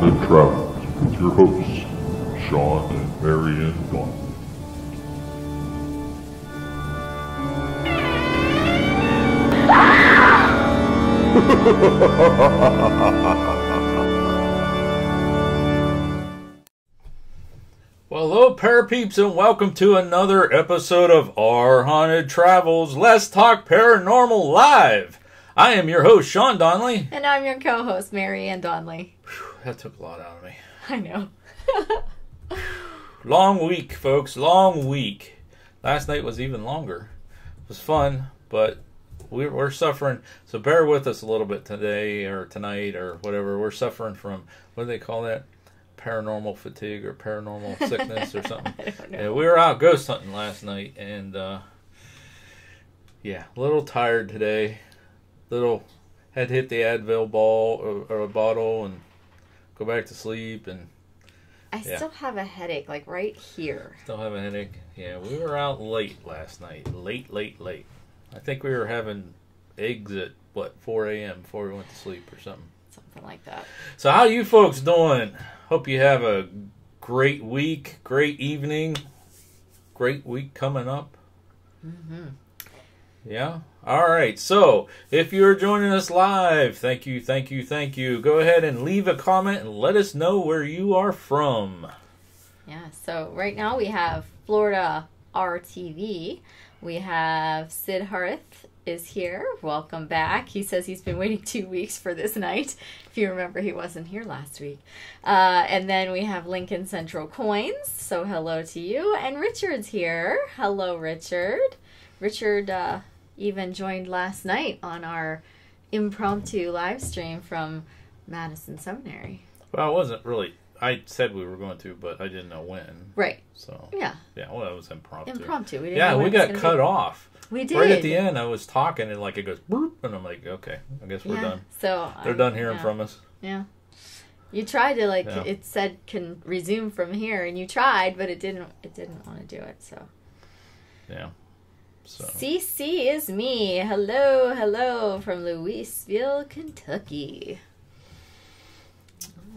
Haunted Travels with your hosts, Sean and Marianne Dawn. Well, hello, Parapeeps, and welcome to another episode of Our Haunted Travels. Let's Talk Paranormal Live. I am your host, Sean Donnelly. And I'm your co-host, Marianne Donnelly. Whew, that took a lot out of me. I know. Long week, folks. Long week. Last night was even longer. It was fun, but we're suffering. So bear with us a little bit today or tonight or whatever. We're suffering from, what do they call that? Paranormal fatigue or paranormal sickness or something. I don't know. Yeah, we were out ghost hunting last night, and yeah, a little tired today. Had to hit the Advil ball or a bottle and go back to sleep, and I still have a headache, like right here. still have a headache. Yeah, we were out late last night. Late. I think we were having eggs at 4 a.m. before we went to sleep or something. Something like that. So how you folks doing? Hope you have a great week, great evening, great week coming up. Mm-hmm. Yeah? All right. So if you're joining us live, thank you. Go ahead and leave a comment and let us know where you are from. Yeah, so right now we have Florida RTV. We have Sid Harth is here. Welcome back. He says he's been waiting 2 weeks for this night. If you remember, he wasn't here last week. And then we have Lincoln Central Coins. So hello to you. And Richard's here. Hello, Richard. Richard even joined last night on our impromptu live stream from Madison Seminary. Well, it wasn't really. I said we were going to, but I didn't know when. Right. So Yeah. Well, it was impromptu. Impromptu. We didn't Yeah, know when we it was got gonna cut be. off. We did. Right at the end, I was talking and it goes boop, and I'm like, okay, I guess we're done. So They're done hearing from us. Yeah. You tried to Yeah. it said can resume from here, and you tried, but it didn't want to do it. So. Yeah. So. CC is me. Hello from Louisville, Kentucky.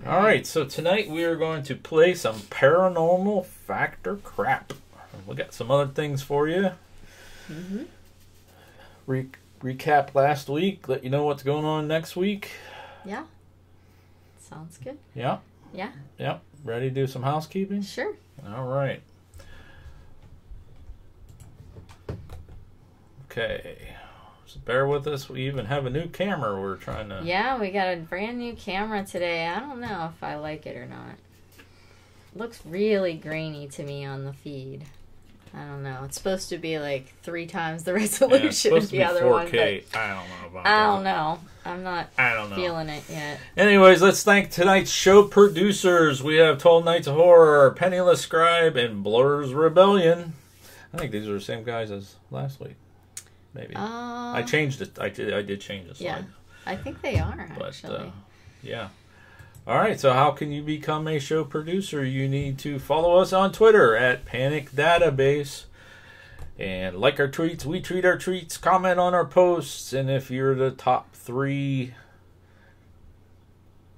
All right, so tonight we are going to play some paranormal factor crap. We got some other things for you. Mm-hmm. Recap last week. Let you know what's going on next week. Yeah. Sounds good. Yeah. Yeah. Yep. Ready to do some housekeeping? Sure. All right. Okay. So bear with us. We even have a new camera we're trying to... Yeah, we got a brand new camera today. I don't know if I like it or not. It looks really grainy to me on the feed. I don't know. It's supposed to be like 3 times the resolution of the other 4K. one. But I don't know about I that. don't know. I'm not feeling it yet. Anyways, let's thank tonight's show producers. We have 12 Nights of Horror, Penniless Scribe, and Blur's Rebellion. I think these are the same guys as last week. Maybe. I changed it. I did change the slide. Yeah, I think they are, actually. But, yeah. All right, so how can you become a show producer? You need to follow us on Twitter at PANICdVideos and like our tweets. We tweet our tweets, comment on our posts, and if you're the top 3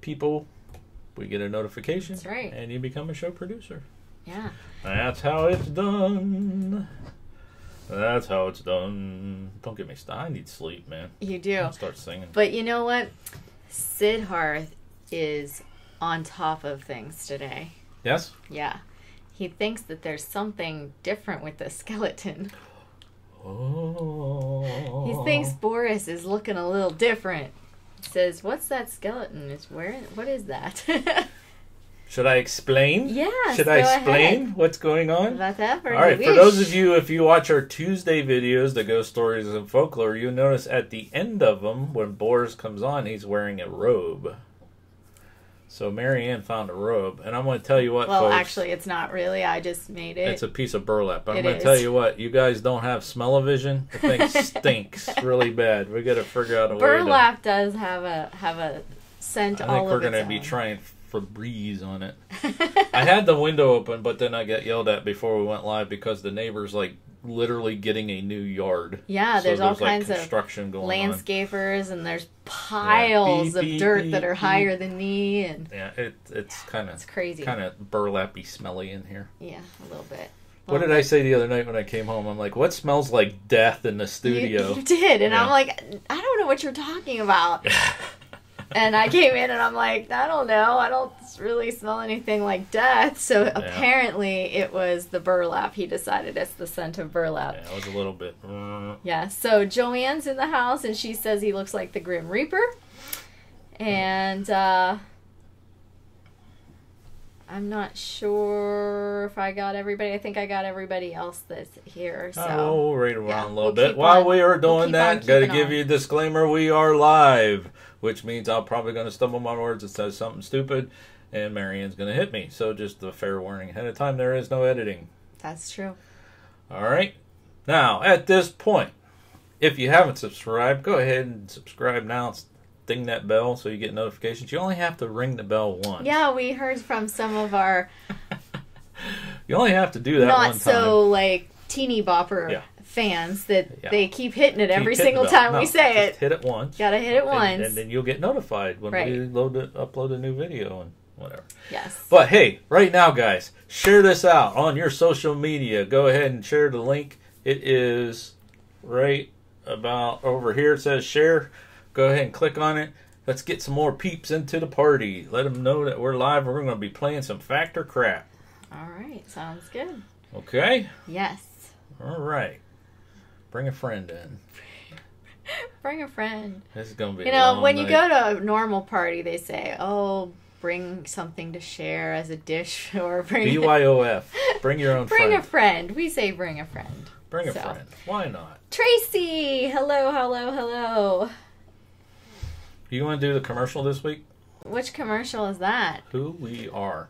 people, we get a notification. That's right. And you become a show producer. Yeah. That's how it's done. That's how it's done. Don't get me started. I need sleep, man. You do. I'll start singing. But you know what? Sid Harth is on top of things today. Yes? Yeah. He thinks that there's something different with the skeleton. Oh. He thinks Boris is looking a little different. He says, "What's that skeleton? What is that?" Should I explain? Yeah. Should I explain what's going on? About that, All right, for those of you, if you watch our Tuesday videos, the Ghost Stories and Folklore, you'll notice at the end of them, when Boris comes on, he's wearing a robe. So Marianne found a robe, and I'm going to tell you what, well, folks. Actually, it's not really. I just made it. It's a piece of burlap. But I'm It going to is. tell you what, you guys don't have smell-o-vision. The thing stinks really bad. We got to figure out a way to... Burlap does have a scent all of its own. I think we're going to be trying Febreze on it. I had the window open, but then I got yelled at before we went live because the neighbors literally getting a new yard. Yeah, So there's all like kinds of construction going on. landscapers, and there's piles of dirt that are higher than me, and yeah, it's kind of it's crazy, kind of burlappy, smelly in here. Yeah, a little bit. What did I say the other night when I came home? I'm like, what smells like death in the studio? You did, and Yeah. I'm like, I don't know what you're talking about. And I came in and I'm like, I don't know. I don't really smell anything like death. So apparently it was the burlap. He decided it's the scent of burlap. Yeah, it was a little bit. Yeah, so Joanne's in the house and she says he looks like the Grim Reaper. And I'm not sure if I got everybody. I think I got everybody else that's here. So we'll wait around yeah, a little we'll bit. keep While on- we are we'll doing keep that, on got to keeping give on. you a disclaimer. We are live, which means I'm probably going to stumble my words and say something stupid, and Marianne's going to hit me. So just a fair warning ahead of time. There is no editing. That's true. All right. Now, at this point, if you haven't subscribed, go ahead and subscribe now. Ding that bell so you get notifications. You only have to ring the bell once. Yeah, we heard from some of our You only have to do that not one time. so like teeny bopper Yeah. fans that Yeah. they keep hitting it every Keep hitting single the bell. time No, we say just it. hit it once. Gotta hit it once. And then you'll get notified when Right. we upload a new video and whatever. Yes. But hey, right now, guys, share this out on your social media. Go ahead and share the link. It is right about over here. It says share. Go ahead and click on it. Let's get some more peeps into the party. Let them know that we're live. We're going to be playing some Fact or Crap. All right. Sounds good. Okay? Yes. All right. Bring a friend in. Bring a friend. This is going to be You a know, long when you night. go to a normal party, they say, "Oh, bring something to share as a dish," or bring BYOF. Bring your own bring friend. a friend. We say bring a friend. Bring a So. friend. Why not? Tracy, hello, hello, hello. You want to do the commercial this week? Which commercial is that? Who we are.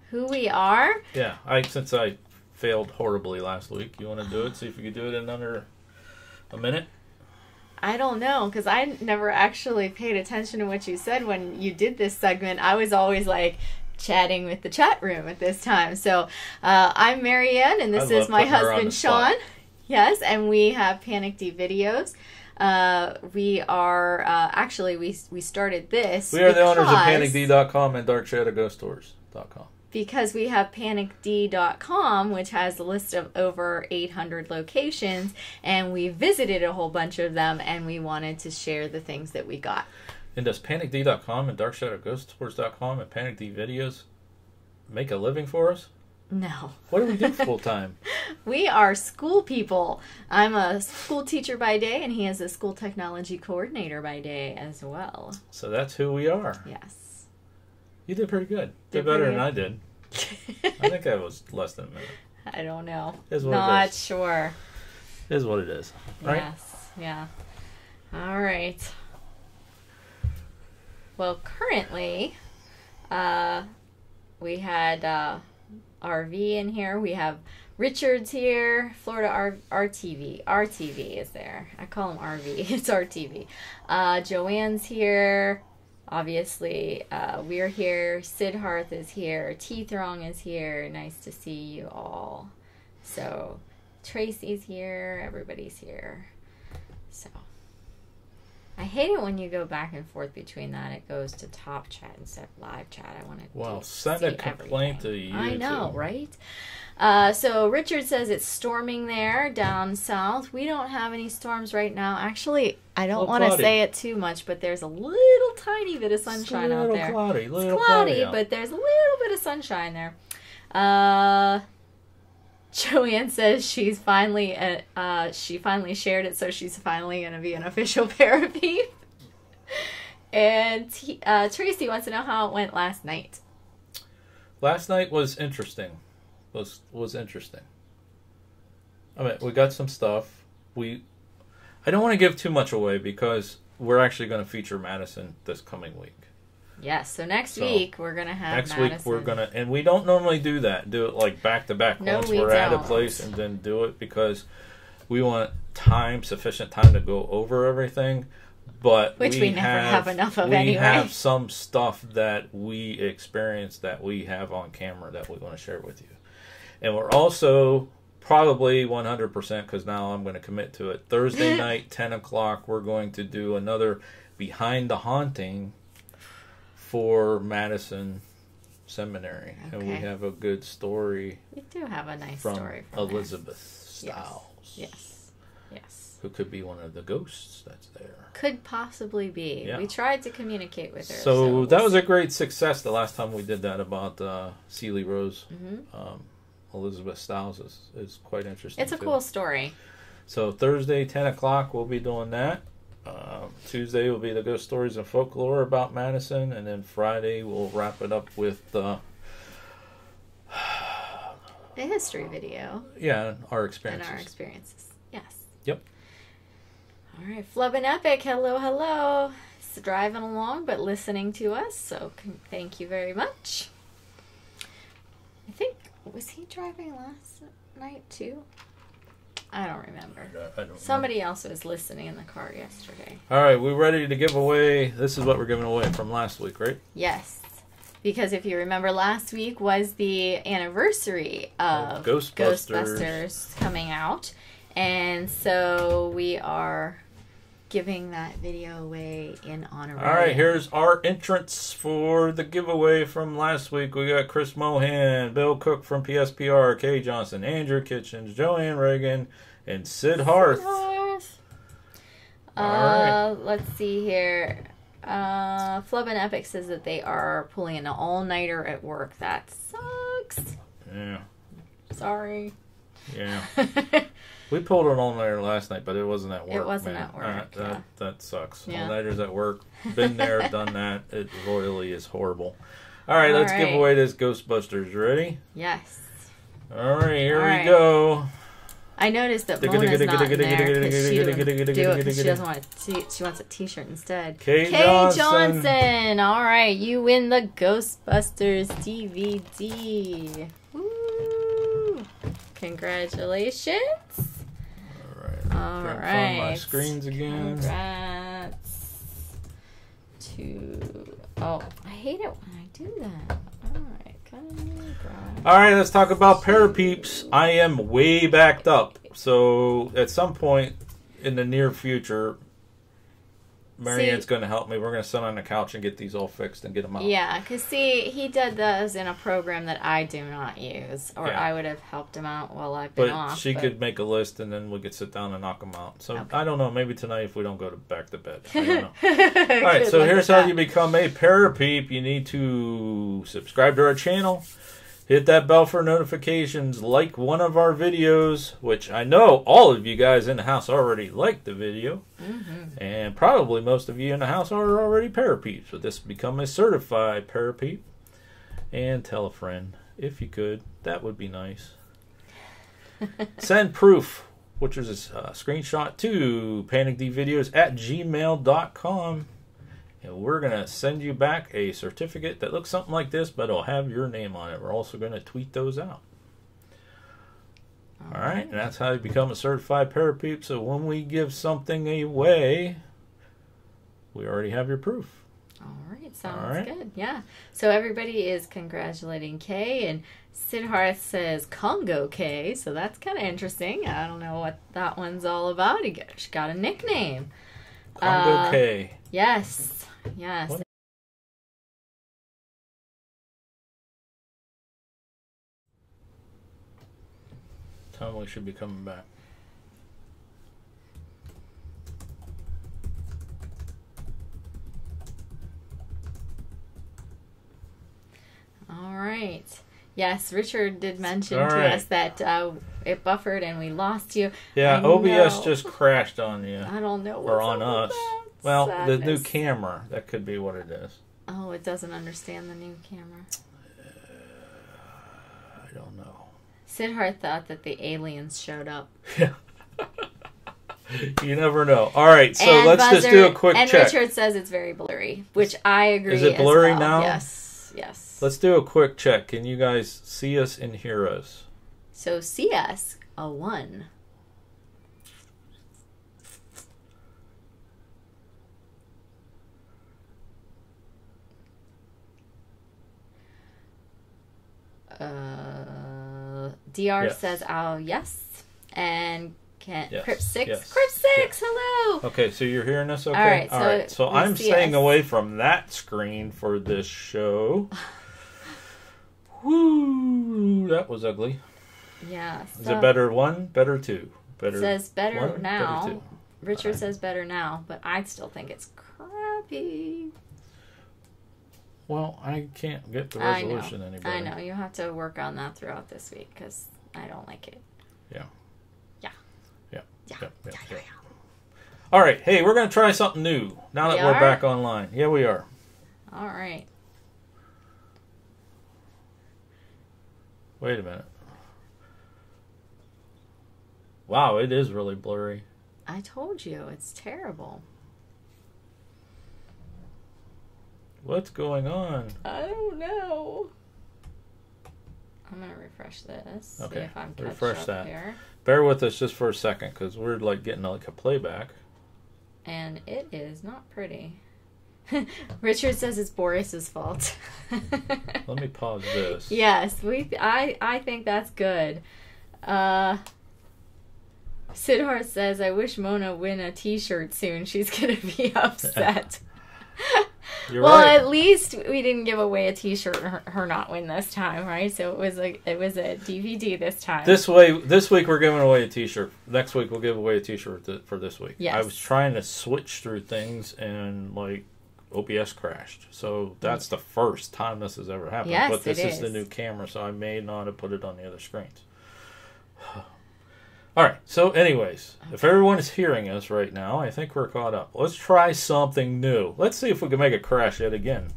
Who we are? Yeah, since I failed horribly last week, you want to do it? See if you can do it in under a minute? I don't know, because I never actually paid attention to what you said when you did this segment. I was always like chatting with the chat room at this time. So I'm Marianne, and this I love is my putting her on the husband spot. Sean. Yes, and we have PANICdVideos. We are actually we started this. We are the owners of because- PANICD.com and DarkShadowGhostStories.com. Because we have PANICD.com, which has a list of over 800 locations, and we visited a whole bunch of them, and we wanted to share the things that we got. And does PANICD.com and DarkShadowGhostStories.com and PANICD make a living for us? No. What do we do full time? We are school people. I'm a school teacher by day, and he is a school technology coordinator by day as well. So that's who we are. Yes. You did pretty good. Did Did better pretty than I did. I think I was less than a minute. I don't know. Is what it Not is. sure. It is what it is. Right? Yes. Yeah. All right. Well, currently, we had RV in here. We have Richard's here. Florida RTV. RTV is there. I call him RV. It's RTV. Joanne's here. Obviously, we're here. Sid Hearth is here. T-Throng is here. Nice to see you all. So, Tracy's here. Everybody's here. So, I hate it when you go back and forth between that. It goes to top chat instead of live chat. I want to Well, send a see complaint everything. to I YouTube. know, right? So Richard says it's storming there down south. We don't have any storms right now. Actually, I don't Little want to cloudy. say it too much, but there's a little tiny bit of sunshine out there. Cloudy, It's little cloudy, out. but there's a little bit of sunshine there. Joanne says she finally shared it, so she's finally going to be an official pair of peep. And Tracy wants to know how it went last night. Last night was interesting. Was interesting. I mean, we got some stuff. I don't want to give too much away because we're actually going to feature Madison this coming week. Yes, so next week we're going to have Next Madison. week we're gonna, and we don't normally do that. Do it like back to back. No, Once we we're at a don't. place, and then do it because we want sufficient time to go over everything. But Which we never have enough of we anyway. have some stuff that we experienced that we have on camera that we want to share with you, and we're also probably 100% because now I'm going to commit to it. Thursday night, 10 o'clock, we're going to do another Behind the Haunting for Madison Seminary. Okay. And we have a good story. We do have a nice from story from Elizabeth Stiles. Yes. Yes. Who could be one of the ghosts that's there. Could possibly be. Yeah. We tried to communicate with her. So that was a great success the last time we did that about Sealy Rose. Elizabeth Stiles is quite interesting. It's a cool story. So Thursday, 10 o'clock, we'll be doing that. Tuesday will be the ghost stories and folklore about Madison. And then Friday, we'll wrap it up with the history video. Yeah, our experiences. And our experiences. Yes. Yep. All right. Flub and Epic, hello, hello. It's driving along, but listening to us. So thank you very much. I think, was he driving last night too? I don't remember. Somebody else was listening in the car yesterday. All right, we're ready to give away. This is what we're giving away from last week, right? Yes. Because if you remember, last week was the anniversary of Ghostbusters coming out. And so we are giving that video away in honor of it. All right, here's our entrants for the giveaway from last week. We got Chris Mohan, Bill Cook from PSPR, Kay Johnson, Andrew Kitchens, Joanne Reagan, and Sid Harth. Let's see here. Flub and Epic says that they are pulling an all-nighter at work. That sucks. Yeah. Sorry. Yeah. We pulled an all-nighter last night, but it wasn't at work. It wasn't at work. That sucks. Yeah. All-nighters at work. Been there, done that. It royally is horrible. All right, let's give away this Ghostbusters. You ready? Yes. All right, here we go. I noticed that Mona's not in there because she didn't do it because she doesn't want she wants a t-shirt instead. Kay Johnson. All right, you win the Ghostbusters DVD. Woo! Congratulations. All right. Find my screens again. Congrats to... Oh, I hate it when I do that. All right. All right, let's talk about Parapeeps. I am way backed up. So at some point in the near future, Marianne's going to help me. We're going to sit on the couch and get these all fixed and get them out. Yeah, because see, he did those in a program that I do not use, or I would have helped him out while I've been off. But she could make a list, and then we could sit down and knock them out. So I don't know. Maybe tonight if we don't go back to bed. I don't know. All right, so here's how you become a Parapeep. You need to subscribe to our channel. Hit that bell for notifications. Like one of our videos, which I know all of you guys in the house already liked the video. And probably most of you in the house are already Parapeeps. So this become a certified Parapeep. And tell a friend, if you could. That would be nice. Send proof, which is a screenshot, to PANICdVideos@gmail.com. And we're going to send you back a certificate that looks something like this, but it'll have your name on it. We're also going to tweet those out. All right. And that's how you become a certified Parapeep. So when we give something away, we already have your proof. All right. Sounds good. Yeah. So everybody is congratulating Kay. And Sid Harth says Congo Kay. So that's kind of interesting. I don't know what that one's all about. She got a nickname. Congo Kay. Yes. Yes. What? Tell me we should be coming back. All right. Yes, Richard did mention to us that it buffered and we lost you. Yeah, OBS just crashed on you. I don't know. Or on us. Well, the new camera. That could be what it is. Oh, it doesn't understand the new camera. I don't know. Sid Harth thought that the aliens showed up. Yeah. You never know. All right, so let's just do a quick check. And Richard says it's very blurry, which I agree. Is it blurry now? Yes. Yes. Let's do a quick check. Can you guys see us and hear us? So see us, a 1. DR Yes. says, "Oh yes," and Yes, Crypt 6. yes, Crypt 6, yes. hello. Okay, so you're hearing us okay? All right, So we I'm see staying us. away from that screen for this show. Woo, that was ugly. Yeah. Is it better 1, better 2? Better It says better 1, now. better 2. Richard says better now, but I still think it's crappy. Well, I can't get the I resolution any better. I know. You have to work on that throughout this week because I don't like it. Yeah. Yeah. Yeah. Yeah. Yeah. Yeah. Yeah, Yeah. yeah. All right. Hey, we're going to try something new now that We we're are? back online. Yeah, we are. All right. Wait a minute. Wow, it is really blurry. I told you. It's terrible. What's going on? I don't know. I'm going to refresh this. Okay, See if I'm catching refresh up that. here. Bear with us just for a second because we're like getting like a playback. And it is not pretty. Richard says it's Boris's fault. Let me pause this. Yes, I think that's good. Sidhar says, I wish Mona win a t-shirt soon. She's going to be upset. You're Well, right. at least we didn't give away a t-shirt her not win this time, right? So it was a DVD this time. This week we're giving away a t-shirt. Next week we'll give away a t-shirt for this week. Yes. I was trying to switch through things and like OBS crashed. So that's the first time this has ever happened. Yes, but this it is the is. new camera, so I may not have put it on the other screens. All right. So anyways, if everyone is hearing us right now, I think we're caught up. Let's try something new. Let's see if we can make it crash yet again.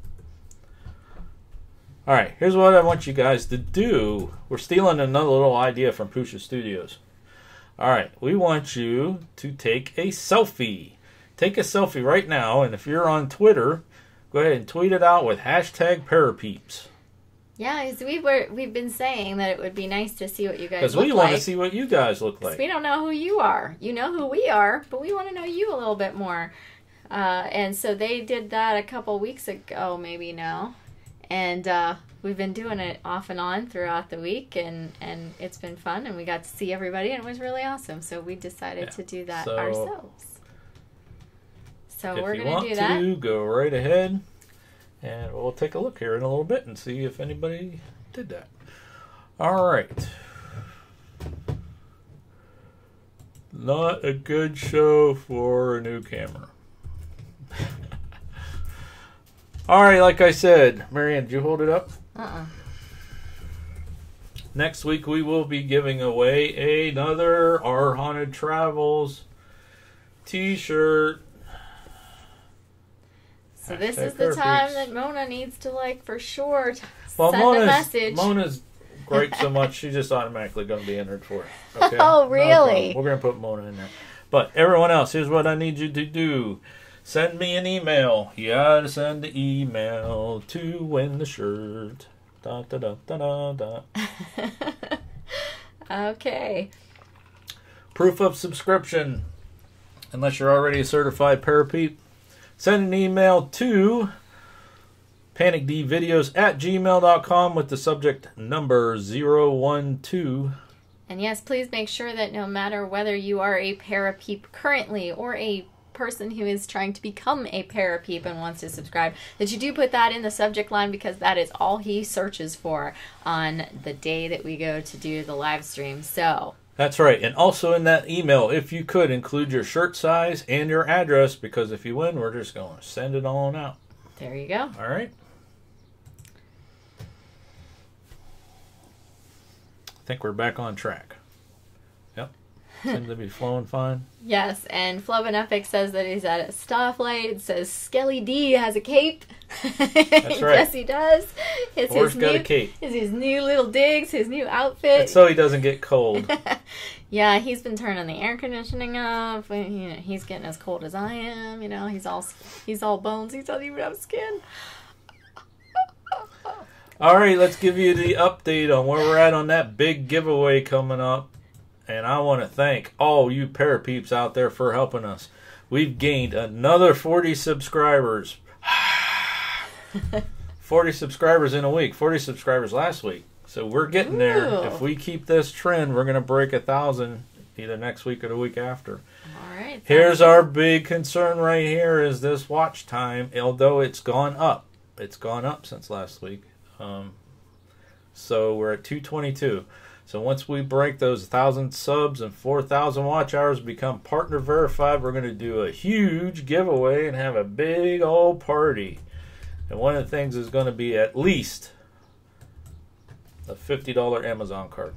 All right. Here's what I want you guys to do. We're stealing another little idea from Pusha Studios. All right. We want you to take a selfie. Take a selfie right now, and if you're on Twitter, go ahead and tweet it out with hashtag Parapeeps. Yeah, because we've been saying that it would be nice to see what you guys Because look we like. want to see what you guys look 'Cause like. we don't know who you are. You know who we are, but we want to know you a little bit more. And so they did that a couple weeks ago, maybe now. And we've been doing it off and on throughout the week, and it's been fun, and we got to see everybody, and it was really awesome. So we decided to do that ourselves. So we're going to do that. If you want to, go right ahead, and we'll take a look here in a little bit and see if anybody did that. All right. Not a good show for a new camera. All right, like I said, Marianne, did you hold it up? Next week we will be giving away another Our Haunted Travels t-shirt. So this Hashtag is the time Parapeeps. that Mona needs to, like, for sure, Well, send a message. Mona's great so much, she's just automatically going to be entered for it. Okay? Oh, No really? problem. We're going to put Mona in there. But everyone else, here's what I need you to do. Send me an email. You gotta send the email to win the shirt. Da, da, da, da, da, da. Okay. Proof of subscription. Unless you're already a certified Parapeep, send an email to PANICdVideos@gmail.com with the subject number 012. And yes, please make sure that no matter whether you are a Parapeep currently or a person who is trying to become a Parapeep and wants to subscribe, that you do put that in the subject line, because that is all he searches for on the day that we go to do the live stream. So That's right. And also in that email, if you could, include your shirt size and your address, because if you win, we're just going to send it on out. there you go. All right? I think we're back on track. Yep. Seems to be flowing fine. Yes, and Flub and Epic says that he's at a stoplight. It says Skelly D has a cape. That's right. Yes, he does. It's Horse got a cape. It's his new little digs, his new outfit. That's so he doesn't get cold. Yeah, he's been turning the air conditioning off. You know, he's getting as cold as I am. You know, he's all bones. He doesn't even have skin. All right, let's give you the update on where we're at on that big giveaway coming up. And I want to thank all you Parapeeps out there for helping us. We've gained another 40 subscribers. 40 subscribers in a week. 40 subscribers last week. So we're getting there. If we keep this trend, we're going to break 1,000 either next week or the week after. All right. Here's our big concern right here is this watch time. Although it's gone up. It's gone up since last week. So we're at 222. So once we break those 1,000 subs and 4,000 watch hours, become partner verified, we're going to do a huge giveaway and have a big old party. And one of the things is going to be at least a $50 Amazon card.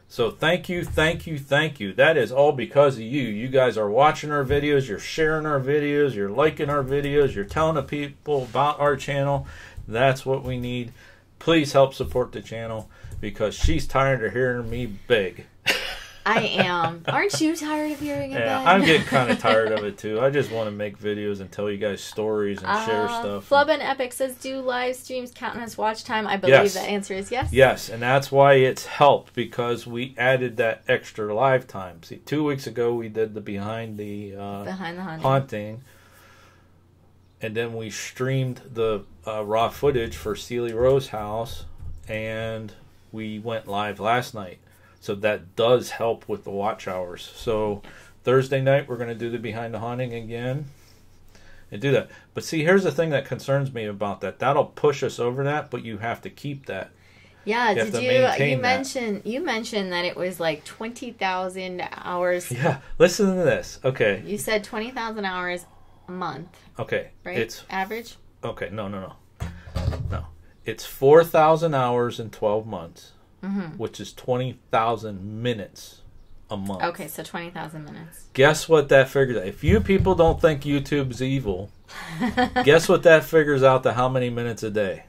So thank you, thank you, thank you. That is all because of you. You guys are watching our videos, you're sharing our videos, you're liking our videos, you're telling the people about our channel. That's what we need. Please help support the channel because she's tired of hearing me beg. I am. Aren't you tired of hearing it? Yeah, I'm getting kind of tired of it too. I just want to make videos and tell you guys stories and share stuff. Flub and Epic says, do live streams count as watch time? I believe the answer is yes. Yes, and that's why it's helped because we added that extra live time. See, 2 weeks ago we did the behind the haunting. And then we streamed the raw footage for Sealy Rose House, and we went live last night. So that does help with the watch hours. So Thursday night we're going to do the behind the haunting again and do that. But see, here's the thing that concerns me about that. That'll push us over that, but you have to keep that. Yeah, you mentioned that it was like 20,000 hours. Yeah, listen to this. Okay. You said 20,000 hours a month. Okay. Right? It's average? Okay, no. It's 4,000 hours in 12 months. Which is 20,000 minutes a month. Okay, so 20,000 minutes. Guess what that figures out? If you people don't think YouTube's evil, guess what that figures out to how many minutes a day?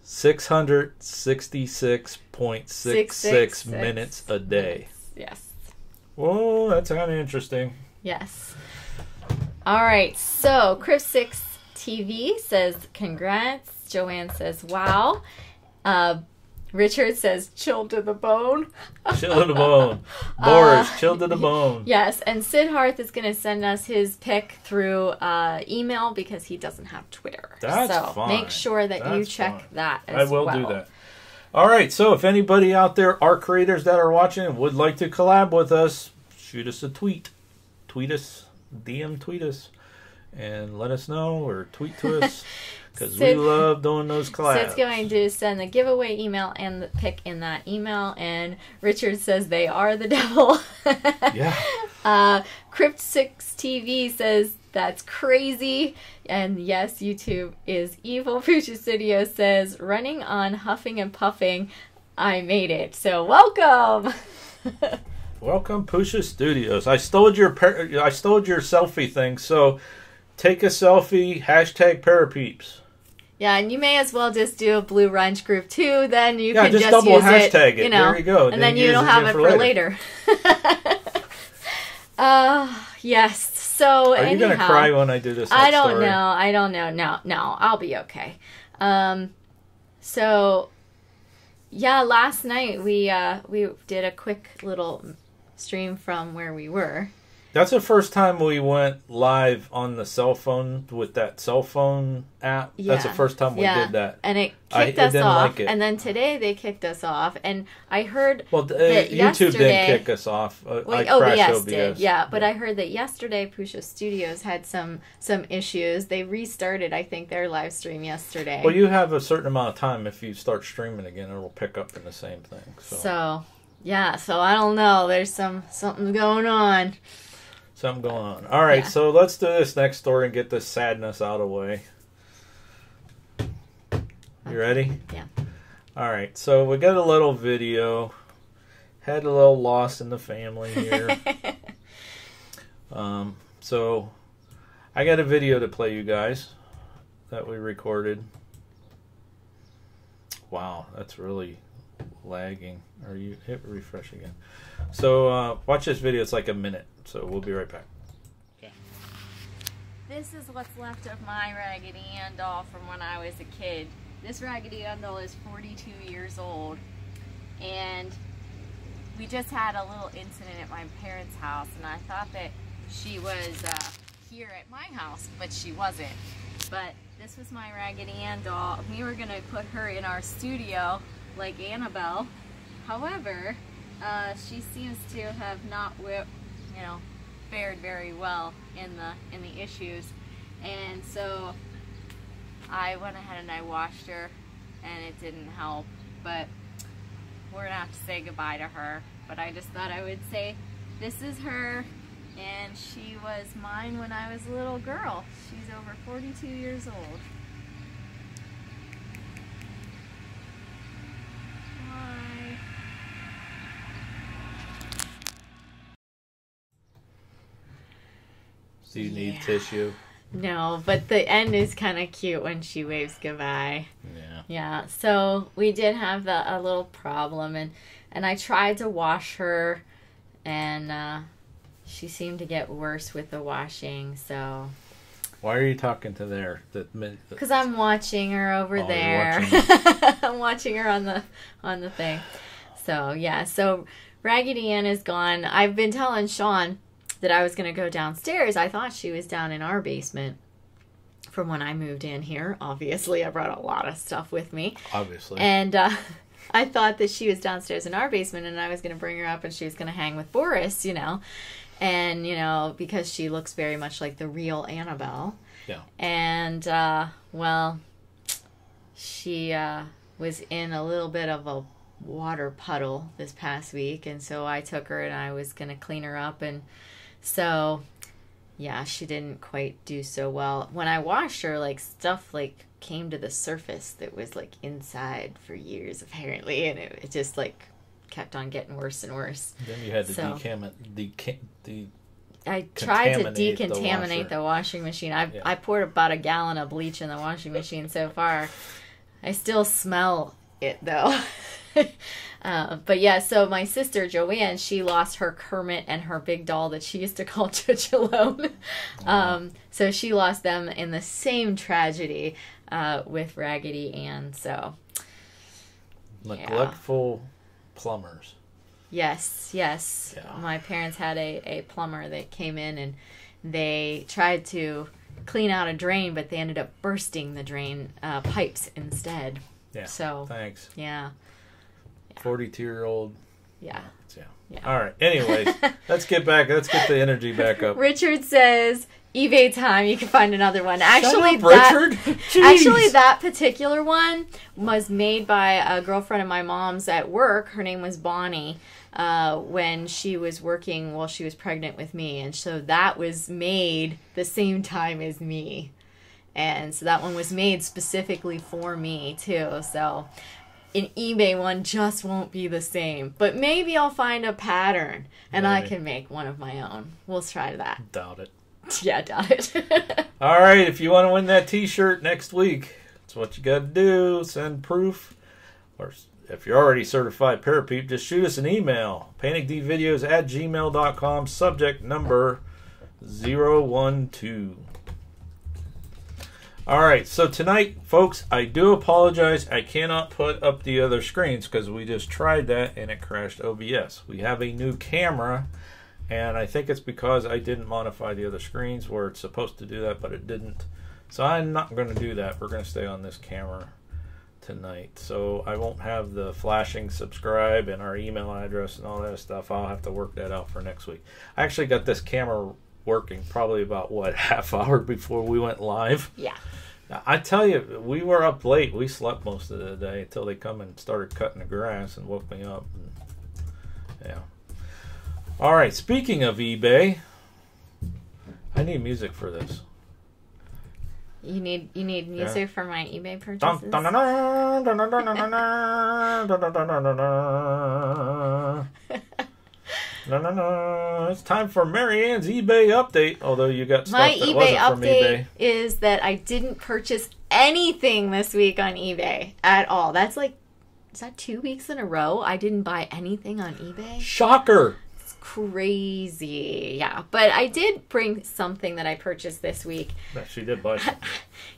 666.66 minutes a day. Yes. Whoa, that's kind of interesting. Yes. All right, so Chris6 TV says, congrats. Joanne says, wow. Richard says, chill to the bone. Chill to the bone. Boris, chill to the bone. Yes, and Sid Harth is going to send us his pick through email because he doesn't have Twitter. That's so fine. Make sure that you check that as well. I will do that. All right, so if anybody out there, our creators that are watching, would like to collab with us, shoot us a tweet. Tweet us, DM tweet us, and let us know or tweet to us. Because we love doing those collabs. Sid's going to send the giveaway email and the pick in that email. And Richard says they are the devil. Yeah. Crypt6 TV says that's crazy. And yes, YouTube is evil. Future Studio says running on huffing and puffing. I made it. So welcome. Welcome, Pusha Studios. I stole your selfie thing. So take a selfie. Hashtag Parapeeps. Yeah, and you may as well just do a Blue Runch group too. Then you can just double use hashtag it. You know, there you go. And then you don't have it for later. Yes. So are you gonna cry when I do this? I don't know. No, I'll be okay. So yeah, last night we did a quick little stream from where we were. That's the first time we went live on the cell phone with that cell phone app. Yeah. That's the first time we did that. And it kicked us off. And then today they kicked us off. And I heard that YouTube didn't kick us off. OBS did. Yeah, but I heard that yesterday Pusha Studios had some issues. They restarted, I think, their live stream yesterday. Well, you have a certain amount of time. If you start streaming again, it will pick up in the same thing. So I don't know. There's something going on. Something going on. All right, so let's do this next story and get this sadness out of the way. You ready? Yeah. All right, so we got a little video. Had a little loss in the family here. So I got a video to play you guys that we recorded. Wow, that's really lagging. Or you hit refresh again. So watch this video. It's like a minute. So we'll be right back. Okay. This is what's left of my Raggedy Ann doll from when I was a kid. This Raggedy Ann doll is 42 years old. And we just had a little incident at my parents' house. And I thought that she was here at my house, but she wasn't. But this was my Raggedy Ann doll. We were going to put her in our studio like Annabelle. However, she seems to have not, fared very well in the issues. And so I went ahead and I washed her, and it didn't help. But we're going to have to say goodbye to her. But I just thought I would say this is her, and she was mine when I was a little girl. She's over 42 years old. Bye. Do you need tissue? No, but the end is kind of cute when she waves goodbye. Yeah. Yeah, so we did have a little problem, and I tried to wash her, and she seemed to get worse with the washing, so... Why are you talking to there? Because I'm watching her over there. I'm watching her on the thing. So, yeah, so Raggedy Ann is gone. I've been telling Sean that I was going to go downstairs. I thought she was down in our basement from when I moved in here. Obviously, I brought a lot of stuff with me. Obviously. And I thought that she was downstairs in our basement, and I was going to bring her up, and she was going to hang with Boris, And, because she looks very much like the real Annabelle. Yeah. And, well, she was in a little bit of a water puddle this past week, and so I took her and I was going to clean her up, and so, yeah, she didn't quite do so well. When I washed her, stuff, came to the surface that was, inside for years, apparently, and it just, kept on getting worse and worse. Then you had to I tried to decontaminate the washing machine. I poured about a gallon of bleach in the washing machine so far. I still smell it, though. But yeah, so my sister Joanne, she lost her Kermit and her big doll that she used to call Chichalone. So she lost them in the same tragedy with Raggedy Ann. So neglectful plumbers. Yes. Yeah. My parents had a plumber that came in, and they tried to clean out a drain, but they ended up bursting the drain pipes instead. Yeah. So thanks. Yeah. 42-year-old. Yeah. All right. Anyways, let's get the energy back up. Richard says eBay time. You can find another one. Actually, Richard. That particular one was made by a girlfriend of my mom's at work. Her name was Bonnie. When she was working while she was pregnant with me, and so that was made the same time as me, and so that one was made specifically for me too. So an eBay one just won't be the same, but maybe I'll find a pattern and I can make one of my own. We'll try that. Doubt it. Yeah, doubt it. All right, if you want to win that t-shirt next week, that's what you got to do. Send proof, or if you're already certified Parapeep, just shoot us an email. PANICdVideos@gmail.com, subject number 012. All right, so tonight, folks, I do apologize. I cannot put up the other screens because we just tried that and it crashed OBS. We have a new camera, and I think it's because I didn't modify the other screens where it's supposed to do that, but it didn't. So I'm not going to do that. We're going to stay on this camera tonight. So I won't have the flashing subscribe and our email address and all that stuff. I'll have to work that out for next week. I actually got this camera working probably about, half hour before we went live. Yeah. I tell you, we were up late. We slept most of the day until they come and started cutting the grass and woke me up. Yeah. All right, speaking of eBay, I need music for this. You need music for my eBay purchases? It's time for Mary Ann's eBay update. Although you got stuff that wasn't from eBay. Is that I didn't purchase anything this week on eBay at all. That's is that 2 weeks in a row I didn't buy anything on eBay? Shocker. It's crazy. Yeah, but I did bring something that I purchased this week. She did buy something.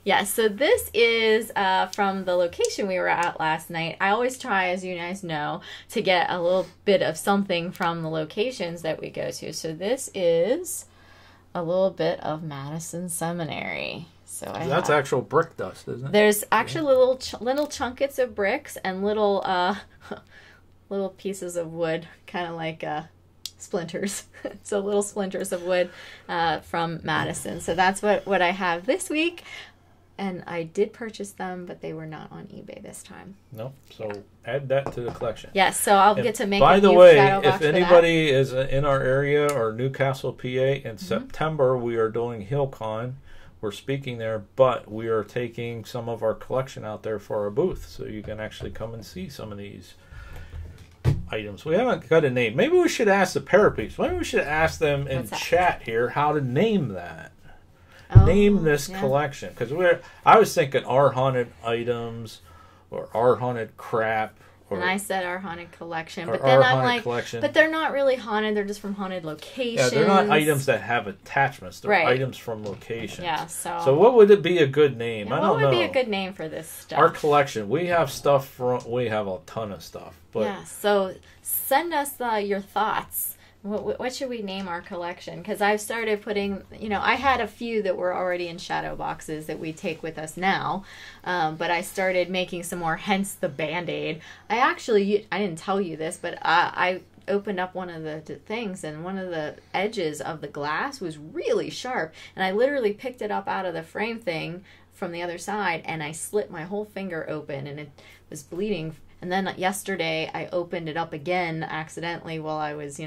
Yeah, so this is from the location we were at last night. I always try, as you guys know, to get a little bit of something from the locations that we go to. So this is a little bit of Madison Seminary. So that's actual brick dust, isn't it? There's actually little chunkets of bricks and little little pieces of wood, kind of like splinters. So little splinters of wood from Madison. So that's what I have this week. And I did purchase them, but they were not on eBay this time. Nope. So add that to the collection. Yes, so I'll get to make by a the new way, shadow box if for anybody is in our area or Newcastle, PA, in September, we are doing HillCon. We're speaking there, but we are taking some of our collection out there for our booth, so you can actually come and see some of these items. We haven't got a name. Maybe we should ask the Parapeeps. Maybe we should ask them in chat here how to name that. Name this collection, because I was thinking our haunted items or our haunted crap, and I said our haunted collection, but then I'm like, but they're not really haunted. They're just from haunted locations. Yeah, they're not items that have attachments. They're items from locations. Yeah. So what would it be a good name? Yeah, I don't know. What would be a good name for this stuff? Our collection. We have stuff from. We have a ton of stuff. But yeah. So send us your thoughts. What should we name our collection? Because I've started putting, I had a few that were already in shadow boxes that we take with us now. But I started making some more, hence the Band-Aid. I didn't tell you this, but I opened up one of the things, and one of the edges of the glass was really sharp. And I literally picked it up out of the frame thing from the other side, and I slit my whole finger open, and it was bleeding. And then yesterday, I opened it up again accidentally while I was,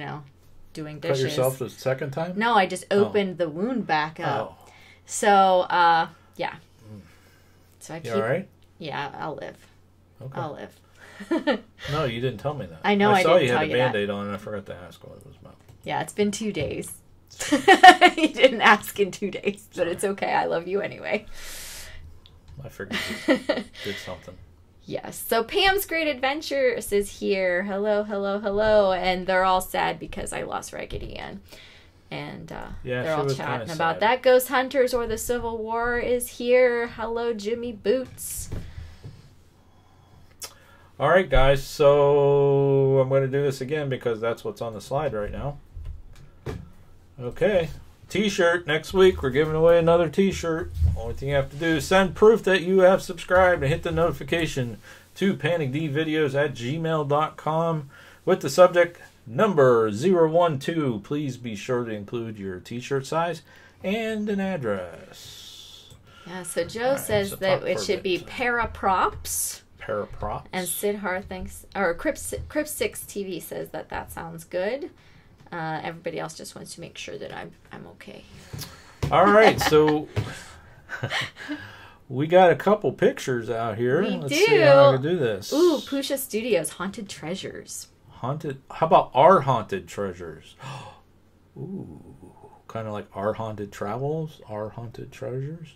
doing dishes. Cut yourself the second time? No, I just opened the wound back up. Oh. So, yeah. So I keep. You all right? Yeah, I'll live. Okay. I'll live. No, you didn't tell me that. I know I saw didn't you tell had you a Band-Aid on, and I forgot to ask what it was about. Yeah, it's been 2 days. You didn't ask in 2 days, but it's okay. I love you anyway. I figured you did something. Yes. So Pam's Great Adventures is here. Hello, hello, hello. And they're all sad because I lost Raggedy Ann. And they're all chatting about that. Ghost Hunters or the Civil War is here. Hello, Jimmy Boots. All right, guys. So I'm going to do this again because that's what's on the slide right now. Okay. T-shirt. Next week, we're giving away another T-shirt. Only thing you have to do is send proof that you have subscribed and hit the notification to PANICdVideos@gmail.com with the subject number 012. Please be sure to include your T-shirt size and an address. Yeah, so Joe says that it should be Paraprops. Paraprops. And Sid Har thinks, or Crip6 TV says that sounds good. Everybody else just wants to make sure that I'm okay. All right, so we got a couple pictures out here. Let's see how I can do this. Ooh, Pusha Studios Haunted Treasures. Haunted. How about our haunted treasures? Ooh, kind of like our haunted travels, our haunted treasures.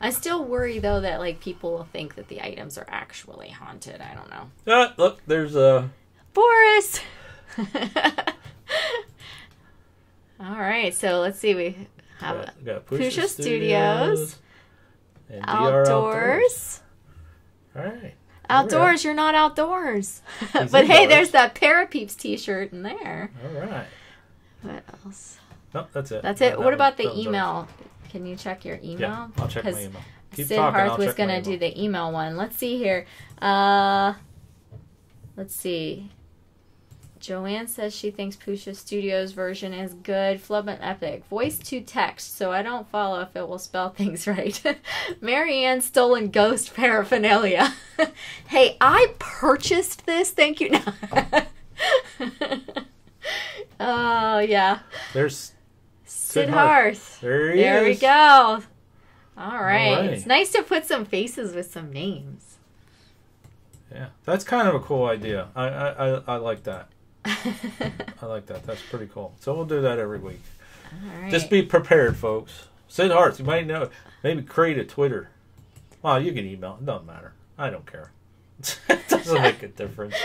I still worry though that people will think that the items are actually haunted. I don't know. Look, there's a. Boris! All right, so let's see. We have got Pusha Studios. And Outdoors. All right. Outdoors, you're not outdoors. But hey, there's that Parapeeps t-shirt in there. All right. What else? Nope, that's it. That's it. What about the email? Can you check your email? Yeah, I'll check my email. Keep Sid talking, Harth was going to do the email one. Let's see here. Let's see. Joanne says she thinks Pusha Studios version is good. Flub and Epic. Voice to text, so I don't follow if it will spell things right. Marianne Stolen Ghost Paraphernalia. Hey, I purchased this. Thank you. Oh, yeah. There's Sid Harth. There he is. There we go. All right. It's nice to put some faces with some names. Yeah, that's kind of a cool idea. I like that. I like that. That's pretty cool. So we'll do that every week. All right. Just be prepared, folks. Sid Harth, you might know. Maybe create a Twitter. Well, you can email. It doesn't matter. I don't care. It doesn't make a difference.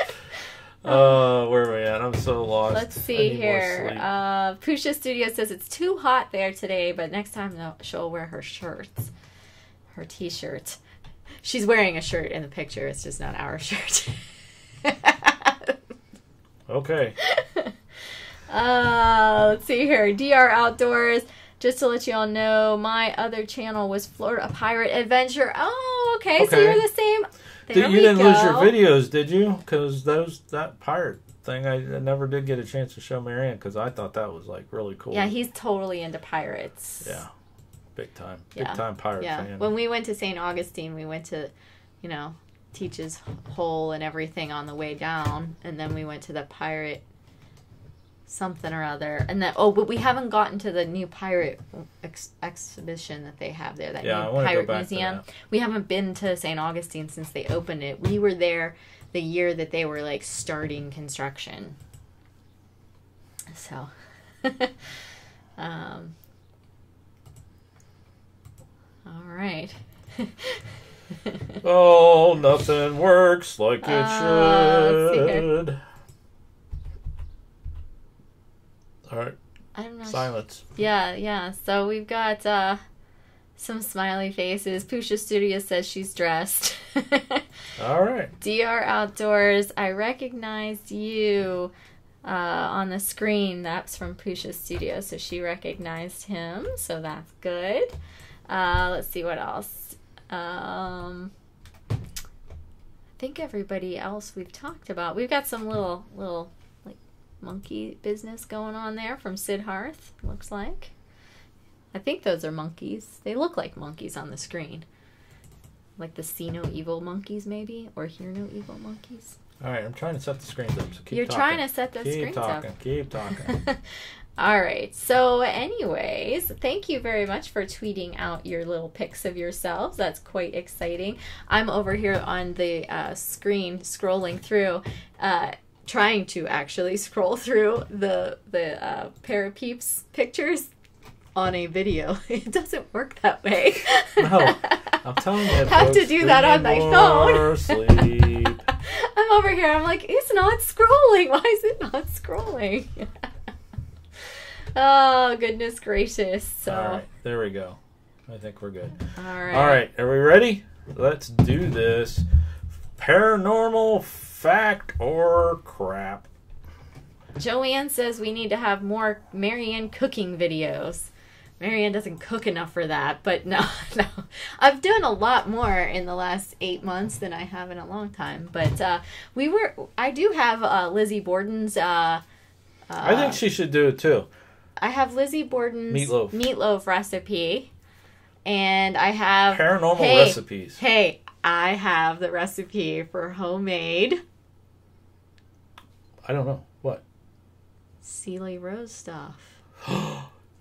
Where are we at? I'm so lost. Let's see here. Pusha Studio says it's too hot there today, but next time she'll wear her shirts. Her t-shirts. She's wearing a shirt in the picture. It's just not our shirt. Okay. Let's see here. DR Outdoors. Just to let you all know, my other channel was Florida Pirate Adventure. Oh, okay. So you're the same. There You didn't lose your videos, did you? Because that pirate thing, I never did get a chance to show Marianne because I thought that was like really cool. Yeah, he's totally into pirates. Yeah, big time. Big time pirate fan. When we went to St. Augustine, we went to, you know, Teach's Hole and everything on the way down. And then we went to the pirate something or other. And then, but we haven't gotten to the new pirate exhibition that they have there. That new pirate museum. We haven't been to St. Augustine since they opened it. We were there the year that they were like starting construction. So, all right. Oh, nothing works like it should. All right. I'm not Silence. Yeah. So we've got some smiley faces. Pusha Studio says she's dressed. All right. DR Outdoors, I recognized you on the screen. That's from Pusha Studio, so she recognized him, so that's good. Let's see what else. I think everybody else we've talked about. We've got some little like monkey business going on there from Sid Hearth, looks like. I think those are monkeys. They look like monkeys on the screen. Like the see no evil monkeys, maybe? Or hear no evil monkeys. All right, I'm trying to set the screens up, so keep You're talking. trying to set those screens up. Keep talking. All right. So anyways, thank you very much for tweeting out your little pics of yourselves. That's quite exciting. I'm over here on the screen scrolling through, trying to actually scroll through the Parapeeps pictures on a video. It doesn't work that way. No, I'm telling you. I have to do that on my phone. Sleep. I'm over here. I'm like, it's not scrolling. Why is it not scrolling? Oh, goodness gracious. So. All right, there we go. I think we're good. All right. All right, are we ready? Let's do this. Paranormal fact or crap? Joanne says we need to have more Marianne cooking videos. Marianne doesn't cook enough for that, but no. I've done a lot more in the last 8 months than I have in a long time. But I do have Lizzie Borden's. I think she should do it too. I have Lizzie Borden's meatloaf recipe, and I have Paranormal recipes. Hey, I have the recipe for homemade. I don't know what. Sealy Rose stuff.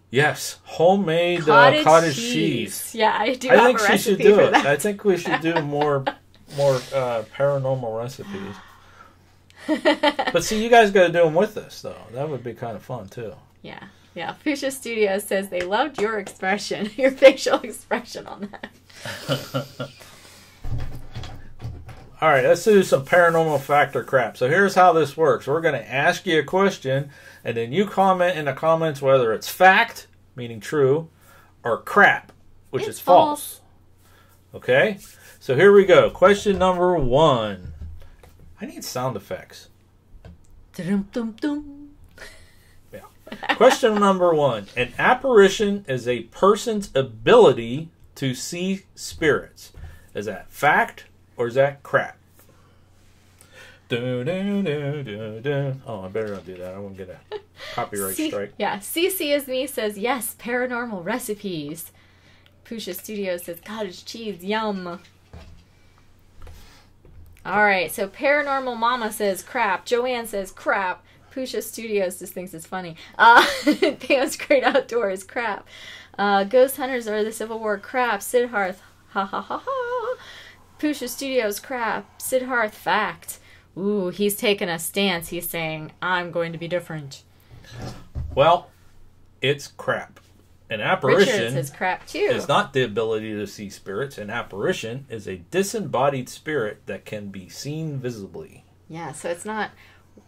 Yes, homemade cottage cheese. Yeah, I do have a recipe she should do for it. that. I think we should do more paranormal recipes. But see, you guys got to do them with us, though. That would be kind of fun, too. Yeah. Fuchsia Studios says they loved your expression, your facial expression on that. All right, let's do some paranormal fact or crap. So here's how this works. We're going to ask you a question, and then you comment in the comments whether it's fact, meaning true, or crap, which is false. Okay? So here we go. Question number 1. I need sound effects. Dum-dum-dum. Yeah. Question number 1. An apparition is a person's ability to see spirits. Is that fact? Or is that crap? Oh, I better not do that. I won't get a copyright strike. Yeah, CC is me says, yes, paranormal recipes. Pusha Studio says, cottage cheese, yum. All right, so Paranormal Mama says crap. Joanne says crap. Pusha Studios just thinks it's funny. Pam's Great Outdoors, crap. Ghost Hunters are the Civil War, crap. Sid Hearth, ha ha ha ha. Pusha Studios, crap. Sid Hearth, fact. Ooh, he's taking a stance. He's saying, I'm going to be different. Well, it's crap. An apparition Richard says crap too. is not the ability to see spirits. An apparition is a disembodied spirit that can be seen visibly. Yeah, so it's not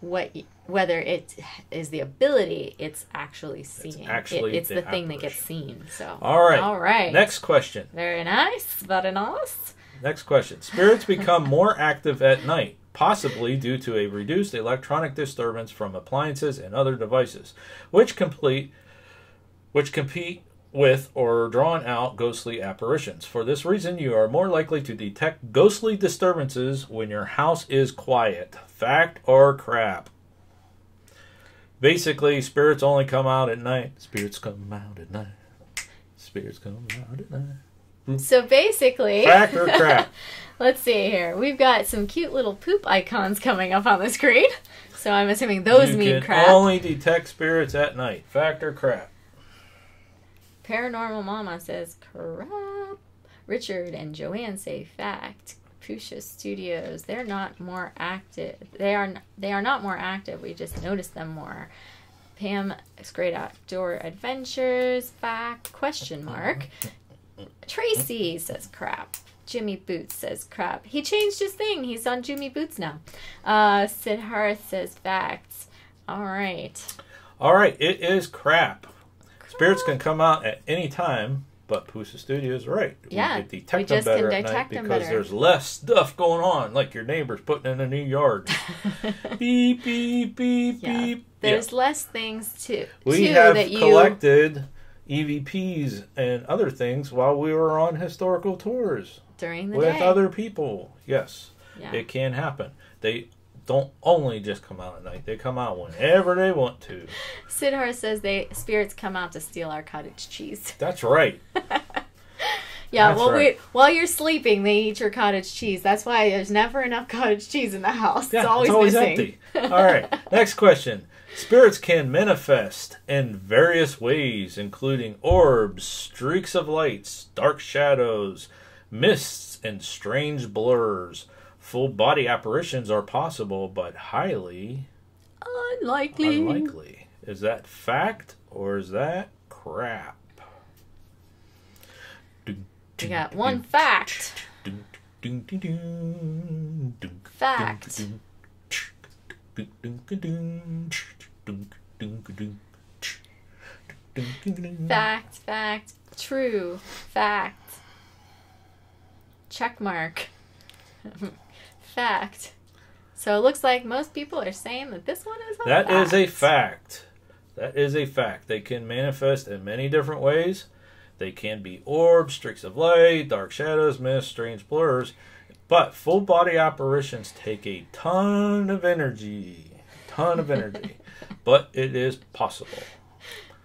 whether it is the ability, it's actually seeing. It's the thing that gets seen. So All right. Next question. Very nice. Very nice. Next question. Spirits become more active at night, possibly due to a reduced electronic disturbance from appliances and other devices, which compete with or drawn out ghostly apparitions. For this reason, you are more likely to detect ghostly disturbances when your house is quiet. Fact or crap? Basically, spirits only come out at night. Spirits come out at night. Spirits come out at night. So basically... Fact or crap? Let's see here. We've got some cute little poop icons coming up on the screen. So I'm assuming those mean crap. You can only detect spirits at night. Fact or crap? Paranormal Mama says crap. Richard and Joanne say fact. Pusha Studios, they're not more active. They are not more active. We just notice them more. Pam, Great Outdoor Adventures, fact, question mark. Tracy says crap. Jimmy Boots says crap. He changed his thing. He's on Jimmy Boots now. Sid Harth says facts. All right. All right, it is crap. Spirits can come out at any time, but Pusha Studios is right. Yeah, we can detect them better at night because there's less stuff going on, like your neighbors putting in a new yard. Beep, beep, beep, beep. There's less things too. We have collected EVPs and other things while we were on historical tours. During the day. With other people. Yes, yeah. It can happen. They don't only just come out at night. They come out whenever they want to. Sidhar says spirits come out to steal our cottage cheese. That's right. Yeah, right. While you're sleeping, they eat your cottage cheese. That's why there's never enough cottage cheese in the house. Yeah, it's always missing. Empty. All right, next question. Spirits can manifest in various ways, including orbs, streaks of lights, dark shadows, mists, and strange blurs. Full body apparitions are possible, but highly unlikely. Is that fact or is that crap? We got one fact. Fact. Fact. True. Fact. Check mark. Fact. So it looks like most people are saying that this one is a fact. That is a fact. That is a fact. They can manifest in many different ways. They can be orbs, streaks of light, dark shadows, mists, strange blurs. But full body apparitions take a ton of energy. But it is possible.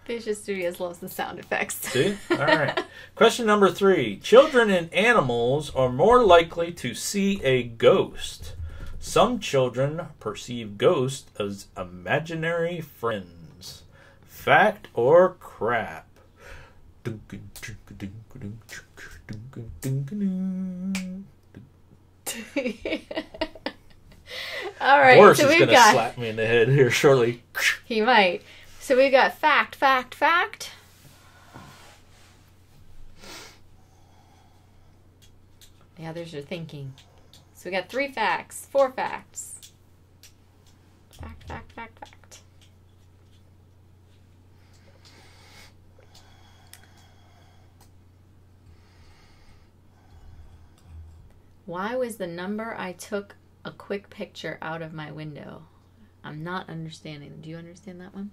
Fisher Studios loves the sound effects. See? All right. Question number 3. Children and animals are more likely to see a ghost. Some children perceive ghosts as imaginary friends. Fact or crap? All right. Boris is going to slap me in the head here shortly. He might. So we've got fact. Yeah, there's your thinking. So we got 3 facts, 4 facts. Fact. Why was the number I took a quick picture out of my window? I'm not understanding. Do you understand that one?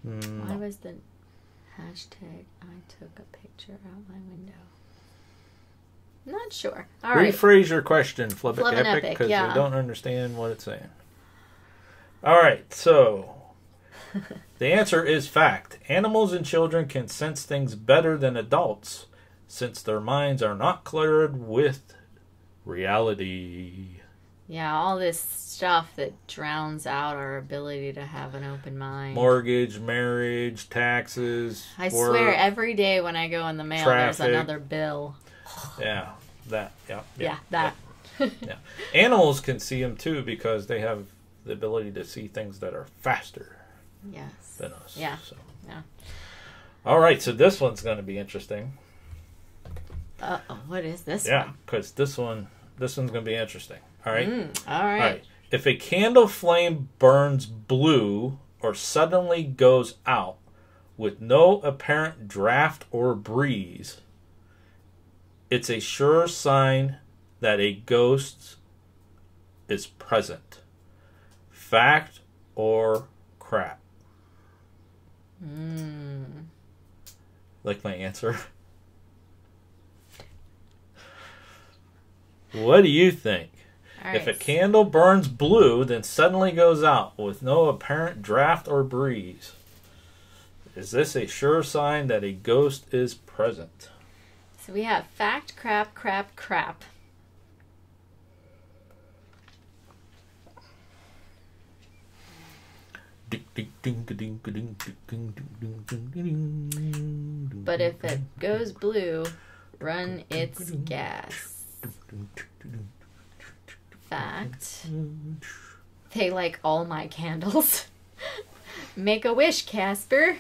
Why was the hashtag I took a picture out my window? Not sure. All right. Rephrase your question, Flip Epic, because we don't understand what it's saying. All right, so the answer is fact. Animals and children can sense things better than adults since their minds are not cluttered with reality. Yeah, all this stuff that drowns out our ability to have an open mind. Mortgage, marriage, taxes. I swear every day when I go in the mail, there's another bill. Yeah, that. Yeah, that. Yeah. Animals can see them too because they have the ability to see things that are faster than us. Yeah. So. Yeah. All right, so this one's going to be interesting. What is this one? Yeah, because this one's going to be interesting. All right? All right. If a candle flame burns blue or suddenly goes out with no apparent draft or breeze, it's a sure sign that a ghost is present. Fact or crap? Like my answer? What do you think? All If a right. candle burns blue, then suddenly goes out with no apparent draft or breeze, is this a sure sign that a ghost is present? So we have fact, crap, crap, crap. But if it goes blue, run its gas. Fact. They like all my candles. Make a wish, Casper.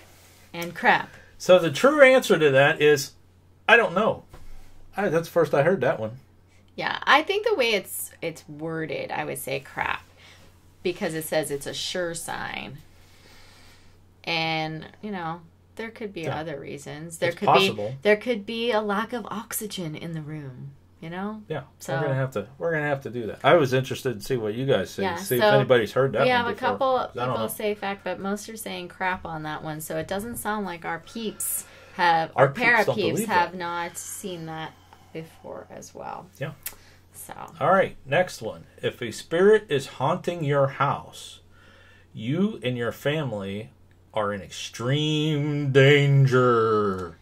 And crap. So the true answer to that is, I don't know. That's the first I heard that one. Yeah, I think the way it's worded, I would say crap. Because it says it's a sure sign. And, you know, there could be other reasons. It's possible. There could be a lack of oxygen in the room, you know? Yeah. So we're gonna have to do that. I was interested to see what you guys say. Yeah, See so if anybody's heard that we one have a before. couple I don't know. people say fact, but most are saying crap on that one. So it doesn't sound like our peeps have, Our our para peeps don't peeps believe have that. not seen that before as well. Yeah. So All right, next one. If a spirit is haunting your house, you and your family are in extreme danger.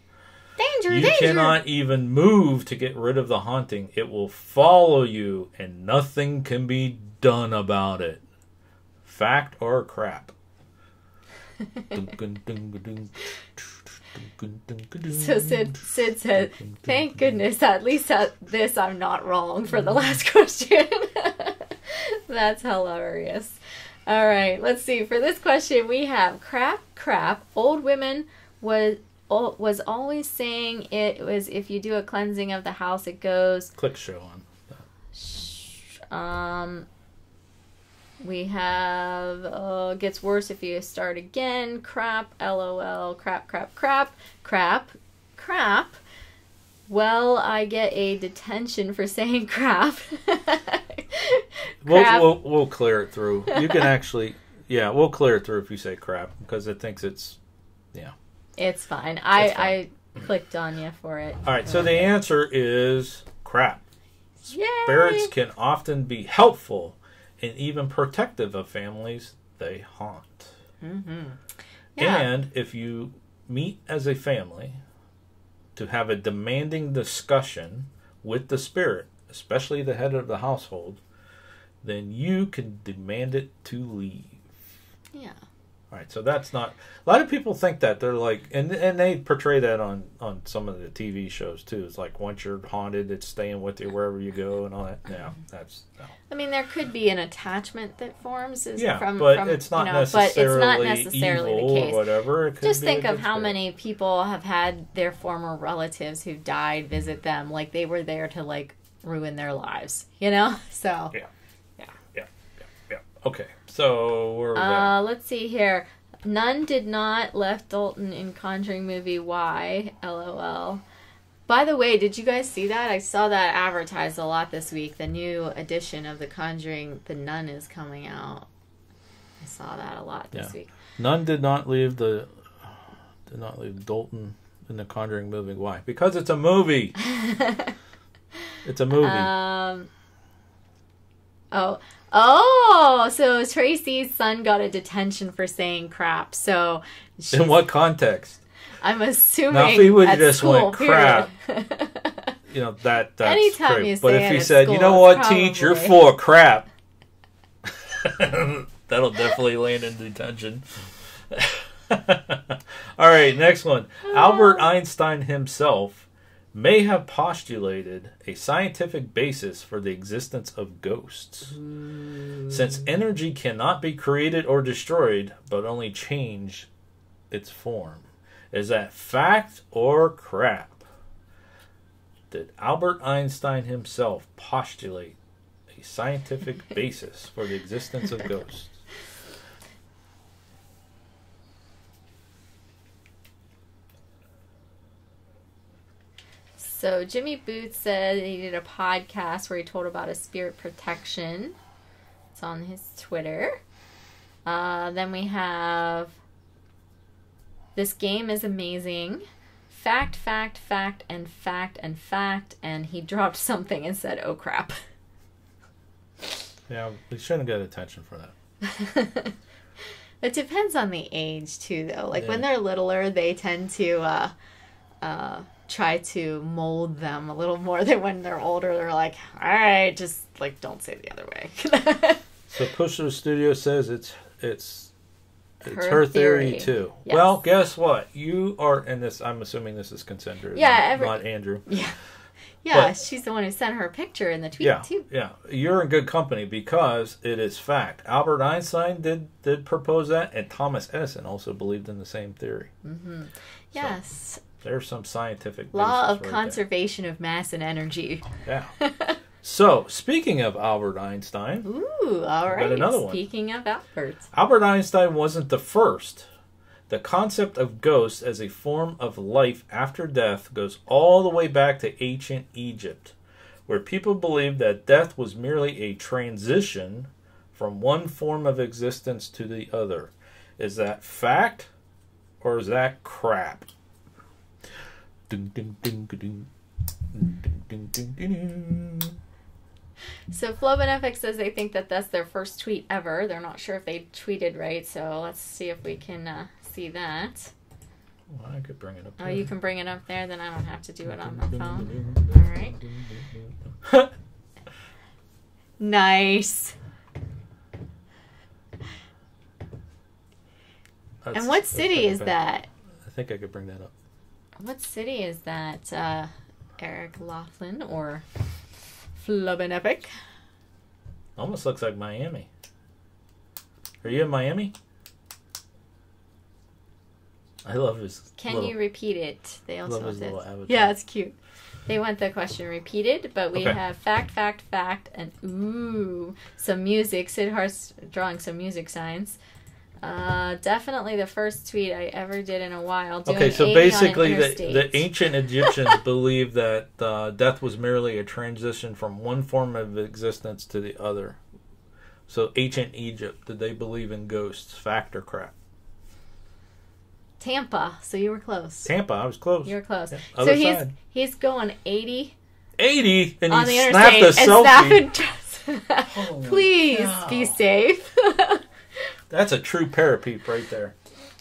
danger, You danger. cannot even move to get rid of the haunting. It will follow you, and nothing can be done about it. Fact or crap? So Sid said, "Thank goodness, at least at this I'm not wrong for the last question." That's hilarious. All right, let's see. For this question, we have crap. Old women was always saying it was if you do a cleansing of the house, it goes. Click show on. We have gets worse if you start again. Crap. LOL. Crap. Well, I get a detention for saying crap. Crap. We'll clear it through. You can actually, we'll clear it through if you say crap because it thinks it's, It's fine. I clicked on you for it. All right, so the answer is crap. Yay! Spirits can often be helpful and even protective of families they haunt. Mm-hmm. Yeah. And if you meet as a family to have a demanding discussion with the spirit, especially the head of the household, then you can demand it to leave. Yeah. All right, so that's not... A lot of people think that. They're like... And they portray that on some of the TV shows, too. It's like, once you're haunted, it's staying with you wherever you go and all that. No, that's... No. I mean, there could be an attachment that forms. But it's not necessarily evil the case. or whatever. It could Just be think a of good how spirit. many people have had their former relatives who died visit them. Like, they were there to, like, ruin their lives. You know? So... Yeah. Okay, so where are we at? Let's see here. None did not left Dalton in Conjuring movie. Why? LOL. By the way, did you guys see that? I saw that advertised a lot this week. The new edition of The Conjuring, The Nun, is coming out. I saw that a lot this week. None did not leave Dalton in the Conjuring movie. Why? Because it's a movie. It's a movie. Oh, so Tracy's son got a detention for saying crap. So In what context? I'm assuming Now, if he would have at just school, went crap, that's Anytime great. you But say if it he at said, school, you know what, it's teach, you're probably- full of crap, that'll definitely land in detention. All right, next one. Albert Einstein himself may have postulated a scientific basis for the existence of ghosts. Since energy cannot be created or destroyed, but only change its form. Is that fact or crap? Did Albert Einstein himself postulate a scientific basis for the existence of ghosts? So Jimmy Booth said he did a podcast where he told about a spirit protection. It's on his Twitter. Then we have, this game is amazing. fact, fact, fact, and fact, and fact, and he dropped something and said, oh crap. Yeah, we shouldn't get attention for that. It depends on the age, too, though. Like, Yeah. when they're littler, they tend to try to mold them a little more than when they're older. They're like, all right, just, like, don't say the other way. So Pusher Studio says it's Her her theory, theory. too. Yes. Well, guess what? You are, and this, I'm assuming this is Cassandra, Yeah, not Andrew. Yeah. Yeah, But- she's the one who sent her a picture in the tweet, Yeah, too. yeah. You're in good company because it is fact. Albert Einstein did propose that, and Thomas Edison also believed in the same theory. Mm-hmm. Yes. There's some scientific Law basis of right conservation of mass and energy. there. Yeah. So, speaking of Albert Einstein, Ooh, all right. another one. Speaking of Albert. Albert Einstein wasn't the first. The concept of ghosts as a form of life after death goes all the way back to ancient Egypt, where people believed that death was merely a transition from one form of existence to the other. Is that fact or is that crap? Ding, ding, ding, ding, ding, ding, ding, ding. So Flobenefic says they think that that's their first tweet ever. They're not sure if they tweeted right, so let's see if we can see that. Well, I could bring it up. Oh, there. you can bring it up there, then I don't have to do it on the phone. All right. Nice. And what city is that? I think I could bring that up. What city is that? Eric Laughlin or Flobenefic? Almost looks like Miami. Are you in Miami? I love his. Can you repeat it? They also love his want little this. avatar. Yeah, it's cute. They want the question repeated, but we Okay. have fact, fact, fact, and ooh, some music. Sid Hart's drawing some music signs. Definitely the first tweet I ever did in a while. Doing Okay, so 80 on an basically interstate. the ancient Egyptians believed that death was merely a transition from one form of existence to the other. So ancient Egypt, did they believe in ghosts? Fact or crap? Tampa, so you were close. Tampa, I was close. You were close. Yeah, So other he's side. he's going 80 80, and on the he snapped interstate a and selfie. snapping. Please cow. be safe. That's a true parapeep right there.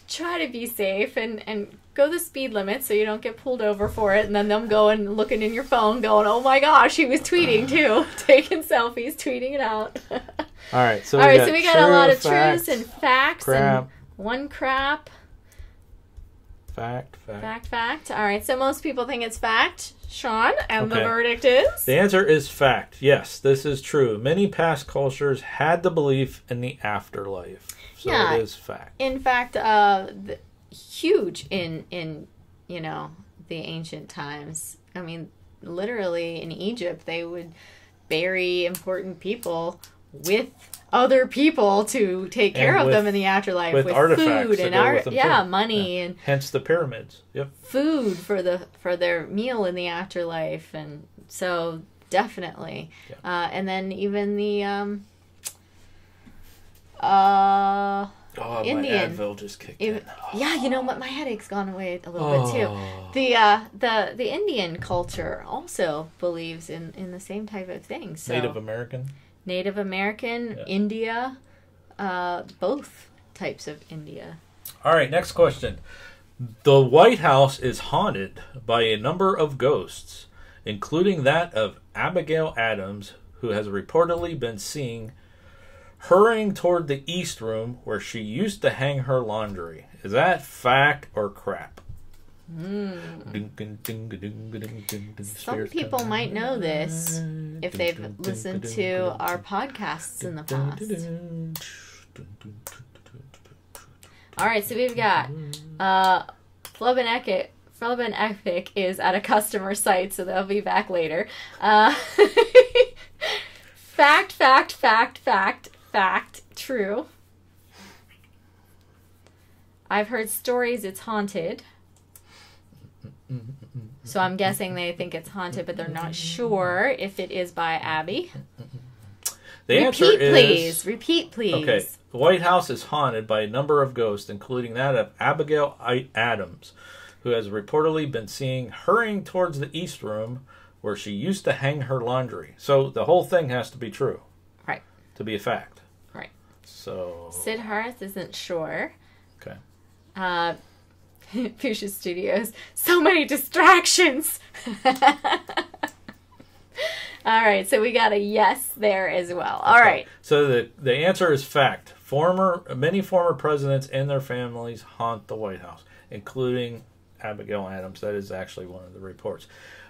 Try to be safe and go the speed limit so you don't get pulled over for it, and then them going looking in your phone going, oh my gosh, he was tweeting too. Taking selfies, tweeting it out. All right, so All right, so we got a lot of fact, truths and facts crap. and one crap. Fact. Fact. All right, so most people think it's fact, Sean, and the Okay. verdict is? The answer is fact. Yes, this is true. Many past cultures had the belief in the afterlife. So Yeah. it is fact. In fact, huge in you know, the ancient times. I mean, literally in Egypt, they would bury important people with other people to take care And of with- them in the afterlife with artifacts food to and go with them, too. money and Hence the pyramids. Yep. food for their meal in the afterlife, and so definitely. Yeah. And then even the Oh, Indian. my Advil just kicked Even, in. yeah, you know what? My headache's gone away a little bit too. Oh. The Indian culture also believes in the same type of thing. So Native American. Native American, Yeah. India, both types of India. All right, next question. The White House is haunted by a number of ghosts, including that of Abigail Adams, who has reportedly been seen hurrying toward the East Room where she used to hang her laundry. Is that fact or crap? Some people might know this if they've listened to our podcasts in the past. All right, so we've got Flobenefic is at a customer site, so they'll be back later. Fact, true. I've heard stories it's haunted. So I'm guessing they think it's haunted, but they're not sure if it is by Abby. The answer Repeat, is... please. Repeat, please. Okay. The White House is haunted by a number of ghosts, including that of Abigail Adams, who has reportedly been seen hurrying towards the East Room where she used to hang her laundry. So the whole thing has to be true. Right. To be a fact. Right. So Sid Harth isn't sure. Okay. Fuchsia Studios. So many distractions. All right, so we got a yes there as well. All right. So the answer is fact. Many former presidents and their families haunt the White House, including Abigail Adams. That is actually one of the reports.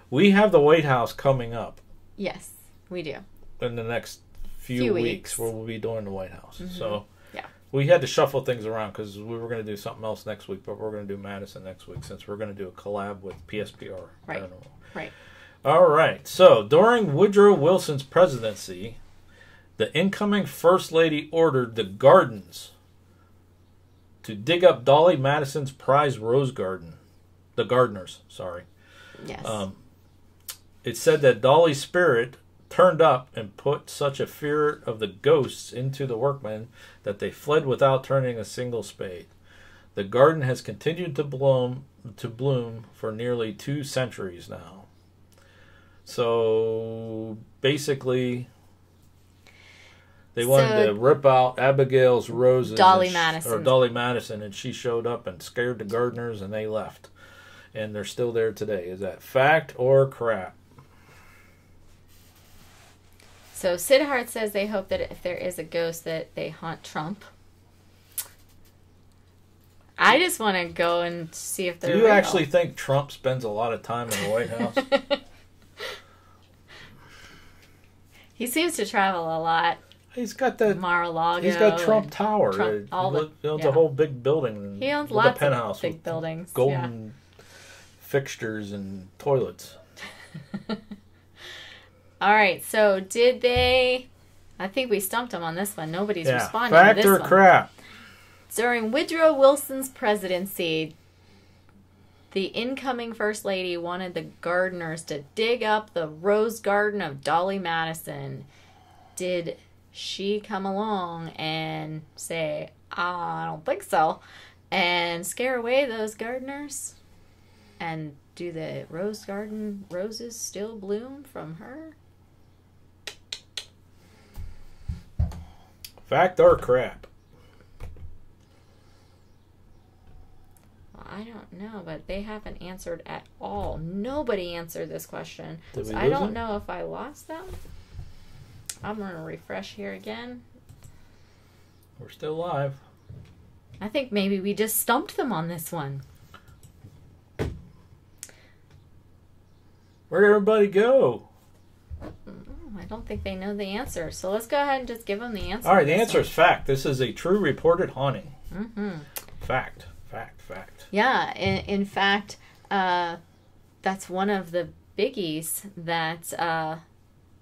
We have the White House coming up. Yes, we do. In the next few weeks where we'll be doing the White House. Mm-hmm. So yeah, we had to shuffle things around because we were going to do something else next week, but we're going to do Madison next week since we're going to do a collab with PSPR. Right. Paranormal. Right. All right. So during Woodrow Wilson's presidency, the incoming First Lady ordered the Gardens to dig up Dolly Madison's prize rose garden. The Gardeners, sorry. Yes. It said that Dolly's spirit turned up and put such a fear of the ghosts into the workmen that they fled without turning a single spade. The garden has continued to bloom for nearly 2 centuries now. So basically, they wanted to rip out Abigail's roses. Dolly Madison, and she showed up and scared the gardeners, and they left. And they're still there today. Is that fact or crap? So Sid Hart says they hope that if there is a ghost that they haunt Trump. I just want to go and see if they're Do you real. actually think Trump spends a lot of time in the White House? He seems to travel a lot. He's got that Mar-a-Lago. He's got Trump Tower. Trump, He owns a whole big building. He owns with lots a penthouse of big with buildings. golden fixtures and toilets. All right, so did they... I think we stumped them on this one. Nobody's responding fact to this or one. crap? During Woodrow Wilson's presidency, the incoming First Lady wanted the gardeners to dig up the rose garden of Dolly Madison. Did she come along and say, I don't think so, and scare away those gardeners? And do the rose garden roses still bloom from her? Fact or crap? Well, I don't know, but they haven't answered at all. Nobody answered this question. Did we So I lose don't it? know if I lost them. I'm going to refresh here again. We're still live. I think maybe we just stumped them on this one. Where'd everybody go? I don't think they know the answer. So let's go ahead and just give them the answer. All right, the answer is fact. This is a true reported haunting. Mm-hmm. Fact. Yeah, in fact, that's one of the biggies that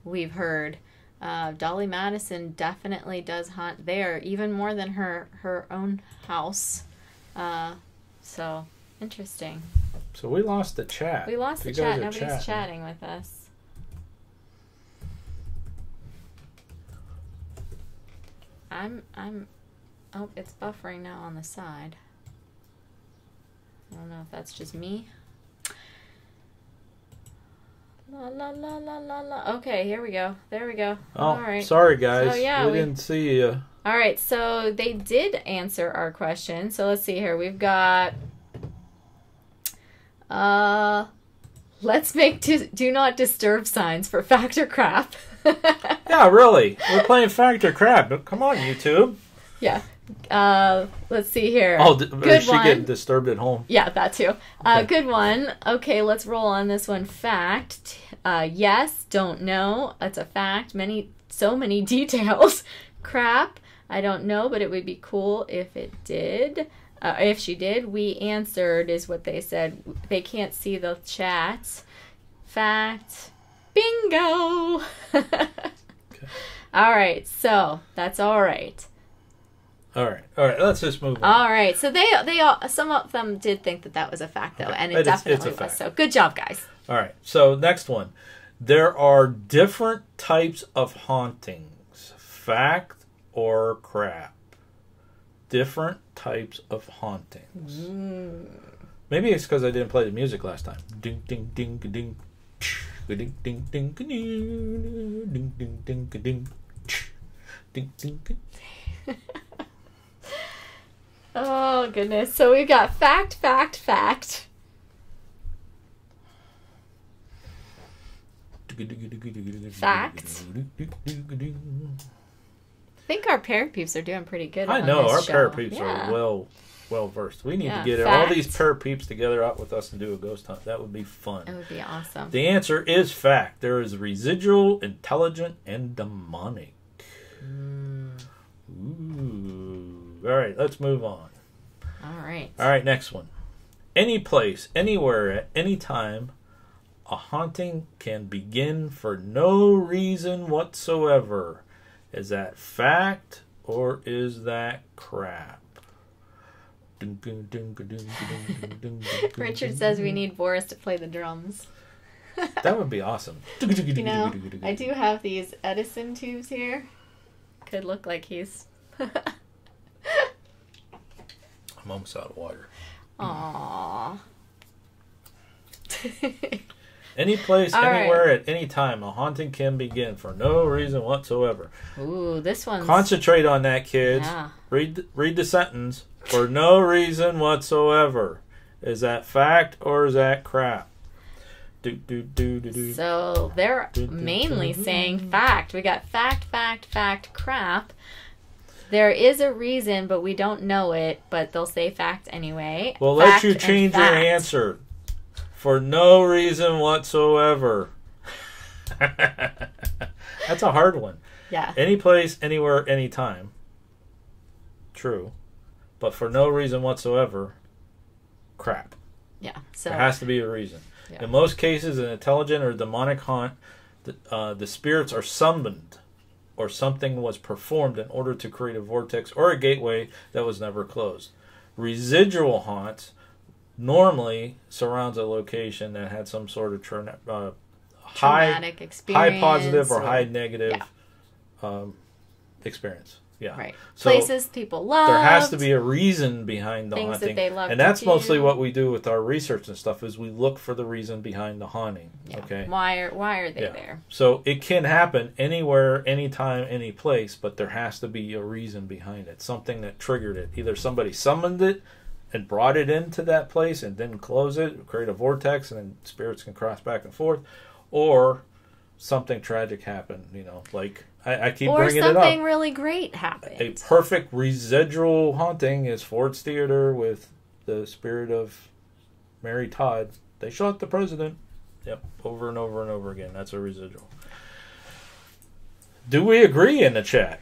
we've heard. Dolly Madison definitely does haunt there, even more than her own house. So, interesting. So we lost the chat. We lost the You guys chat. are Nobody's chatting with us. Oh, it's buffering now on the side. I don't know if that's just me. La la la la la la. Okay, here we go. There we go. Oh, all right. sorry guys. So, yeah, we didn't see you. All right, so they did answer our question. So let's see here. We've got let's make do not disturb signs for fact or crap. Yeah, really. We're playing fact or crap. But come on, YouTube. Yeah. Let's see here. Oh, good is she one. getting disturbed at home? Yeah, that too. Okay. Good one. Okay, let's roll on this one. Fact. Yes, don't know. That's a fact. So many details. Crap. I don't know, but it would be cool if it did. If she did. We answered is what they said. They can't see the chat. Fact. Bingo. Okay. All right, so that's all right. All right. Let's just move on. All right. So they all, some of them did think that was a fact, though, and it definitely it's a was. fact. So good job, guys. All right. So next one. There are different types of hauntings. Fact or crap? Different types of hauntings. Maybe it's because I didn't play the music last time. Ding, ding, ding, ding. Ding, ding, ding, ding, ding, ding, ding, ding. Ding, ding, ding. Oh, goodness. So we've got fact, fact, fact. Fact. I think our parapeeps are doing pretty good. I on know, this our show. parapeeps Yeah. are well versed. We need to Yeah, get all these parapeeps together out with us and do a ghost hunt. That would be fun. It would be awesome. The answer is fact. There is residual, intelligent, and demonic. Ooh. All right, let's move on. All right. All right, next one. Any place, anywhere, at any time, a haunting can begin for no reason whatsoever. Is that fact or is that crap? Richard says we need Boris to play the drums. That would be awesome. You know, I do have these Edison tubes here. Could look like he's... I'm almost out of water. Aww. Any place, All anywhere, right. at any time, a haunting can begin for no reason whatsoever. Ooh, this one's... Concentrate on that, kids. Yeah. Read the sentence. For no reason whatsoever. Is that fact or is that crap? So they're mainly saying fact. We got fact, fact, fact, crap. There is a reason, but we don't know it, but they'll say fact anyway. Well, Fact let you and change your fact. answer. For no reason whatsoever. That's a hard one. Yeah. Any place, anywhere, anytime. True. But for no reason whatsoever, crap. Yeah. So There has to be a reason. Yeah. In most cases, an intelligent or demonic haunt, the spirits are summoned or something was performed in order to create a vortex or a gateway that was never closed. Residual haunts normally surrounds a location that had some sort of traumatic experience. high positive or high negative experience. Yeah. Right. So places people love. there has to be a reason behind the Things that haunting. they love And to that's mostly do. what we do with our research and stuff is we look for the reason behind the haunting. Yeah. Okay. Why are they Yeah. there? So it can happen anywhere, anytime, any place, but there has to be a reason behind it. Something that triggered it. Either somebody summoned it and brought it into that place and didn't close it, create a vortex, and then spirits can cross back and forth, or something tragic happened, like I keep Or bringing it up. something really great happened. A perfect residual haunting is Ford's Theater with the spirit of Mary Todd. They shot the president. Yep, over and over and over again. That's a residual. Do we agree in the chat?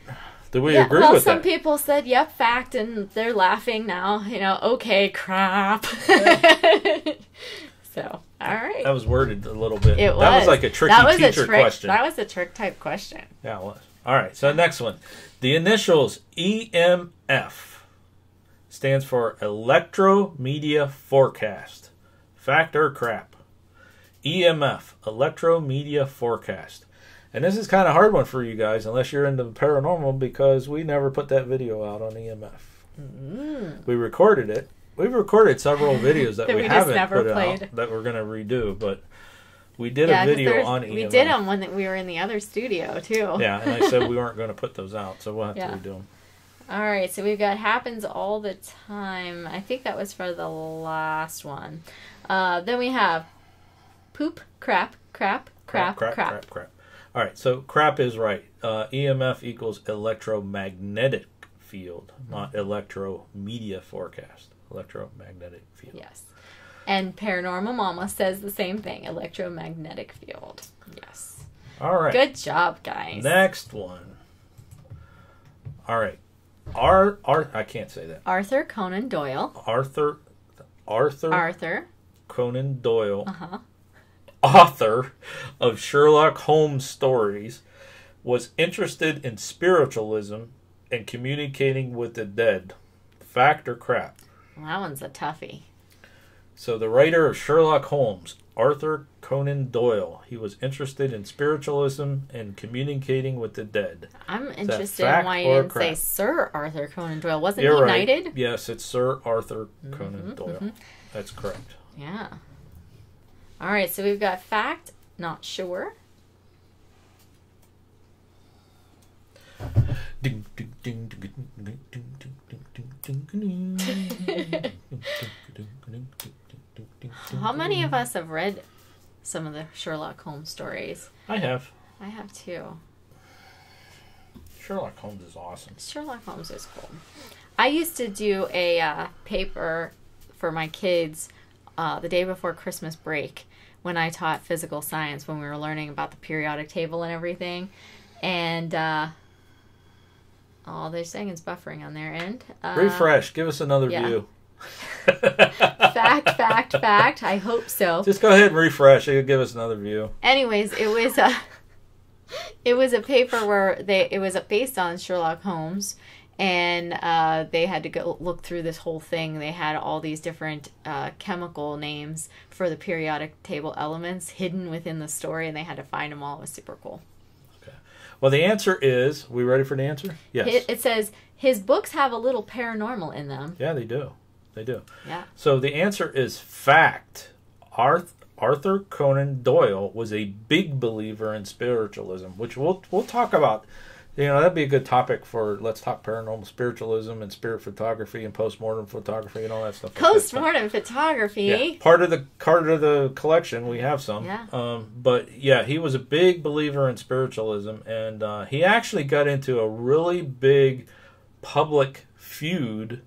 Do we agree with some that? people said, yep, fact, and they're laughing now. Okay, crap. So, all right. That was worded a little bit. It was. That was like a tricky teacher question. That was a trick type question. Yeah, it was. All right, so next one. The initials EMF stands for Electromedia Forecast. Fact or crap? EMF, Electromedia Forecast. And this is kind of a hard one for you guys, unless you're into paranormal, because we never put that video out on EMF. We recorded it. We've recorded several videos that we haven't never put played. out that we're going to redo, but we did a video on EMF. We did them when we were in the other studio, too. Yeah, and I said we weren't going to put those out, so we'll have to redo them. All right, so we've got happens all the time. I think that was for the last one. Then we have poop, crap. All right, so crap is right. EMF equals electromagnetic field, not electromedia forecast. Electromagnetic field. Yes. And Paranormal Mama says the same thing, electromagnetic field. Yes. All right. Good job, guys. Next one. All right. I can't say that. Arthur Conan Doyle. Arthur Conan Doyle. Uh-huh. Author of Sherlock Holmes stories, was interested in spiritualism and communicating with the dead. Fact or crap? Well, that one's a toughie. So the writer of Sherlock Holmes, Arthur Conan Doyle, he was interested in spiritualism and communicating with the dead. I'm Is that interested in fact why you or didn't say crap? Sir Arthur Conan Doyle. Wasn't You're he right. knighted? Yes, it's Sir Arthur Conan Doyle. That's correct. Yeah. All right, so we've got fact, not sure. Ding, ding, ding, ding, ding, ding, ding, ding, ding, ding, ding, ding. How many of us have read some of the Sherlock Holmes stories? I have. I have too. Sherlock Holmes is awesome. Sherlock Holmes is cool. I used to do a paper for my kids the day before Christmas break when I taught physical science, when we were learning about the periodic table and everything. And they're saying it's buffering on their end. Refresh. Give us another view. Fact. I hope so. Just go ahead and refresh. It'll give us another view. Anyways, it was a paper where it was based on Sherlock Holmes, and they had to go look through this whole thing. They had all these different chemical names for the periodic table elements hidden within the story, and they had to find them all. It was super cool. Okay. Well, the answer is, we ready for the answer? Yes. It says his books have a little paranormal in them. Yeah, they do. They do. Yeah. So the answer is fact. Arthur Conan Doyle was a big believer in spiritualism, which we'll talk about. You know, that'd be a good topic for Let's Talk Paranormal Spiritualism and spirit photography and postmortem photography and all that stuff. Postmortem photography. Yeah, part of the collection. We have some. Yeah. But yeah, he was a big believer in spiritualism, and he actually got into a really big public feud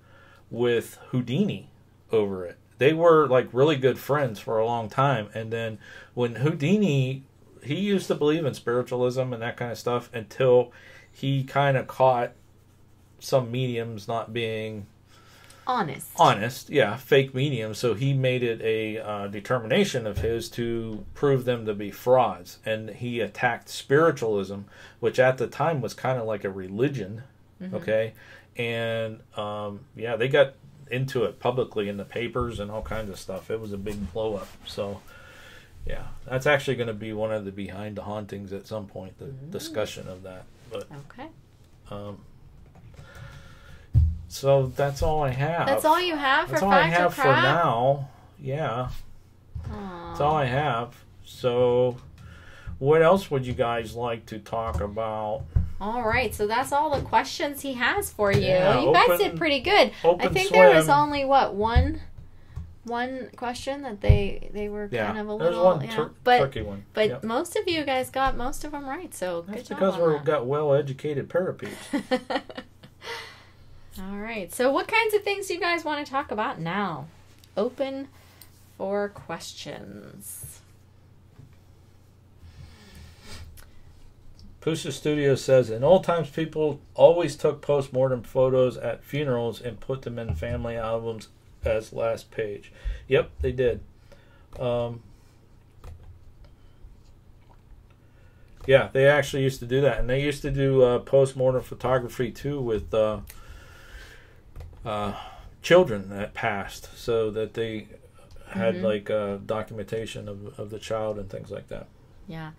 with Houdini over it. They were like really good friends for a long time, and then when Houdini, he used to believe in spiritualism and that kind of stuff until he kind of caught some mediums not being honest, yeah, fake mediums. So he made it a determination of his to prove them to be frauds, and he attacked spiritualism, which at the time was kind of like a religion. Okay, and yeah, they got into it publicly in the papers and all kinds of stuff. It was a big blow up. So yeah, that's actually going to be one of the behind the hauntings at some point, the discussion of that. But okay. So that's all I have. That's all you have for That's all I fact or have for crap? now. Yeah. Aww. That's all I have. So what else would you guys like to talk about? All right, so that's all the questions he has for you. Yeah, you guys did pretty good. I think swim. there was only one question that they were kind of a there's little, one tricky one. But Yep. most of you guys got most of them right, so That's good job because on we've got well-educated parapeeps. All right, so what kinds of things do you guys want to talk about now? Open for questions. Pusa Studio says, in old times, people always took post-mortem photos at funerals and put them in family albums as last page. Yep, they did. Yeah, they actually used to do that. And they used to do post-mortem photography, too, with children that passed, so that they had, like, documentation of the child and things like that. Yeah.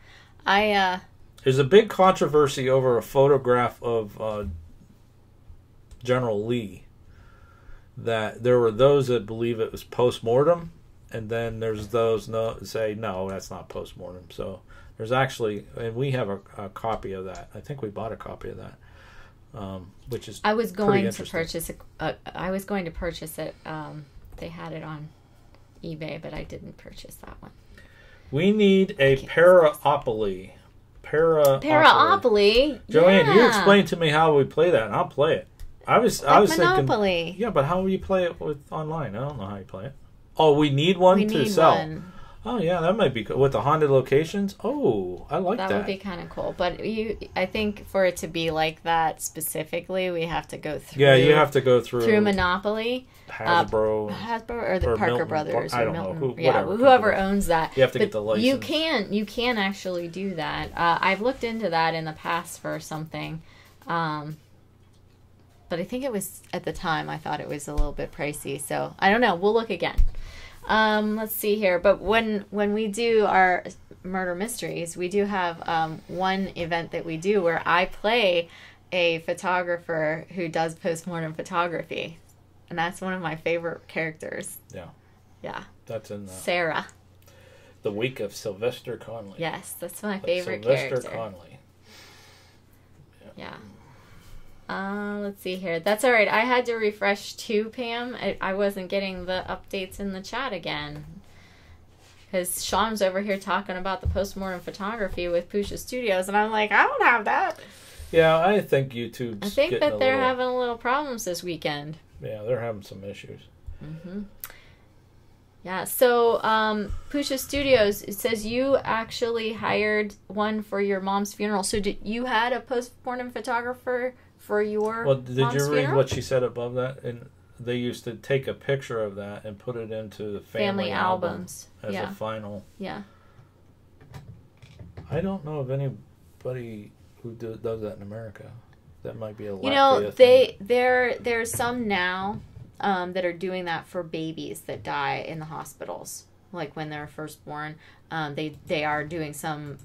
There's a big controversy over a photograph of General Lee. That there were those that believe it was post-mortem, and then there's those say, no, that's not post-mortem. So there's actually, and we have a copy of that. I think we bought a copy of that, which is I was going to purchase it. They had it on eBay, but I didn't purchase that one. We need a Paraopoly. Paraopoly? Joanne, yeah. you explain to me how we play that, and I'll play it. I was Monopoly. thinking, yeah, but how will you play it with online? I don't know how you play it. Oh, we need one to sell. One. Oh, yeah, that might be good. With the haunted locations? Oh, I like that. That would be kind of cool. But I think for it to be like that specifically, we have to go through. Yeah, you have to go through Monopoly. Hasbro or the Parker Milton, Brothers. I or don't Milton. know. Whoever owns that. You have to get the license. You can actually do that. I've looked into that in the past for something. But I think it was, at the time, I thought it was a little bit pricey. So, I don't know. We'll look again. Let's see here. But when we do our murder mysteries, we do have one event that we do where I play a photographer who does postmortem photography. And that's one of my favorite characters. Yeah. Yeah. That's in Sarah. The week of Sylvester Conley. Yes, that's my favorite Sylvester character. Conley. Yeah. Let's see here. That's all right. I had to refresh too, Pam. I wasn't getting the updates in the chat again. Because Sean's over here talking about the postmortem photography with Pusha Studios, and I'm like, I don't have that. Yeah, I think YouTube's I think getting that they're having a little problems this weekend. Yeah, they're having some issues. Mm-hmm. Yeah, so Pusha Studios, it says you actually hired one for your mom's funeral. So did you had a postmortem photographer for your did mom's you read funeral? what she said above that? And they used to take a picture of that and put it into the family albums as a final. Yeah. I don't know of anybody who does that in America. That might be a there's some now that are doing that for babies that die in the hospitals, like when they're first born. They are doing some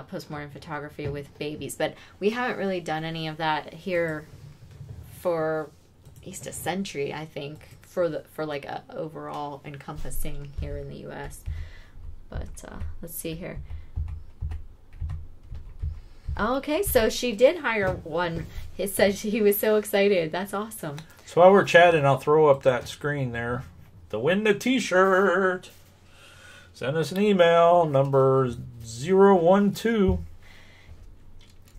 postmortem photography with babies, but we haven't really done any of that here for at least a century, I think, for like a overall encompassing here in the U.S. But let's see here. Okay, so she did hire one. It says he was so excited. That's awesome. So while we're chatting, I'll throw up that screen there. To win the t-shirt, send us an email, number 012,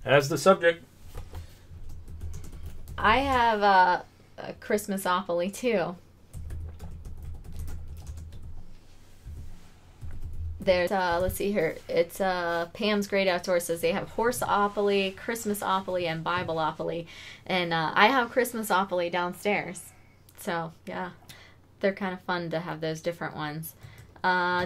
as the subject. I have a Christmasopoly too. There's let's see here. It's Pam's Great Outdoors says they have Horseopoly, Christmasopoly, and Bibleopoly, and I have Christmasopoly downstairs. So yeah, they're kind of fun to have those different ones.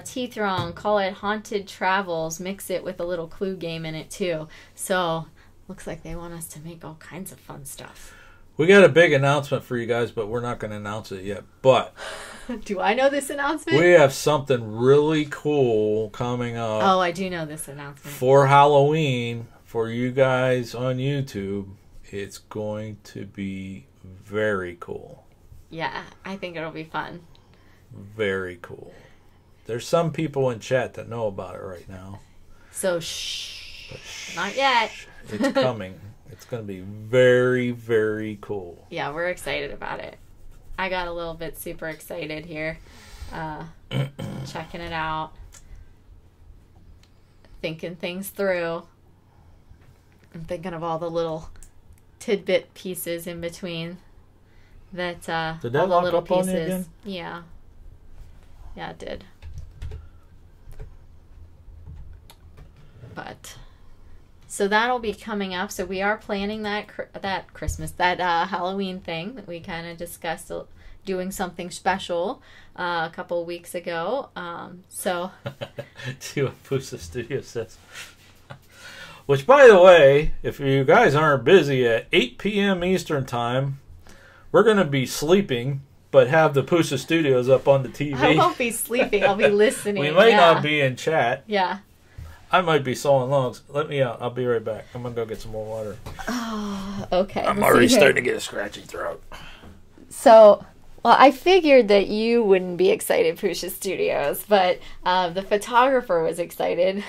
T-Throne, call it Haunted Travels. Mix it with a little clue game in it too. So looks like they want us to make all kinds of fun stuff. We got a big announcement for you guys, but we're not going to announce it yet. But do I know this announcement? We have something really cool coming up. Oh, I do know this announcement. For Halloween, for you guys on YouTube, it's going to be very cool. Yeah, I think it'll be fun. Very cool. There's some people in chat that know about it right now. So shh. Not yet. It's coming. It's going to be very, very cool. Yeah, we're excited about it. I got a little bit super excited here. Checking it out. Thinking things through. I'm thinking of all the little tidbit pieces in between. That, did that all the lock little up pieces. on you again? Yeah. Yeah, it did. But... so that'll be coming up. So we are planning that Halloween thing that we kind of discussed, doing something special a couple of weeks ago. So see what Pusa Studio says. Which, by the way, if you guys aren't busy at 8 p.m. Eastern Time, we're going to be sleeping, but have the Pusa Studios up on the TV. I won't be sleeping. I'll be listening. We might not be in chat. Yeah. I might be sawing logs. Let me out. I'll be right back. I'm going to go get some more water. Oh, okay. I'm already starting to get a scratchy throat. So, well, I figured that you wouldn't be excited, Pusha Studios, but the photographer was excited.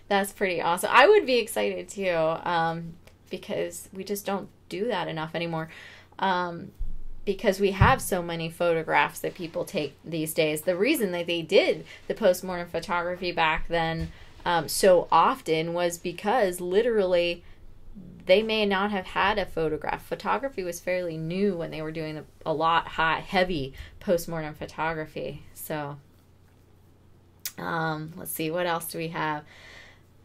That's pretty awesome. I would be excited too, because we just don't do that enough anymore. Because we have so many photographs that people take these days. The reason that they did the postmortem photography back then so often was because literally they may not have had a photograph. Photography was fairly new when they were doing a lot heavy postmortem photography. So let's see, what else do we have?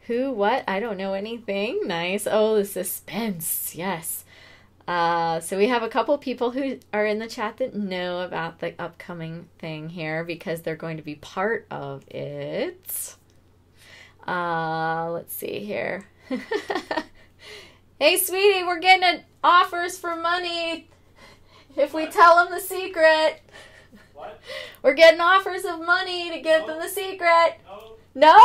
Who, what? I don't know anything. Nice. Oh, the suspense. Yes. So we have a couple people who are in the chat that know about the upcoming thing here because they're going to be part of it. Let's see here. Hey, sweetie, we're getting offers for money if we tell them the secret. What? We're getting offers of money to give them the secret. No. No?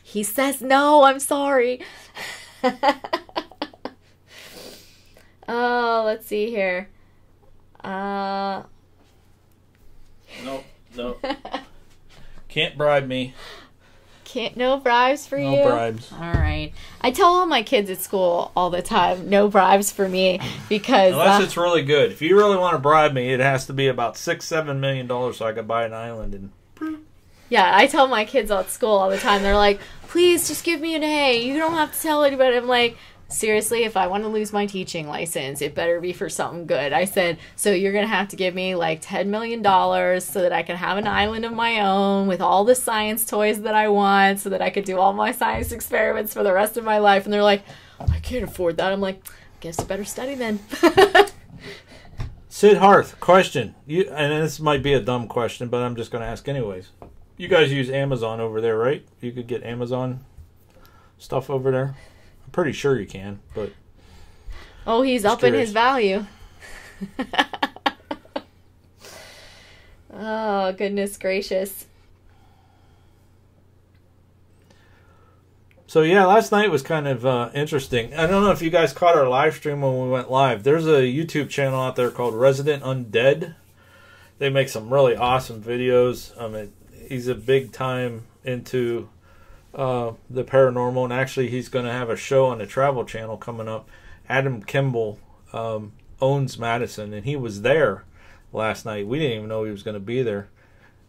He says no. I'm sorry. Oh, let's see here. No. Can't bribe me. No bribes for you? No bribes. All right. I tell all my kids at school all the time, no bribes for me, because... Unless it's really good. If you really want to bribe me, it has to be about $6-7 million so I could buy an island. And yeah, I tell my kids at school all the time. They're like, please, just give me an A. You don't have to tell anybody. I'm like... Seriously, if I want to lose my teaching license, it better be for something good. I said, so you're going to have to give me like $10 million so that I can have an island of my own with all the science toys that I want so that I could do all my science experiments for the rest of my life. And they're like, I can't afford that. I'm like, guess I better study then. Sid Harth, question. And this might be a dumb question, but I'm just going to ask anyways. You guys use Amazon over there, right? You could get Amazon stuff over there. Pretty sure you can, but oh, he's upping his value. Oh, goodness gracious. So yeah, last night was kind of interesting. I don't know if you guys caught our live stream when we went live. There's a YouTube channel out there called Resident Undead. They make some really awesome videos. He's a big time into the paranormal, and actually he's going to have a show on the Travel Channel coming up. Adam Kimball owns Madison, and he was there last night. We didn't even know he was going to be there,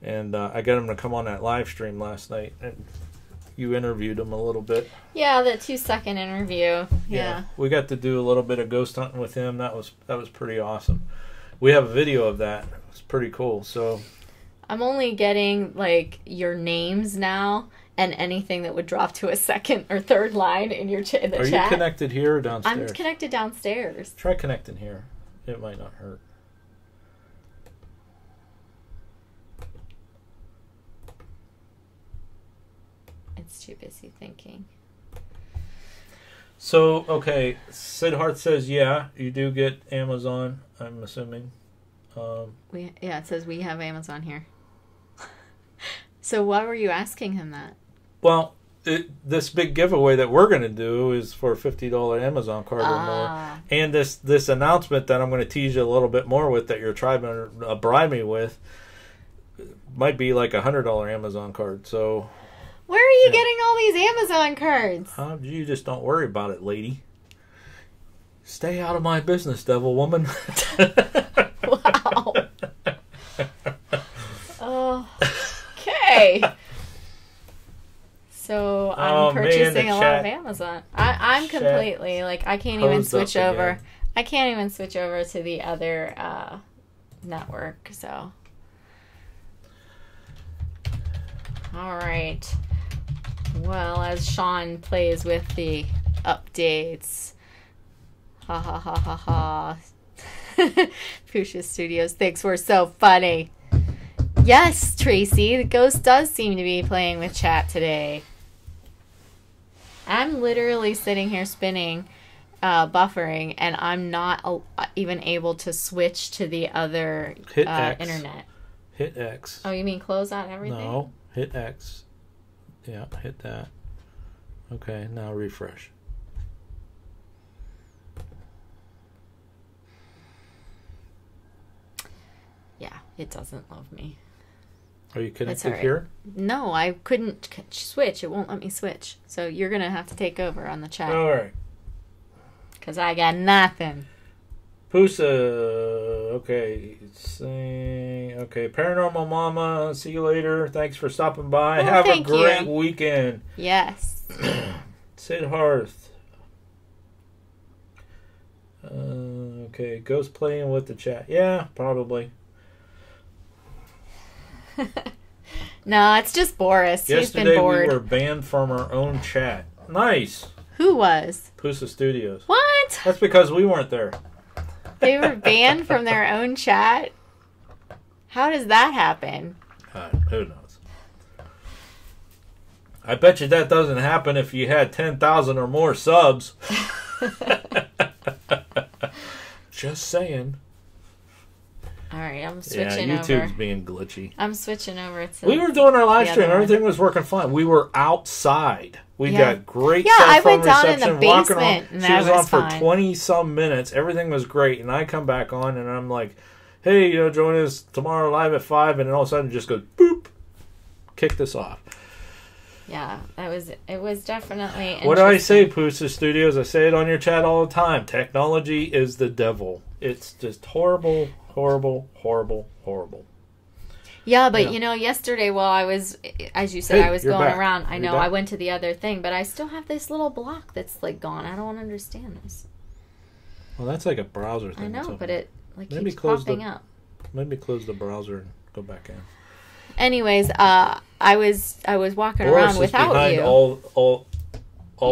and I got him to come on that live stream last night, and you interviewed him a little bit. Yeah, the 2-second interview. Yeah, we got to do a little bit of ghost hunting with him. That was pretty awesome. We have a video of that. It's pretty cool. So I'm only getting like your names now. And anything that would drop to a second or third line in your in the chat. Are you connected here or downstairs? I'm connected downstairs. Try connecting here. It might not hurt. It's too busy thinking. So, okay. Sid Hart says, yeah, you do get Amazon, I'm assuming. Yeah, it says we have Amazon here. So why were you asking him that? Well, this big giveaway that we're going to do is for a $50 Amazon card or more. And this announcement that I'm going to tease you a little bit more with that you're trying to bribe me with might be like a $100 Amazon card. So where are you getting all these Amazon cards? You just don't worry about it, lady. Stay out of my business, devil woman. Wow. Oh, okay. So I'm purchasing a lot of Amazon. I'm completely like I can't even switch over. Again. I can't even switch over to the other network. So, all right. Well, as Sean plays with the updates, ha ha ha ha ha. Pusha Studios thinks we're so funny. Yes, Tracy, the ghost does seem to be playing with chat today. I'm literally sitting here spinning, buffering, and I'm not even able to switch to the other internet. Hit X. Oh, you mean close out everything? No, hit X. Yeah, hit that. Okay, now refresh. Yeah, it doesn't love me. Are you connected here? No, I couldn't switch. It won't let me switch. So you're going to have to take over on the chat. All right. Because I got nothing. Pusa. Okay. Okay. Paranormal Mama. See you later. Thanks for stopping by. Have a great weekend. Yes. Sid Harth. Okay. Ghost playing with the chat. Yeah, probably. No, it's just Boris. He's been bored. Yesterday we were banned from our own chat. Nice. Who was? Pusa Studios. What? That's because we weren't there. They were banned from their own chat? How does that happen? Who knows? I bet you that doesn't happen if you had 10,000 or more subs. Just saying. All right, I'm Yeah, switching YouTube's over. being glitchy. I'm switching over to. We were doing our live the stream. other one. Everything was working fine. We were outside. We Yeah. got great Yeah, cell I phone went down in reception. the Walking on. basement, and She that was on was for fine. 20-some minutes. Everything was great. And I come back on, and I'm like, hey, join us tomorrow live at 5. And then all of a sudden, it just goes, boop, kicked us off. Yeah, it was definitely. What do I say, Poosa Studios? I say it on your chat all the time. Technology is the devil. It's just horrible, horrible, horrible, horrible. Yeah, but yesterday while I was, as you said, I was you're going back. around. I You're know back. I went to the other thing, but I still have this little block that's like gone. I don't understand this. Well, that's like a browser thing. I know, So but it maybe keeps close popping up. Maybe close the browser and go back in. Anyways, I was walking Boris around is without behind you. all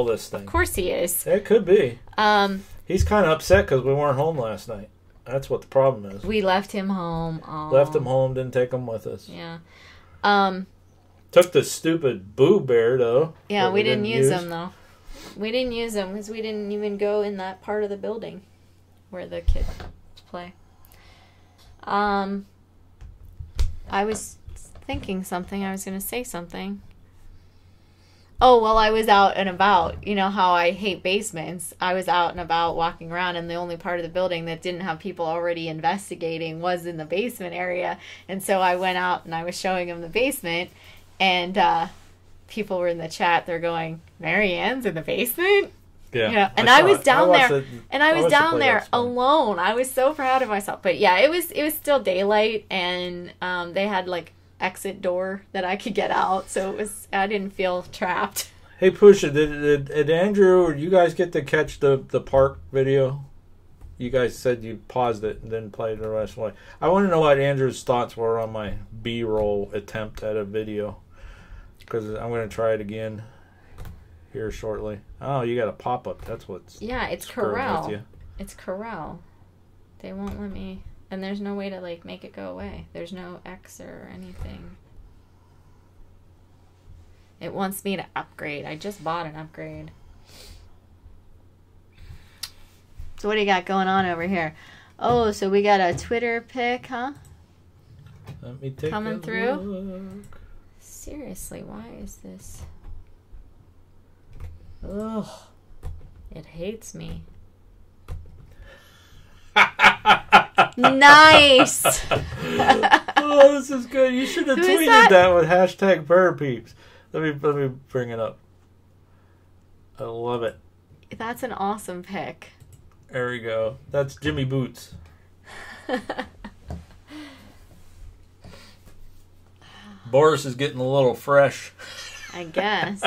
this thing. Of course he is. It could be. He's kind of upset because we weren't home last night. That's what the problem is. We left him home. Left him home, didn't take him with us. Yeah. Took the stupid Boo Bear, though. Yeah, we didn't use him, though. We didn't use him because we didn't even go in that part of the building where the kids play. I was thinking something. I was going to say something. Oh, well, I was out and about. You know how I hate basements. I was out and about walking around, and the only part of the building that didn't have people already investigating was in the basement area. And so I went out and I was showing them the basement, and people were in the chat. They're going, Marianne's in the basement? Yeah. And I was down there, That's fun. alone. I was so proud of myself. But yeah, it was still daylight, and they had like exit door that I could get out, so I didn't feel trapped. Hey, Pusha, did Andrew or you guys get to catch the park video? You guys said you paused it and then played the rest of the way. I want to know what Andrew's thoughts were on my B-roll attempt at a video, because I'm going to try it again here shortly. Oh, you got a pop-up. That's what's it's screwing Corel. with you. It's Corel. They won't let me, and there's no way to like make it go away. There's no X or anything. It wants me to upgrade. I just bought an upgrade. So what do you got going on over here? Oh, so we got a Twitter pic, huh? Let me take Coming a through? look. Seriously, why is this? Ugh. It hates me. Nice! Oh, this is good. You should have Who is tweeted that? that with hashtag #BearPeeps. Let me bring it up. I love it. That's an awesome pic. There we go. That's Jimmy Boots. Boris is getting a little fresh. I guess.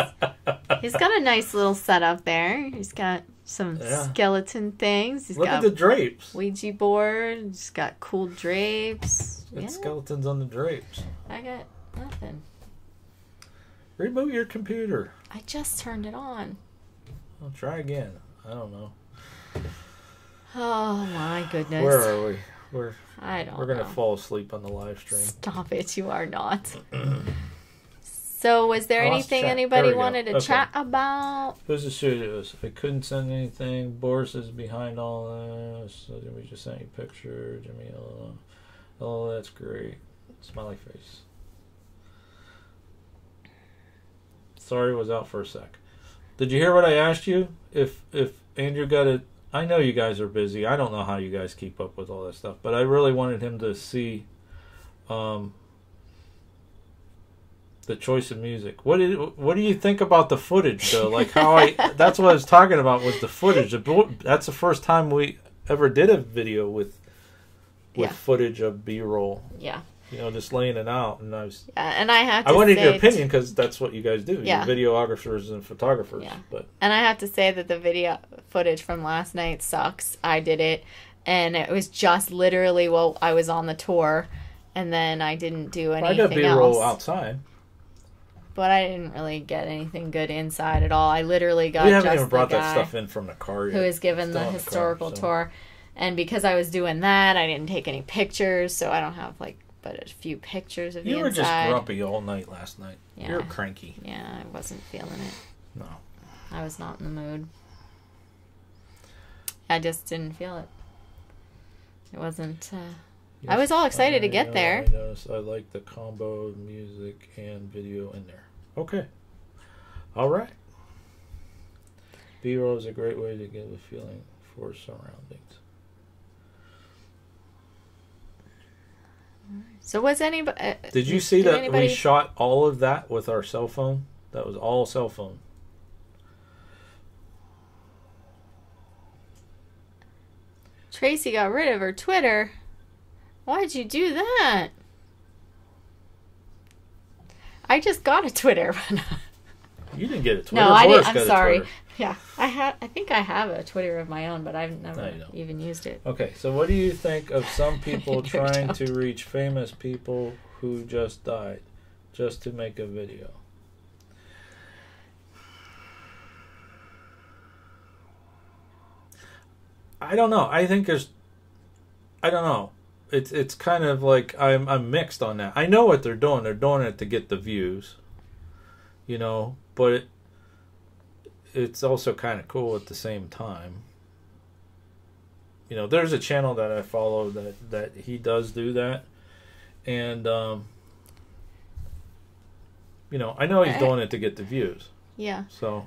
He's got a nice little setup there. He's got some skeleton things. He's Look got at the drapes. Ouija board. He's got cool drapes. It's skeletons on the drapes. I got nothing. Reboot your computer. I just turned it on. I'll try again. I don't know. Oh my goodness. Where are we? We're gonna fall asleep on the live stream. Stop it, you are not. So was there I lost anything track. anybody There we go. wanted to Okay. chat about? Who's the studios? I couldn't send anything. Boris is behind all this. So we just sent you a picture. Jimmy, oh, that's great. Smiley face. Sorry, was out for a sec. Did you hear what I asked you? If Andrew got it, I know you guys are busy. I don't know how you guys keep up with all that stuff, but I really wanted him to see the choice of music. What do you think about the footage though? Like how that's what I was talking about, was the footage. That's the first time we ever did a video with footage of B-roll. Yeah. You know, just laying it out, and I wanted your opinion because that's what you guys do. Yeah. You're videographers and photographers. Yeah. But and I have to say that the video footage from last night sucks. I did it, and it was just literally while I was on the tour, and then I didn't do anything else. I got B-roll outside. But I didn't really get anything good inside at all. I literally got We haven't just even brought the that guy stuff in from the car yet. who was given Still the in the historical car, so. tour. And because I was doing that, I didn't take any pictures, so I don't have but a few pictures of the inside. You were just grumpy all night last night. Yeah. You're cranky. Yeah, I wasn't feeling it. No. I was not in the mood. I just didn't feel it. It wasn't I was all excited to get there. I noticed. I like the combo of music and video in there. Okay. All right. B-roll is a great way to give a feeling for surroundings. So was anybody... did you see that we shot all of that with our cell phone? That was all cell phone. Tracy got rid of her Twitter. Why'd you do that? I just got a Twitter. You didn't get a Twitter. No, I didn't. I'm sorry. Yeah, I think I have a Twitter of my own, but I've never even used it. Okay, so what do you think of some people trying to reach famous people who just died just to make a video? I don't know. I think there's... I don't know. It's kind of like I'm mixed on that. I know what they're doing. They're doing it to get the views, you know, but it's also kind of cool at the same time. You know, there's a channel that I follow that he does do that, and you know, I know he's doing it to get the views. Yeah. So,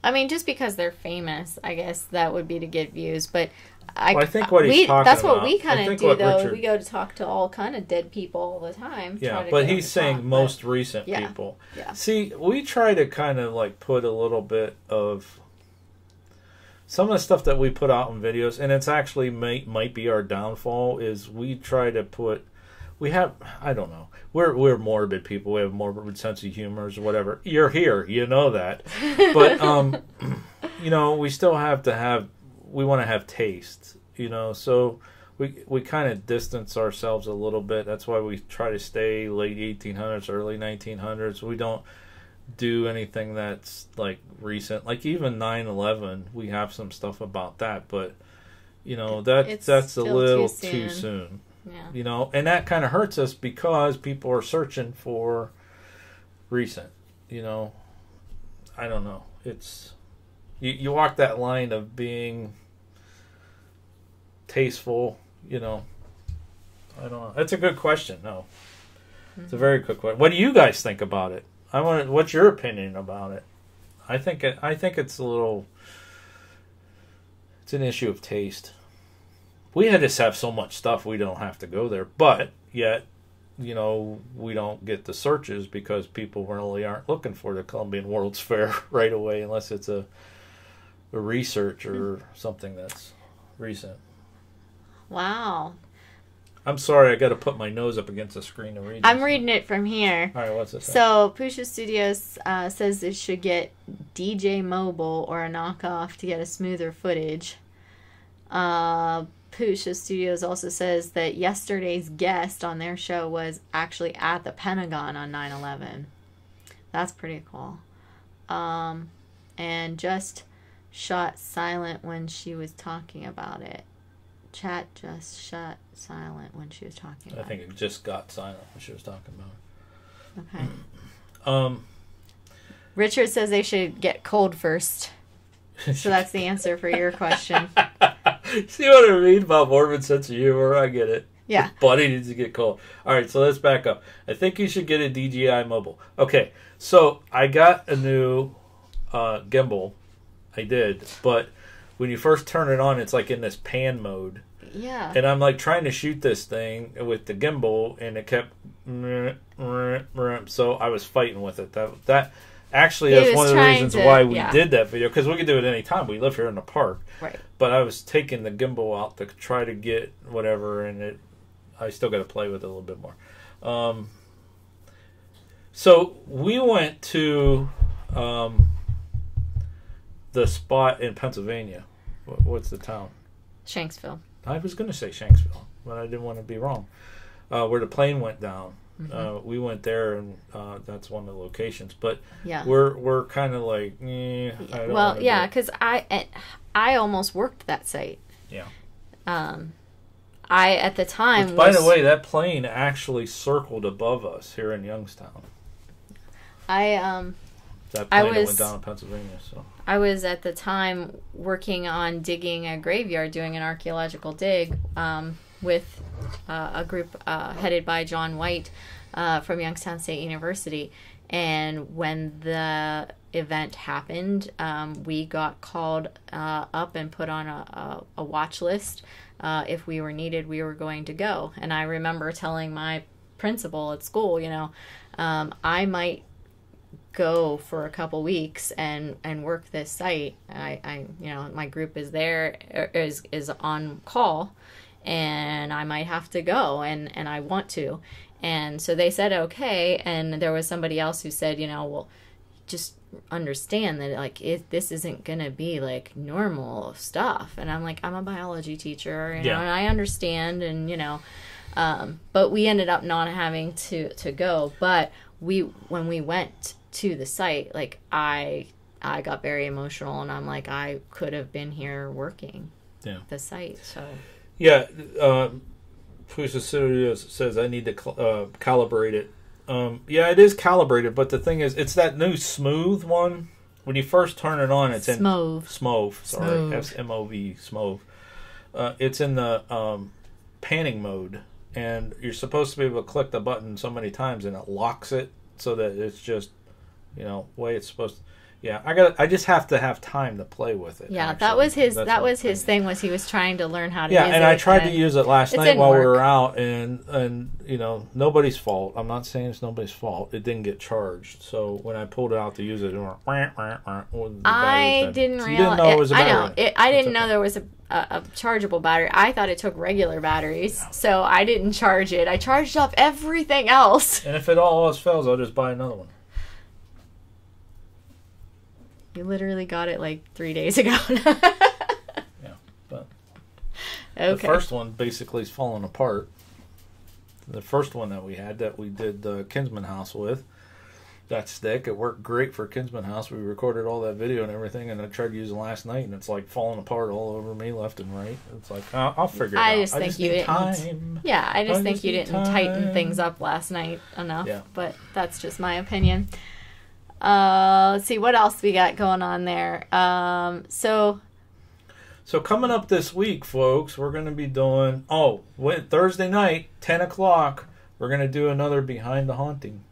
I mean, just because they're famous, I guess that would be to get views, but I think what he's talking that's about. what we kind of do, though. We go to talk to all kind of dead people all the time. Yeah, but he's saying most recent people. Yeah. See, we try to kind of like put a little bit of some of the stuff that we put out in videos, and it's actually might be our downfall, is we try to put... We have... I don't know. We're morbid people. We have a morbid sense of humor or whatever. You're here. You know that. But, you know, we still have to have... We want to have taste, you know, so we kind of distance ourselves a little bit. That's why we try to stay late 1800s, early 1900s. We don't do anything that's like recent. Like even 9/11, we have some stuff about that, but you know, that's a little too soon. Yeah. You know, and that kind of hurts us because people are searching for recent, you know. I don't know. It's you walk that line of being tasteful, you know. I don't know. That's a good question. No, it's a very good question. What do you guys think about it? What's your opinion about it? I think it's a little. It's an issue of taste. We just have so much stuff we don't have to go there, but yet, you know, we don't get the searches because people really aren't looking for the Columbian World's Fair right away unless it's a research or something that's recent. Wow. I'm sorry, I got to put my nose up against the screen to read. I'm reading it from here. All right, what's this? So, Pusha Studios says it should get DJ Mobile or a knockoff to get a smoother footage. Pusha Studios also says that yesterday's guest on their show was actually at the Pentagon on 9/11. That's pretty cool. And just shot silent when she was talking about it. Chat just shut silent when she was talking about it. I think it just got silent when she was talking about it. Okay. Richard says they should get cold first. So that's the answer for your question. See what I mean about morbid sense of humor? I get it. Yeah. Buddy needs to get cold. All right, so let's back up. I think you should get a DJI mobile. Okay, so I got a new gimbal. I did, but when you first turn it on, it's like in this pan mode. Yeah. And I'm like trying to shoot this thing with the gimbal, and it kept... So I was fighting with it. That actually, that's one of the reasons why we did that video, because we could do it any time. We live here in the park. Right. But I was taking the gimbal out to try to get whatever, and I still got to play with it a little bit more. So we went to the spot in Pennsylvania. What's the town? Shanksville. I was going to say Shanksville, but I didn't want to be wrong. Where the plane went down. Mm-hmm. We went there, and that's one of the locations. But yeah, we're kind of like, I don't well, yeah, because I almost worked that site. Yeah. I at the time. Which, by the way, that plane actually circled above us here in Youngstown. That plane that went down in Pennsylvania. So I was at the time working on digging a graveyard, doing an archaeological dig. with a group headed by John White from Youngstown State University. And when the event happened, we got called up and put on a watch list. If we were needed, we were going to go. And I remember telling my principal at school, I might go for a couple weeks and work this site. My group is there, is on call, and I might have to go, and I want to. And so they said okay, and there was somebody else who said, well, just understand that like this isn't gonna be like normal stuff. And I'm like, I'm a biology teacher, and I understand, and but we ended up not having to go. But when we went to the site, like I got very emotional, and I'm like, I could have been here working the site. So Pusha Studios says I need to calibrate it. It is calibrated, but the thing is, it's that new smooth one. When you first turn it on, it's in Smove. Sorry, S-M-O-V, Smove. It's in the panning mode, and you're supposed to be able to click the button so many times, and it locks it so that it's just way it's supposed to. I just have to have time to play with it. Yeah, actually. that was his thing, was he was trying to learn how to use it. Yeah, and I tried to use it last night while we were out, and nobody's fault. I'm not saying it's nobody's fault. It didn't get charged. So when I pulled it out to use it, I didn't realize. You didn't know it was a battery. I didn't know there was a chargeable battery. I thought it took regular batteries, so I didn't charge it. I charged up everything else. And if it all else fails, I'll just buy another one. You literally got it like 3 days ago. But okay. The first one basically is falling apart. The first one that we did the Kinsman House with, that stick, it worked great for Kinsman House. We recorded all that video and everything, and I tried to use it last night, and it's like falling apart all over me left and right. It's like, I'll figure it out. I just think you didn't tighten things up last night enough. Yeah. But that's just my opinion. Let's see what else we got going on there. So coming up this week, folks, we're going to be doing Thursday night, 10 o'clock. We're going to do another Behind the Haunting.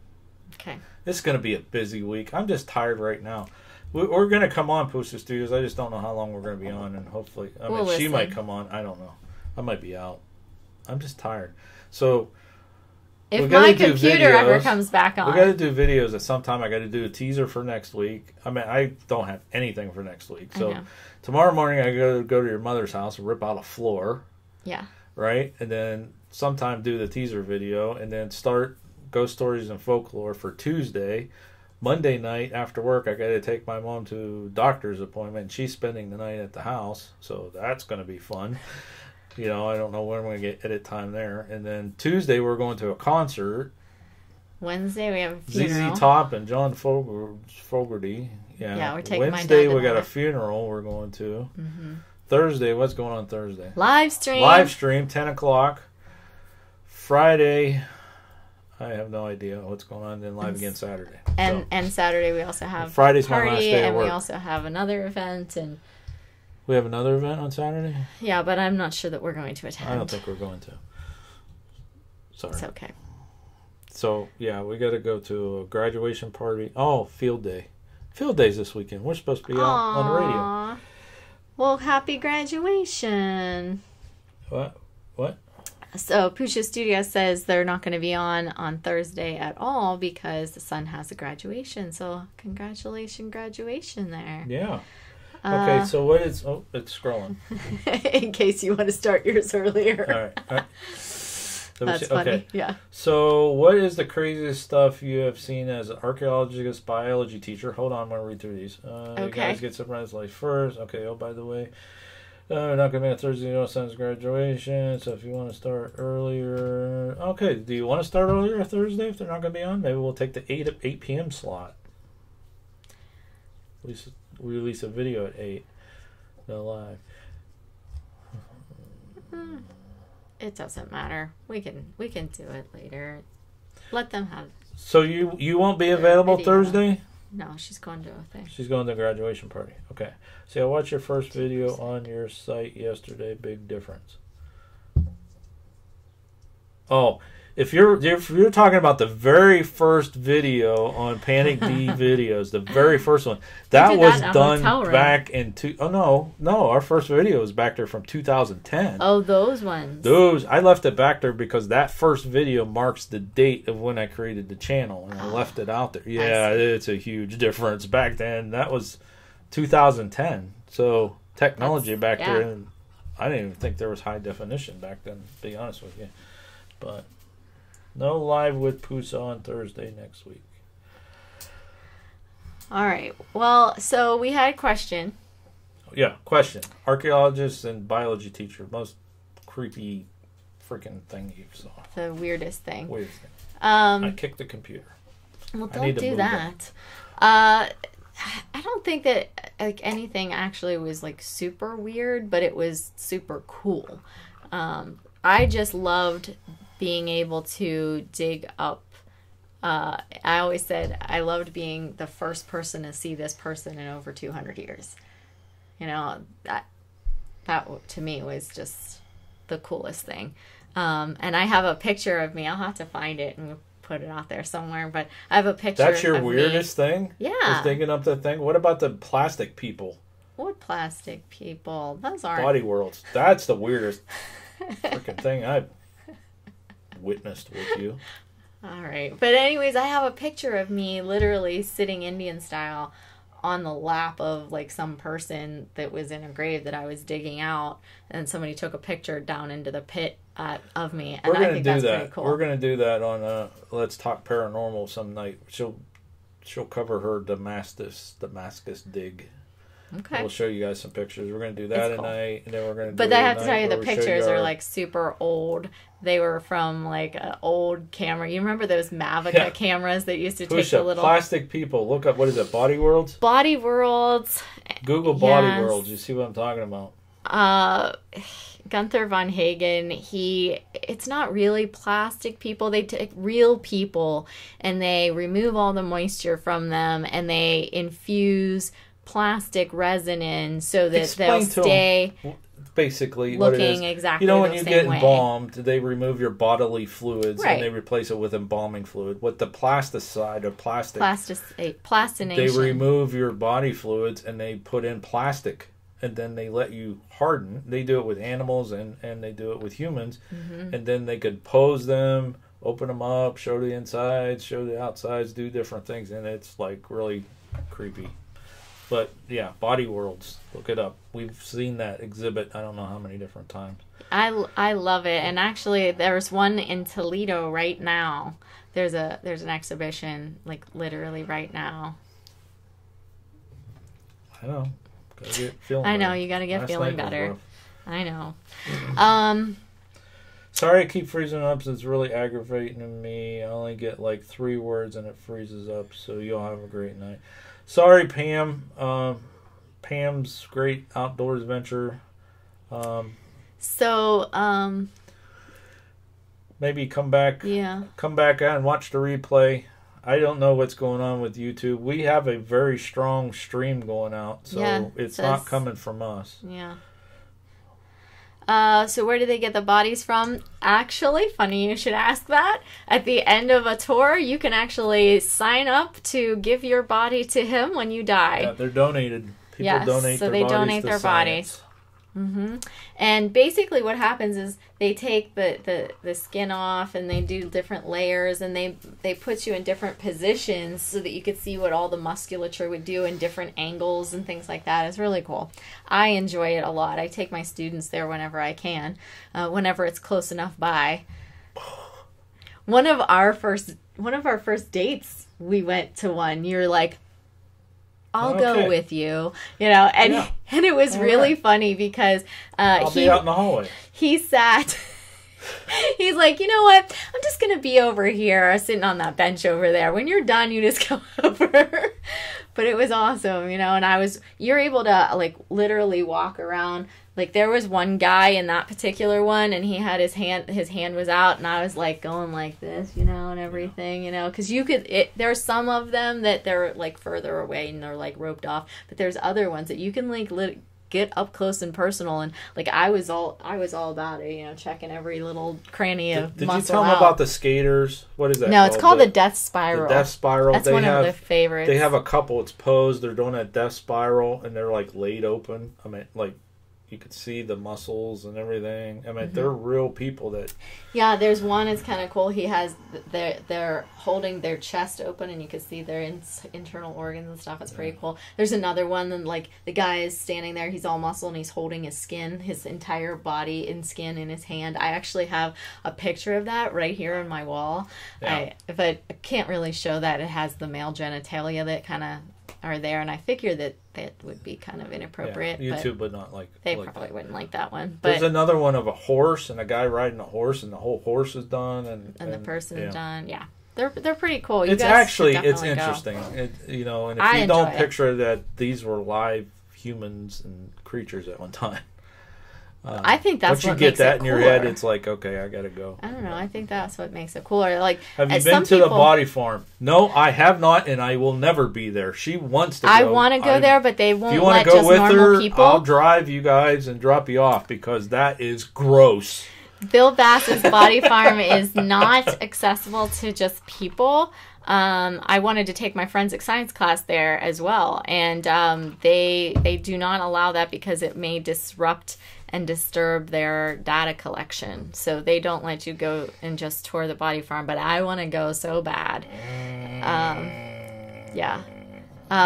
Okay. It's going to be a busy week. I'm just tired right now. We're going to come on Pusha Studios. I just don't know how long we're going to be on, and hopefully, she might come on. I don't know. I might be out. I'm just tired. So. If my computer ever comes back on. We got to do videos at some time. I got to do a teaser for next week. I don't have anything for next week. So tomorrow morning I go to your mother's house and rip out a floor. Yeah. Right? And then sometime do the teaser video, and then start Ghost Stories and Folklore for Tuesday. Monday night after work, I got to take my mom to a doctor's appointment, and she's spending the night at the house. So that's going to be fun. I don't know when we're going to get edit time there. And then Tuesday, we're going to a concert. Wednesday, we have a funeral. ZZ Top and John Fogerty. Yeah, we're taking Wednesday, my dad we got a funeral we're going to. Mm-hmm. Thursday, what's going on Thursday? Live stream, 10 o'clock. Friday, I have no idea what's going on. Then live again Saturday. And Saturday, we also have Friday's a party, my last day and of work. we also have another event. And we have another event on Saturday? Yeah, but I'm not sure that we're going to attend. I don't think we're going to. Sorry. It's okay. So, we got to go to a graduation party. Oh, field day. Field day's this weekend. We're supposed to be out on the radio. Well, happy graduation. What? So, Pusha Studio says they're not going to be on Thursday at all because the son has a graduation. So, congratulations, graduation there. Yeah. Okay, so what is... Oh, it's scrolling. In case you want to start yours earlier. All right. That's funny, okay. Yeah. So what is the craziest stuff you have seen as an archaeologist, biology teacher? Hold on, I'm going to read through these. Okay. You guys get surprised like first. Okay, by the way, we're not going to be on Thursday, son's graduation, so if you want to start earlier... Okay, do you want to start earlier Thursday if they're not going to be on? Maybe we'll take the 8 p.m. slot. At least... We release a video at 8. No live. It doesn't matter. We can do it later. Let them have. So you won't be available Thursday? No, she's going to a thing. She's going to a graduation party. Okay. See, I watched your first video on your site yesterday. Big difference. Oh, if you're talking about the very first video on PANICdVideos, the very first one, that was done back in our first video was back there from 2010. Oh, those ones. Those I left it back there because that first video marks the date of when I created the channel, and I left it out there. Yeah, it's a huge difference. Back then, that was 2010. So technology back there, I didn't even think there was high definition back then, to be honest with you. But no live with Pusa on Thursday next week. All right. Well, so we had a question. Yeah, question. Archaeologist and biology teacher. Most creepy freaking thing you saw. The weirdest thing. Weirdest thing. I kicked the computer. Well, don't do that. I don't think that like anything actually was like super weird, but it was super cool. I just loved being able to dig up. I always said I loved being the first person to see this person in over 200 years. You know, that to me was just the coolest thing. And I have a picture of me. I'll have to find it and we'll put it out there somewhere. But I have a picture. That's your weirdest thing? Yeah. Just digging up that thing. What about the plastic people? What plastic people? Those aren't body worlds. That's the weirdest freaking thing I've witnessed with you. All right. But anyways, I have a picture of me literally sitting Indian style on the lap of like some person that was in a grave that I was digging out, and somebody took a picture down into the pit of me, and I think that's pretty cool. We're gonna do that on Let's Talk Paranormal some night. She'll cover her Damascus dig. Okay. We'll show you guys some pictures. We're going to do that tonight, and then we're going to. But I have to tell you, the pictures are like super old. They were from like an old camera. You remember those Mavica cameras that used to take the little plastic people? Look up, what is it? Body Worlds. Body Worlds. Google Body Worlds. You see what I'm talking about? Gunther von Hagen. It's not really plastic people. They take real people and they remove all the moisture from them and they infuse plastic resin in so that they'll stay basically looking what it is. Exactly when you get embalmed, they remove your bodily fluids and they replace it with embalming fluid. With the plasticide or plastination, they remove your body fluids and they put in plastic, and then they let you harden. They do it with animals and they do it with humans, and then they could pose them, open them up, show the insides, show the outsides, do different things, and it's like really creepy. But yeah, Body Worlds. Look it up. We've seen that exhibit I don't know how many different times. I love it. And actually there's one in Toledo right now. There's an exhibition like literally right now. I know. Gotta get feeling I know, better. you gotta get feeling better. I know. Sorry I keep freezing up. It's really aggravating me. I only get like 3 words and it freezes up, so you'll have a great night. Sorry, Pam. Pam's great outdoors venture. Maybe come back. Yeah. Come back and watch the replay. I don't know what's going on with YouTube. We have a very strong stream going out, so it's not coming from us. Yeah. So where do they get the bodies from? Actually, funny you should ask that. At the end of a tour, you can actually sign up to give your body to him when you die. Yeah, they're donated. People donate their bodies. So they donate their bodies. And basically what happens is they take the skin off and they do different layers and they put you in different positions so that you could see what all the musculature would do in different angles and things like that. It's really cool. I enjoy it a lot. I take my students there whenever I can, whenever it's close enough by. One of our first dates, we went to one. You're like, I'll go with you, and it was really funny because I'll be out in the hallway. He sat. He's like, you know what? I'm just gonna be over here, sitting on that bench over there. When you're done, you just come over. But it was awesome, and you're able to like literally walk around. Like there was one guy in that particular one, and he had his hand was out, and I was like going like this, and everything, because there's some of them that they're like further away and they're like roped off, but there's other ones that you can like get up close and personal. And like I was all about it, you know, checking every little cranny of Did muscle you tell them about the skaters? What is that? No, it's called the Death Spiral. The Death Spiral. That's one of their favorites. They have a couple. It's posed. They're doing a Death Spiral, and they're like laid open. I mean, like you could see the muscles and everything. I mean, they're real people that. Yeah, there's one. It's kind of cool. He has they're holding their chest open, and you can see their internal organs and stuff. It's pretty cool. There's another one, and like the guy is standing there. He's all muscle, and he's holding his skin, his entire body and skin in his hand. I actually have a picture of that right here on my wall. Yeah. I can't really show that. It has the male genitalia that kind of are there, and I figure that would be kind of inappropriate. Yeah, YouTube would not like. They like probably that. Wouldn't like that one. But there's another one of a horse and a guy riding a horse, and the whole horse is done, and the person's done. Yeah, they're pretty cool. It's interesting. You know, and if you don't picture that these were live humans and creatures at one time. I think that's what makes it cooler. Once you get that in your head, it's like, okay, I gotta go. I don't know. I think that's what makes it cooler. Like, have you been to the body farm? No, I have not, and I will never be there. She wants to go. I want to go there, but they won't if you let go just with normal her, people. I'll drive you guys and drop you off because that is gross. Bill Bass's body farm is not accessible to just people. I wanted to take my forensic science class there as well, and they do not allow that because it may disrupt and disturb their data collection. So they don't let you go and just tour the body farm, but I want to go so bad. Yeah.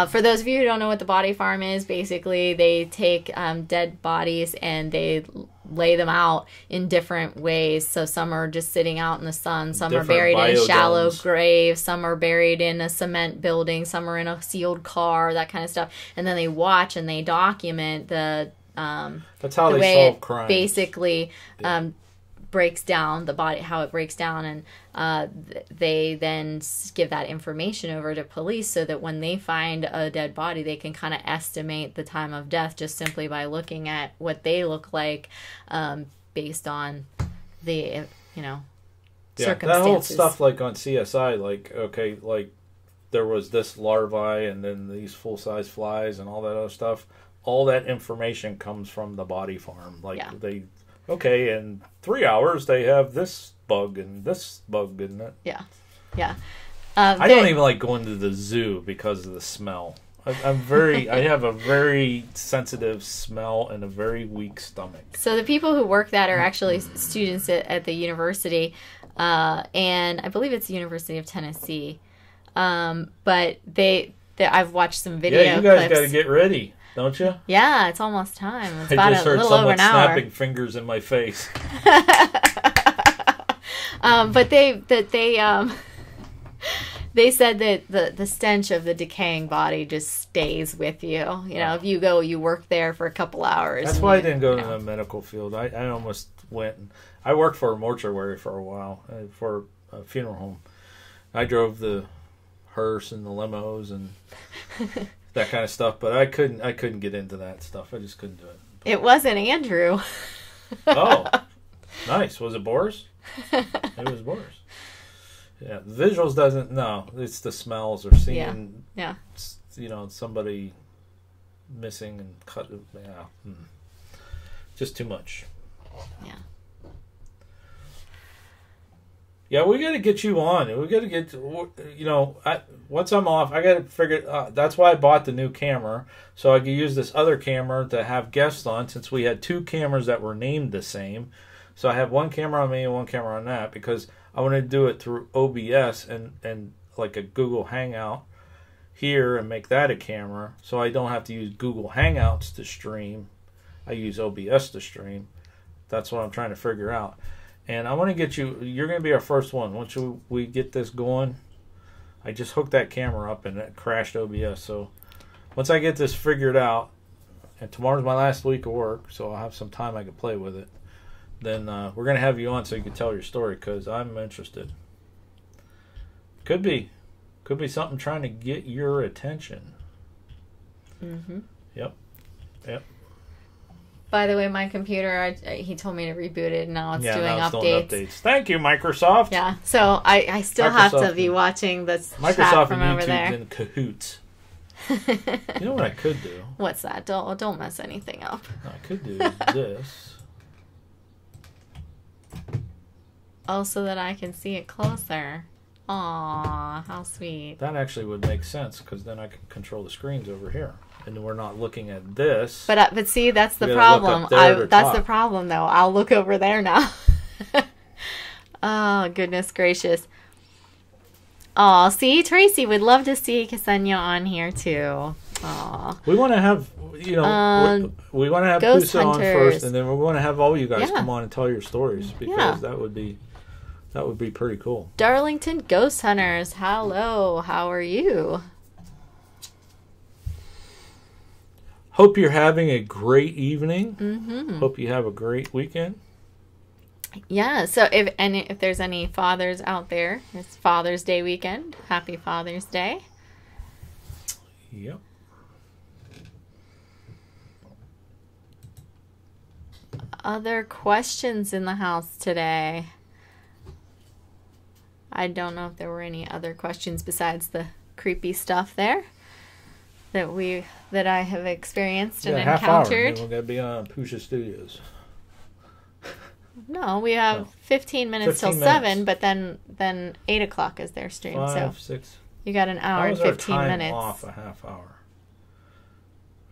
For those of you who don't know what the body farm is, basically they take dead bodies and they lay them out in different ways. So some are just sitting out in the sun, some are buried in a shallow grave, some are buried in a cement building, some are in a sealed car, that kind of stuff. And then they watch and they document that's how they solve crime. Basically, breaks down the body, how it breaks down, and they then give that information over to police so that when they find a dead body, they can kind of estimate the time of death just simply by looking at what they look like, based on the circumstances. That whole stuff like on CSI, like okay, like there was this larvae and then these full size flies and all that other stuff. All that information comes from the body farm. Like in 3 hours they have this bug and this bug and that. Yeah. I don't even like going to the zoo because of the smell. I have a very sensitive smell and a very weak stomach. So the people who work that are actually students at the university, and I believe it's the University of Tennessee. But I've watched some video clips. Yeah, you guys got to get ready. Don't you? Yeah, it's almost time. It's I about just heard a little over an hour. snapping fingers in my face. But they said that the stench of the decaying body just stays with you. You know, if you work there for a couple hours. That's why I didn't go to the medical field. I almost went. I worked for a mortuary for a while, for a funeral home. I drove the hearse and the limos and that kind of stuff, but I couldn't get into that stuff. I just couldn't do it. It wasn't Andrew. Oh, nice. Was it Boris? It was Boris. Yeah, the visuals doesn't. No, it's the smells or seeing. Yeah. Somebody missing and cut. Yeah, just too much. Yeah. Yeah, we got to get you on. We got to get, once I'm off, I got to figure, that's why I bought the new camera, so I could use this other camera to have guests on, since we had two cameras that were named the same. So I have one camera on me and one camera on that, because I want to do it through OBS and like a Google Hangout here and make that a camera, so I don't have to use Google Hangouts to stream. I use OBS to stream. That's what I'm trying to figure out. And I want to get you, you're going to be our first one. Once we get this going, I just hooked that camera up and it crashed OBS. So once I get this figured out, and tomorrow's my last week of work, so I'll have some time I can play with it, then we're going to have you on so you can tell your story, because I'm interested. Could be something trying to get your attention. Mm-hmm. Yep. By the way, my computer, he told me to reboot it, and now it's doing updates. Thank you, Microsoft. Yeah, so I still have to be watching this chat from over there. YouTube's in cahoots. You know what I could do? What's that? Don't mess anything up. I could do this. Oh, so that I can see it closer. Aw, how sweet. That actually would make sense, because then I can control the screens over here. And we're not looking at this. But see, that's the We gotta problem. look up there to That's talk. the problem, though. I'll look over there now. Oh, goodness gracious. Oh, see, Tracy would love to see Ksenia on here too. Aw. We want to have, you know, we want to have Ghost Pusa on Hunters. first, and then we want to have all you guys Yeah. come on and tell your stories, because Yeah. that would be pretty cool. Darlington Ghost Hunters, hello. How are you? Hope you're having a great evening. Mm-hmm. Hope you have a great weekend. Yeah, so if there's any fathers out there, it's Father's Day weekend. Happy Father's Day. Yep. Other questions in the house today? I don't know if there were any other questions besides the creepy stuff there that I have experienced and half hour. encountered. Then we're gonna be on Pusha Studios. No, we have No. 15 minutes 15 till 7, minutes. but then 8 o'clock is their stream. 5, So 6. you got an hour How and was our 15 time minutes. off a half hour?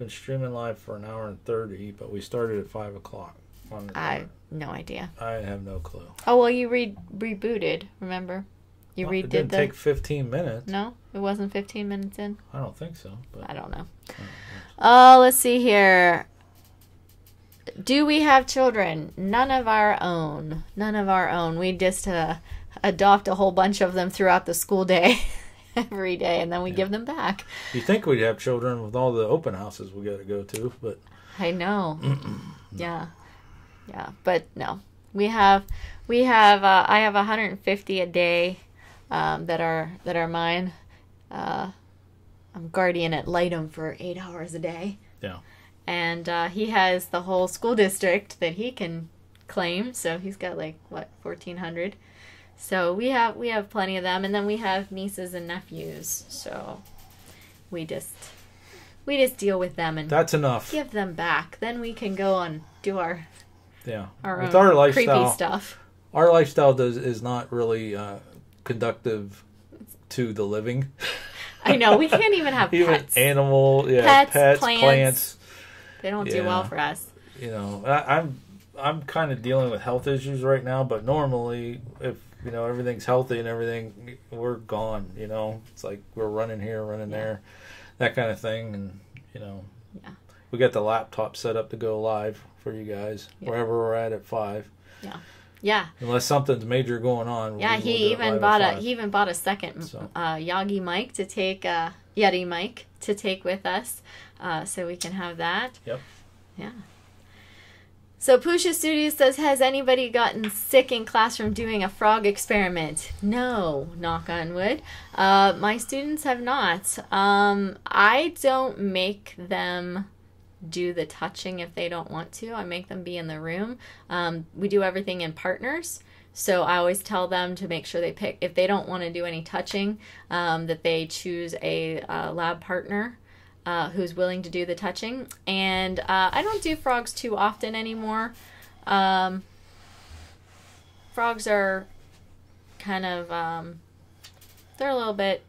Been streaming live for an hour and 30, but we started at 5 o'clock. I no idea. I have no clue. Oh, well, you rebooted, remember? You Well, it redid didn't the... take 15 minutes. No? It wasn't 15 minutes in? I don't think so. But I don't know. Oh, let's see here. Do we have children? None of our own. None of our own. We just adopt a whole bunch of them throughout the school day. Every day, and then we give them back. you think we'd have children with all the open houses we got to go to, but I know. Yeah, but no. I have 150 a day that are mine. I'm guardian at Lightham for 8 hours a day. yeah. And he has the whole school district that he can claim. So he's got 1,400. So we have plenty of them, and then we have nieces and nephews. So we just deal with them and That's enough. give them back. Then we can go and do our With own our lifestyle, creepy stuff. our lifestyle is not really conductive to the living. I know, we can't even have Even pets. pets, plants. They don't do well for us. You know, I'm kind of dealing with health issues right now, but normally if everything's healthy and everything, we're gone. You know, it's like we're running here, running there, that kind of thing, and we got the laptop set up to go live for you guys wherever we're at 5. Yeah. Unless something's major going on. Yeah, we'll do he it even live at bought a second Yagi mic to take Yeti mic to take with us, so we can have that. Yep. Yeah. So Pusha Studios says, has anybody gotten sick in class from doing a frog experiment? No, knock on wood. My students have not. I don't make them do the touching if they don't want to. I make them be in the room. We do everything in partners. So I always tell them to make sure they pick, if they don't want to do any touching, that they choose a lab partner who's willing to do the touching. And I don't do frogs too often anymore. Frogs are kind of, they're a little bit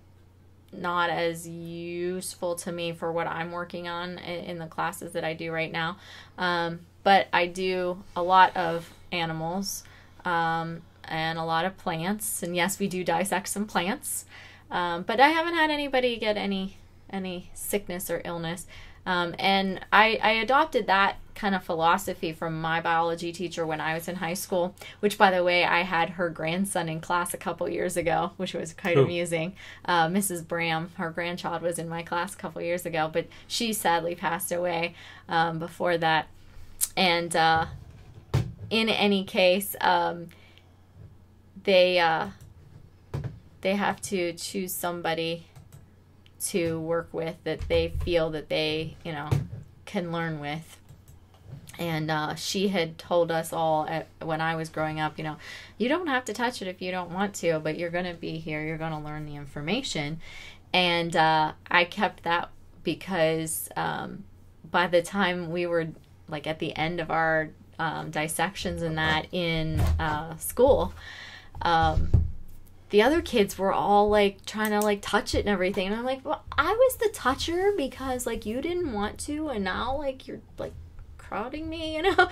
not as useful to me for what I'm working on in the classes that I do right now. But I do a lot of animals and a lot of plants. And yes, we do dissect some plants. But I haven't had anybody get any sickness or illness. And I adopted that kind of philosophy from my biology teacher when I was in high school, which, by the way, I had her grandson in class a couple years ago, which was quite amusing. Mrs. Bram, her grandchild, was in my class a couple years ago, but she sadly passed away before that. And in any case, they have to choose somebody to work with that they feel that they, can learn with. And she had told us all when I was growing up, you don't have to touch it if you don't want to, but you're going to be here. You're going to learn the information. And I kept that because by the time we were like at the end of our dissections and that in school, the other kids were all like trying to like touch it and everything, and I'm like, well, I was the toucher because like you didn't want to, and now like you're like crowding me, you know.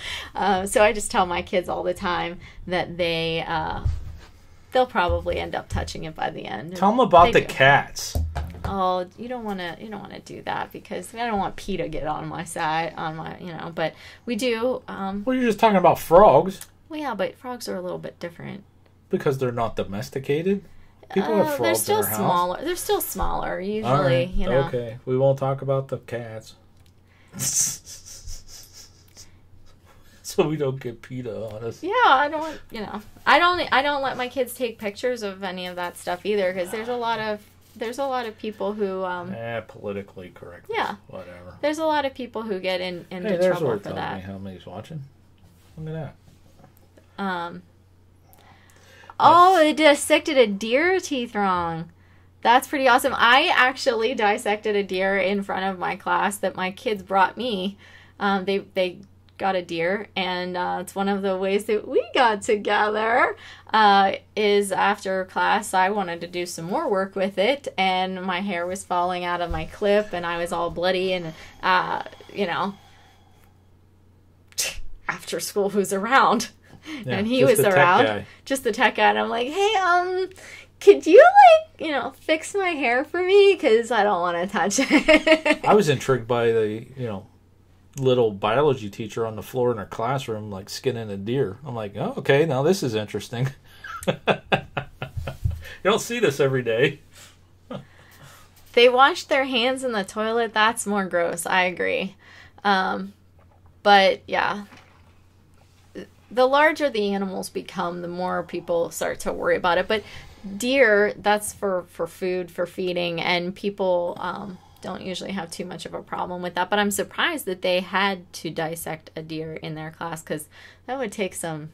So I just tell my kids all the time that they'll probably end up touching it by the end. Tell them about the cats. Oh, you don't want to do that because I don't want Pete to get on my side, but we do. Well, you're just talking about frogs. Well, yeah, but frogs are a little bit different. Because they're not domesticated? People have frogs they're still in their smaller. house. They're still smaller, usually, All right. you know. Okay, we won't talk about the cats. So we don't get PETA on us. Yeah, I don't let my kids take pictures of any of that stuff either, because there's a lot of people who politically correct. Yeah. Whatever. There's a lot of people who get into there's trouble where for it tells that. me how many's watching. Look at that. Oh, they dissected a deer teeth wrong. That's pretty awesome. I actually dissected a deer in front of my class that my kids brought me. They got a deer, and it's one of the ways that we got together is after class I wanted to do some more work with it, and my hair was falling out of my clip, and I was all bloody, and after school who's around? Yeah, and he was around, just the tech guy, and I'm like, hey, could you fix my hair for me, because I don't want to touch it. I was intrigued by the little biology teacher on the floor in her classroom like skinning a deer. I'm like, oh, okay, now this is interesting. You don't see this every day. They washed their hands in the toilet. That's more gross. I agree. But yeah, the larger the animals become, the more people start to worry about it. But deer, that's for food, for feeding, and people don't usually have too much of a problem with that. But I'm surprised that they had to dissect a deer in their class, because that would take some,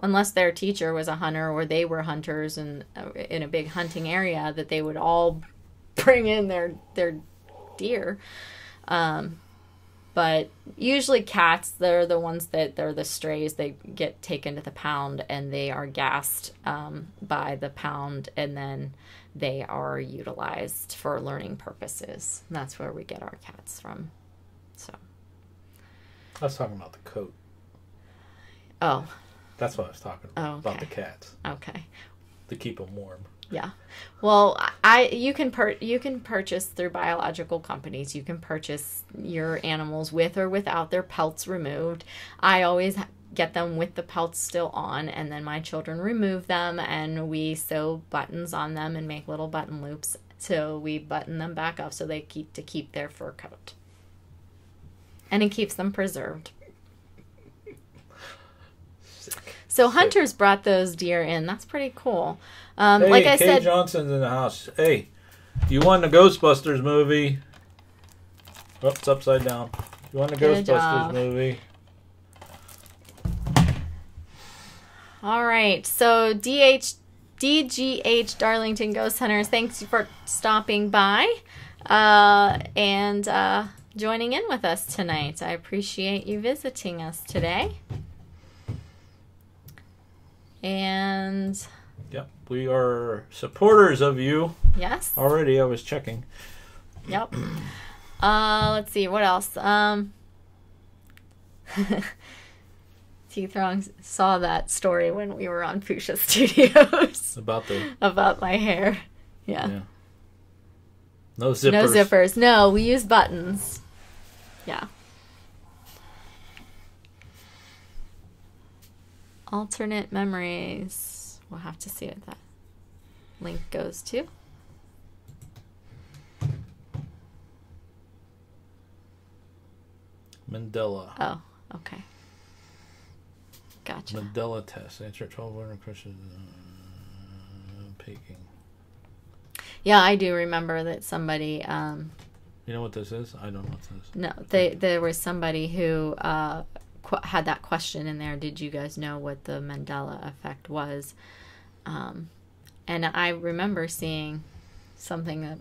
unless their teacher was a hunter or they were hunters and in a big hunting area, that they would all bring in their deer. But usually cats, they're the ones they're the strays. They get taken to the pound and they are gassed by the pound, and then they are utilized for learning purposes. And that's where we get our cats from. So I was talking about the coat. Oh. That's what I was talking about. Oh, okay. About the cats. Okay. To keep them warm. Yeah. Well, you can purchase through biological companies. You can purchase your animals with or without their pelts removed. I always get them with the pelts still on, and then my children remove them, and we sew buttons on them and make little button loops. So we button them back up so they keep their fur coat. And it keeps them preserved. So hunters brought those deer in. That's pretty cool. Hey, like I Kay said, Johnson's in the house. Hey, you won the Ghostbusters movie. Oh, it's upside down. You won the Ghostbusters movie. All right. So DGH Darlington Ghost Hunters, thanks for stopping by and joining in with us tonight. I appreciate you visiting us today. And yep, we are supporters of you. Yes. Already, I was checking. Yep. Let's see, what else? T-Throng saw that story when we were on Pusha Studios. About my hair. Yeah. No zippers. No zippers. No, we use buttons. Yeah. Alternate memories. We'll have to see what that link goes to. Mandela. Oh, okay. Gotcha. Mandela test. Answer 12 winner questions. Peking. Yeah, I do remember that somebody. You know what this is? I don't know what this is. No, there was somebody who had that question in there. Did you guys know what the Mandela effect was? And I remember seeing something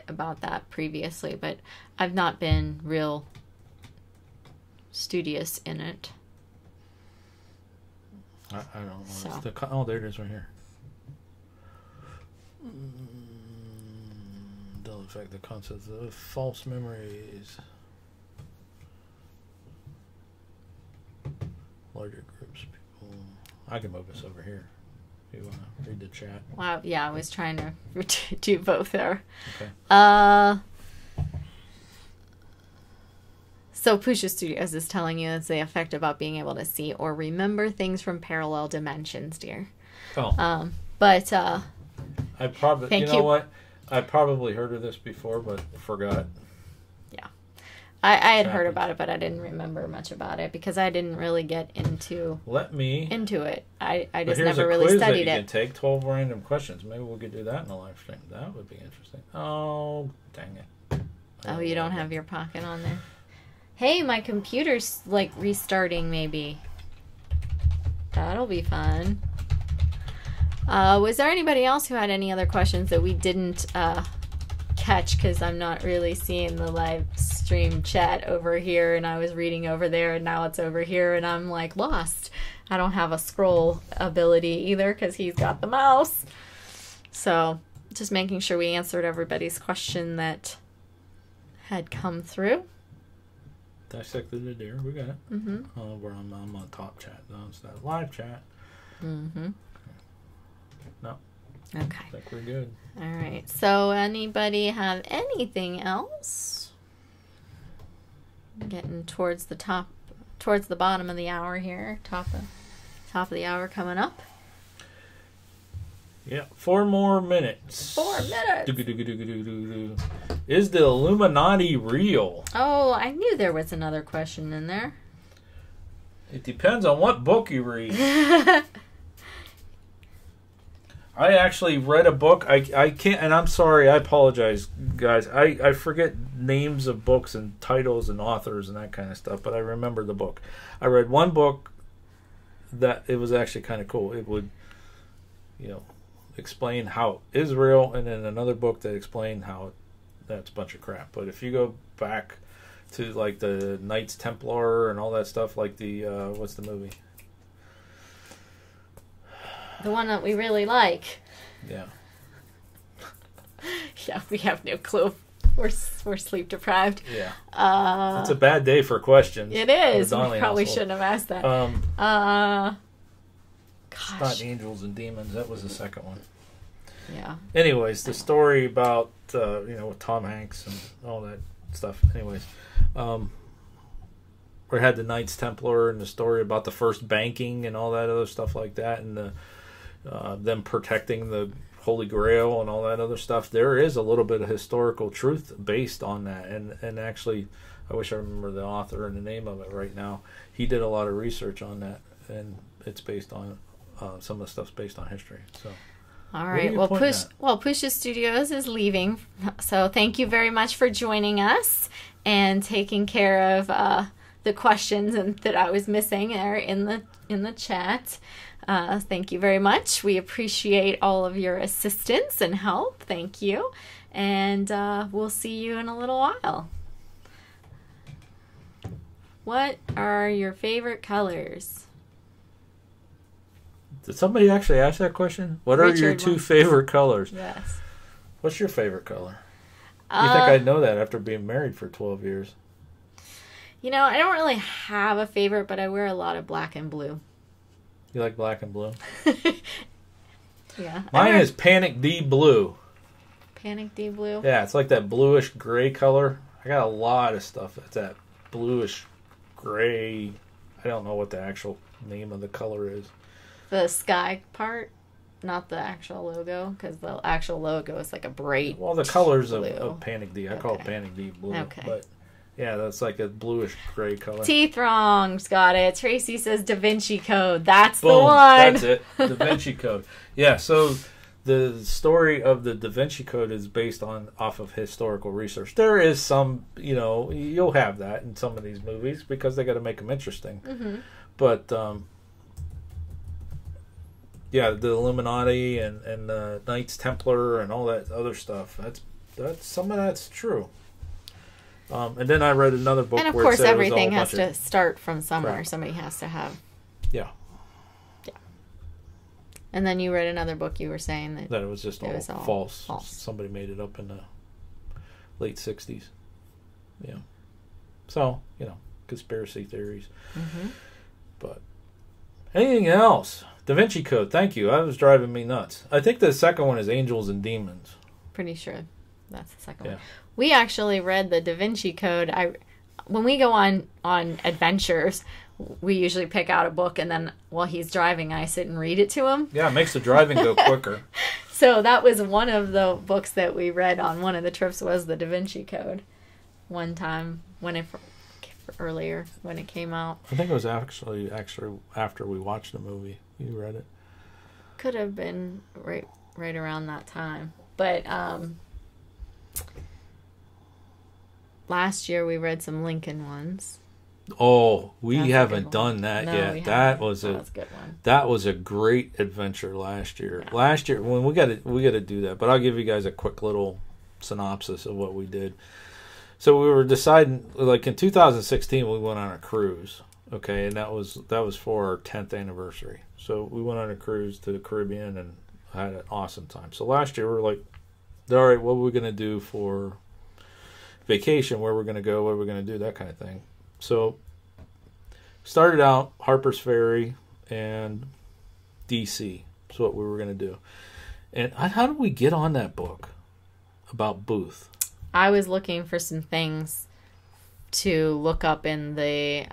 about that previously, but I've not been real studious in it. I don't know. So. Oh, there it is right here. Don't affect the concepts of false memories. Larger groups, people. I can move this over here. If you want to read the chat. Wow, yeah, I was trying to do both there. Okay. So Pusha Studios is telling you it's the effect about being able to see or remember things from parallel dimensions, dear. Oh. But I probably, thank you know what? I probably heard of this before, but forgot. Yeah. I had heard about it, but I didn't remember much about it because I didn't really get into it. I just never really studied that you it. can take 12 random questions. Maybe we could do that in a live stream. That would be interesting. Oh, dang it. Oh, you don't have your pocket on there? Hey, my computer's like restarting maybe. That'll be fun. Was there anybody else who had any other questions that we didn't catch? Because I'm not really seeing the live stream chat over here, and I was reading over there, and now it's over here, and I'm like lost. I don't have a scroll ability either because he's got the mouse. So just making sure we answered everybody's question that had come through. Dissected the deer. We got it. Mm-hmm. Where I'm on top chat. No, it's not live chat. Mm-hmm. No. Okay. I think we're good. All right. So anybody have anything else? Getting towards the bottom of the hour here. Top of the hour coming up. Yeah, 4 more minutes. 4 minutes. Is the Illuminati real? Oh, I knew there was another question in there. It depends on what book you read. I actually read a book. I can't, and I'm sorry. I apologize, guys. I forget names of books and titles and authors and that kind of stuff, but I remember the book. I read one book that it was actually kind of cool. It would, explain how it is real, and then another book that explained how that's a bunch of crap. But if you go back to like the Knights Templar and all that stuff, like the what's the movie? The one that we really like. Yeah. Yeah, we have no clue. We're sleep deprived. Yeah. It's a bad day for questions. It is. We probably household. shouldn't have asked that. It's not Angels and Demons. That was the second one. Yeah. Anyways, the story about with Tom Hanks and all that stuff. Anyways, we had the Knights Templar and the story about the first banking and all that other stuff like that, and the them protecting the Holy Grail and all that other stuff. There is a little bit of historical truth based on that, and actually, I wish I remember the author and the name of it right now. He did a lot of research on that, and it's based on some of the stuff's based on history. So. All right. Well, Pusha Studios is leaving, so thank you very much for joining us and taking care of the questions that I was missing there in the chat. Thank you very much. We appreciate all of your assistance and help. Thank you, and we'll see you in a little while. What are your favorite colors? Did somebody actually ask that question? What are your 2 favorite colors? Yes. What's your favorite color? You think I'd know that after being married for 12 years? I don't really have a favorite, but I wear a lot of black and blue. You like black and blue? Yeah. Mine is Panic D blue. Panic D blue? Yeah, it's like that bluish gray color. I got a lot of stuff that's that bluish gray. I don't know what the actual name of the color is. The sky part, not the actual logo, because the actual logo is like a bright. Well, the colors of Panic D. I call it Okay. Panic D blue. Okay. But yeah, that's like a bluish gray color. T-Throng's got it. Tracy says Da Vinci Code. That's Boom, the one. That's it. Da Vinci Code. Yeah, so the story of the Da Vinci Code is based off of historical research. There is some, you'll have that in some of these movies because they got to make them interesting. Mm-hmm. But yeah, the Illuminati and the Knights Templar and all that other stuff. That's some of that's true. And then I read another book, and of where course it said it was all everything a has bunch to of start from somewhere. crap. Somebody has to have. Yeah. Yeah. And then you read another book. You were saying that That it was just it all, was all false. false. Somebody made it up in the late 60s. Yeah. So, conspiracy theories. Mm-hmm. But anything else? Da Vinci Code, thank you. That was driving me nuts. I think the second one is Angels and Demons. Pretty sure that's the second Yeah. one. We actually read the Da Vinci Code. When we go on adventures, we usually pick out a book, and then while he's driving, I sit and read it to him. Yeah, it makes the driving go quicker. So that was one of the books that we read on one of the trips, was the Da Vinci Code. One time earlier when it came out. I think it was actually after we watched the movie. You read it. Could have been right around that time. But last year we read some Lincoln ones. Oh, we That's a haven't good done one. that No, yet. we That haven't. was That was a good one. That was a great adventure last year. Yeah. Last year, when we got to do that, but I'll give you guys a quick little synopsis of what we did. So we were deciding, like in 2016, we went on a cruise. Okay, and that was for our 10th anniversary. So we went on a cruise to the Caribbean and had an awesome time. So last year we were like, all right, what are we going to do for vacation? Where we're going to go? What are we going to do? That kind of thing. So started out Harper's Ferry and DC. That's what we were going to do. And how did we get on that book about Booth? I was looking for some things to look up in the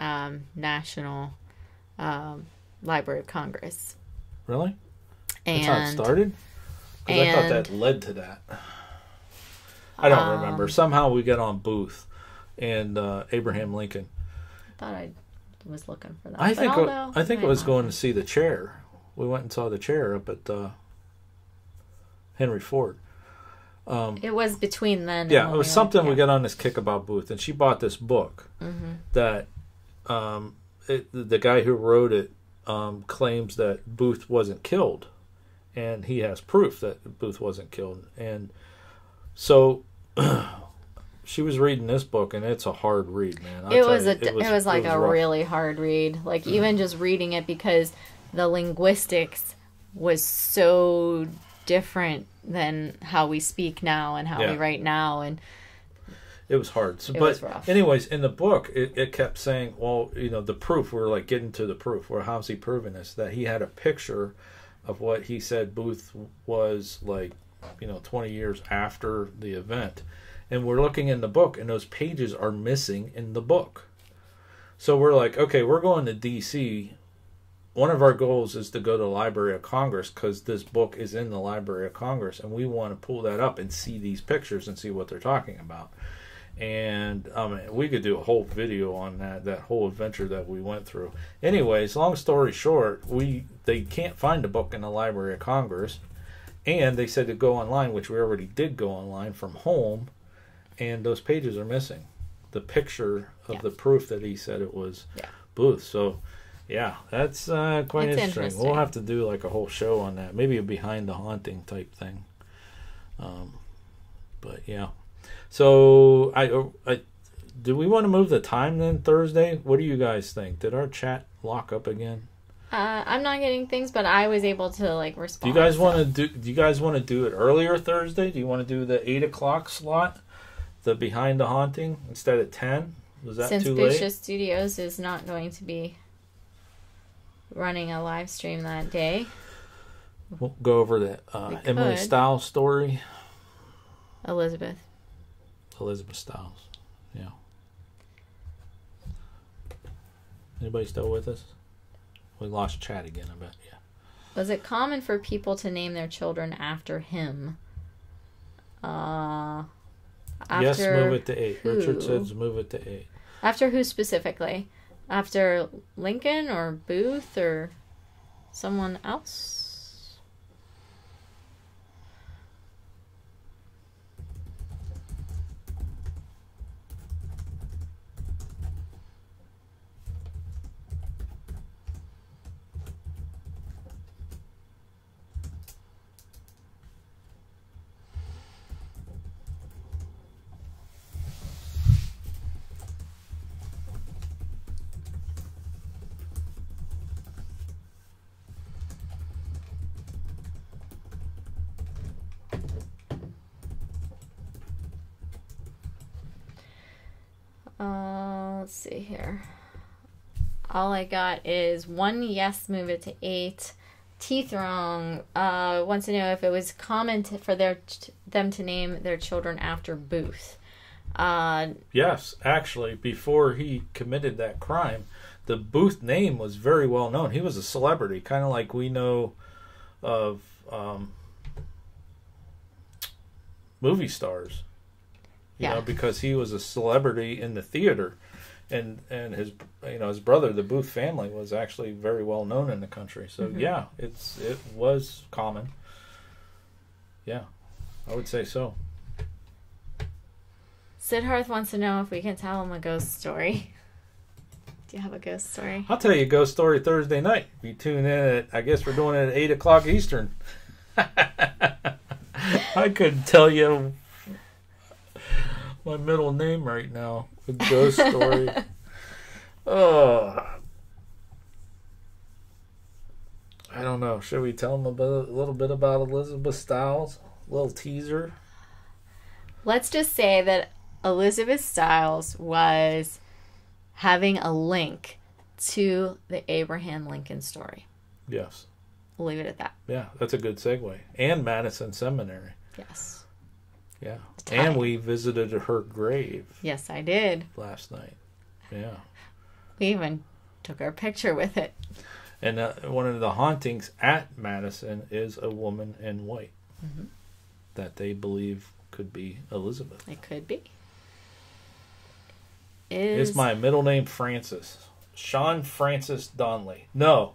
National Library of Congress. Really? And That's how it started? Because I thought that led to that. I don't remember. Somehow we got on Booth and Abraham Lincoln. Thought I was looking for that. I think it I was going to see the chair. We went and saw the chair up at Henry Ford. It was between then and Yeah, when it was we something went, we got on this kick about Booth, and she bought this book that the guy who wrote it claims that Booth wasn't killed, and he has proof that Booth wasn't killed. And so she was reading this book, and it's a hard read, man. It was like a rough. really hard read. Like even just reading it, because the linguistics was so different than how we speak now and how we write now, and it was hard. So, it was rough. Anyways, in the book, it kept saying, well, the proof. We're like getting to the proof. Well, how's he proving this? That he had a picture of what he said Booth was like, 20 years after the event. And we're looking in the book, and those pages are missing in the book. So we're like, okay, we're going to D.C. One of our goals is to go to the Library of Congress, because this book is in the Library of Congress, and we want to pull that up and see these pictures and see what they're talking about. And we could do a whole video on that whole adventure that we went through. Anyways, long story short, they can't find the book in the Library of Congress, and they said to go online, which we already did go online from home, and those pages are missing. The picture of the proof that he said it was Booth. So, yeah, that's quite interesting. We'll have to do like a whole show on that. Maybe a behind the haunting type thing. But yeah. So do we want to move the time then Thursday? What do you guys think? Did our chat lock up again? I'm not getting things, but I was able to respond. Do you guys want to do it earlier Thursday? Do you want to do the 8 o'clock slot, the behind the haunting, instead of 10? Was that Since too late? Bishop Studios is not going to be running a live stream that day, We'll go over the Emily Stiles story. Elizabeth Stiles. Yeah. Anybody still with us? We lost chat again, I bet. Yeah. Was it common for people to name their children after him? Yes, move it to 8. Who? Richard says move it to 8. After who specifically? After Lincoln or Booth or someone else? Let's see here. All I got is 1 yes, move it to 8. Teeth Wrong wants to know if it was common for them to name their children after Booth. Yes, actually, before he committed that crime, the Booth name was very well known. He was a celebrity, kind of like we know of movie stars. You know, because he was a celebrity in the theater. And his his brother, the Booth family, was actually very well known in the country. So yeah, it was common. Yeah, I would say so. Sidharth wants to know if we can tell him a ghost story. Do you have a ghost story? I'll tell you a ghost story Thursday night. If you tune in at, I guess we're doing it at 8 o'clock Eastern. I couldn't tell you my middle name right now. A ghost story. Oh, I don't know. Should we tell them a little bit about Elizabeth Stiles? A little teaser. Let's just say that Elizabeth Stiles was having a link to the Abraham Lincoln story. Yes. We'll leave it at that. Yeah, that's a good segue. And Madison Seminary. Yes. Yeah. And we visited her grave. Yes, I did. Last night. Yeah. We even took our picture with it. And one of the hauntings at Madison is a woman in white that they believe could be Elizabeth. It could be. Is my middle name Francis? Sean Francis Donnelly. No.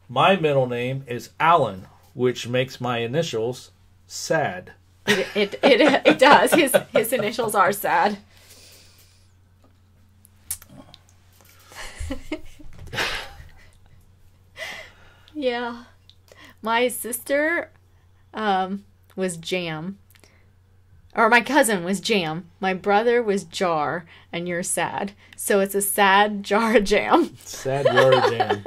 My middle name is Alan, which makes my initials sad. It does. His initials are sad. Yeah. My sister was Jam. Or my cousin was Jam. My brother was Jar, and you're Sad. So it's a sad jar of jam. Sad jar of jam.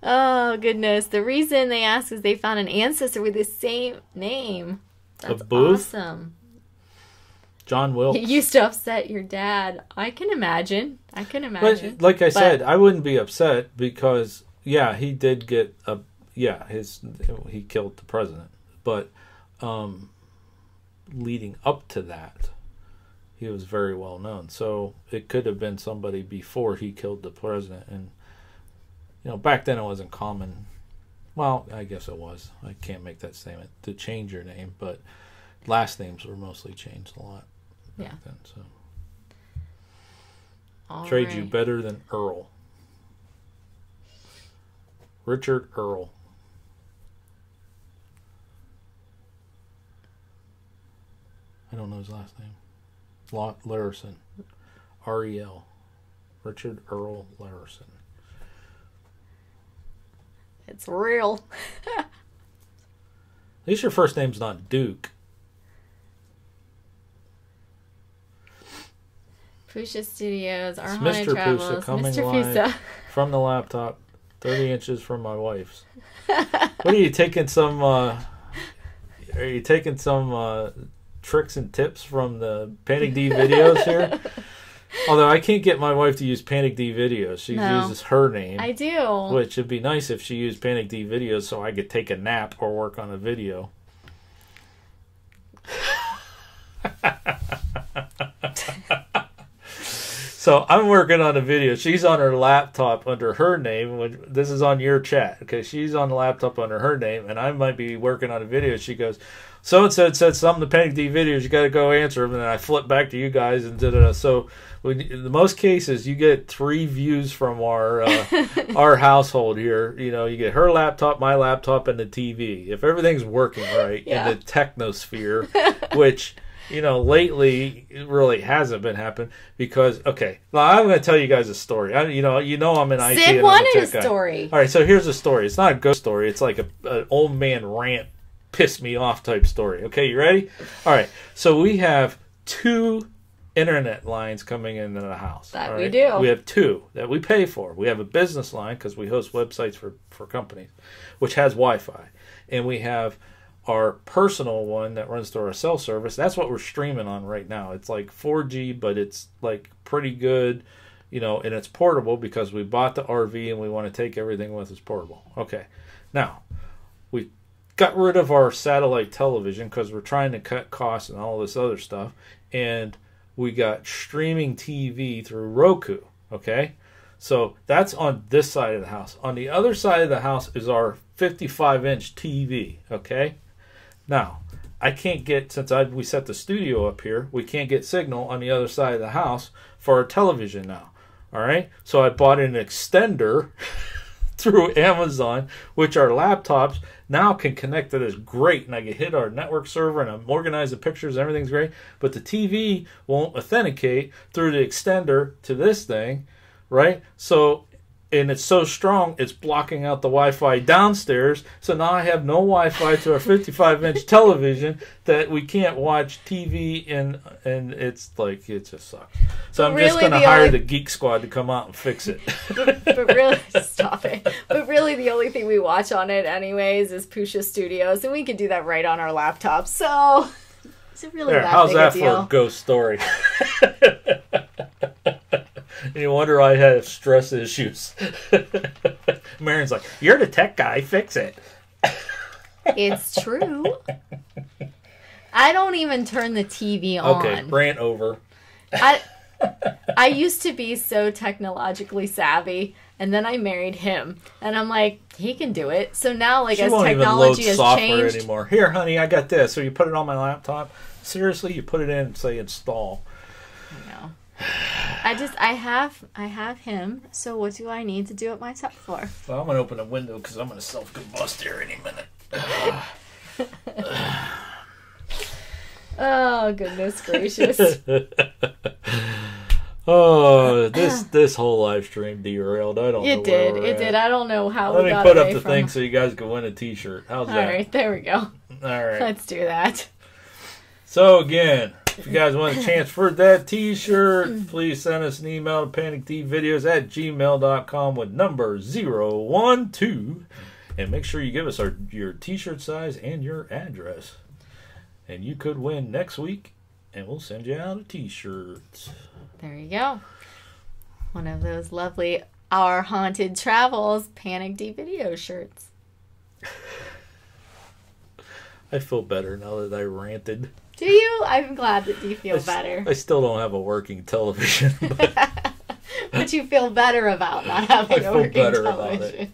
Oh, goodness. The reason they ask is they found an ancestor with the same name. That's awesome. John Wilkes. It used to upset your dad. I can imagine. But like I said, I wouldn't be upset because, yeah, he did get he killed the president. But leading up to that, he was very well known. So it could have been somebody before he killed the president. And, back then it wasn't common. Well, I guess it was. I can't make that statement to change your name, but last names were mostly changed a lot back then. So trade you better than Earl. Richard Earl. I don't know his last name. Larison. R-E-L. Richard Earl Larison. It's real. At least your first name's not Duke. Pusha Studios, our It's Haunted Mr. Travels, Pusha coming Mr. live Pusa. from the laptop, 30 inches from my wife's. What are you taking some? Are you taking some tricks and tips from the PANICdVideos here? Although I can't get my wife to use PANICdVideos. She uses her name. I do. Which would be nice if she used PANICdVideos so I could take a nap or work on a video. So I'm working on a video. She's on her laptop under her name. This is on your chat. Okay, she's on the laptop under her name, and I might be working on a video. She goes, so-and-so said something to PANICdVideos. You got to go answer them. And then I flip back to you guys. And da-da-da. So in the most cases, you get 3 views from our our household here. You get her laptop, my laptop, and the TV. If everything's working right in the technosphere, which... lately it really hasn't been happening because, okay, well, I'm going to tell you guys a story. I'm in IT. Sid wanted a story. All right, so here's a story. It's not a ghost story. It's like an old man rant, piss me off type story. Okay, you ready? All right, so we have 2 internet lines coming into the house. That we do. We have 2 that we pay for. We have a business line because we host websites for companies, which has Wi-Fi. And we have our personal one that runs through our cell service. That's what we're streaming on right now. It's like 4G, but it's like pretty good, you know, and it's portable because we bought the RV and we want to take everything with us portable. Okay. Now, we got rid of our satellite television because we're trying to cut costs and all this other stuff. And we got streaming TV through Roku. Okay. So that's on this side of the house. On the other side of the house is our 55-inch TV. Okay. Now, I can't get, since we set the studio up here, we can't get signal on the other side of the house for our television now. All right? So I bought an extender through Amazon, which our laptops now can connect to this great, and I can hit our network server and organize the pictures, everything's great, but the TV won't authenticate through the extender to this thing, right? So, and it's so strong, it's blocking out the Wi-Fi downstairs. So now I have no Wi-Fi to our 55-inch television that we can't watch TV, and it's like, it just sucks. So I'm just going to hire the Geek Squad to come out and fix it. but really, stop it. But really, the only thing we watch on it anyways is Pusha Studios, and we can do that right on our laptop. So it's really that how's big that a deal. for a ghost story? And you wonder I have stress issues. Marion's like, you're the tech guy, fix it. It's true. I don't even turn the TV on. Okay, rant over. I used to be so technologically savvy, and then I married him, and I'm like, he can do it. So now, like, as technology has changed anymore. Here, honey, I got this. So you put it on my laptop. Seriously, you put it in and say install. No. I have him, so what do I need to do it myself for? Well, I'm going to open a window because I'm going to self-combust here any minute. Oh, goodness gracious. Oh, this whole live stream derailed. I don't know. It did. I don't know how Let we got me put up away the from... thing so you guys can win a t-shirt. How's that? All right, there we go. All right. Let's do that. So again, if you guys want a chance for that t-shirt, please send us an email to panicdvideos@gmail.com with number 012. And make sure you give us your t-shirt size and your address. And you could win next week, and we'll send you out a t-shirt. There you go. One of those lovely Our Haunted Travels Panic D video shirts. I feel better now that I ranted. Do you? I'm glad that you feel better. I still don't have a working television. But you feel better about not having a working television.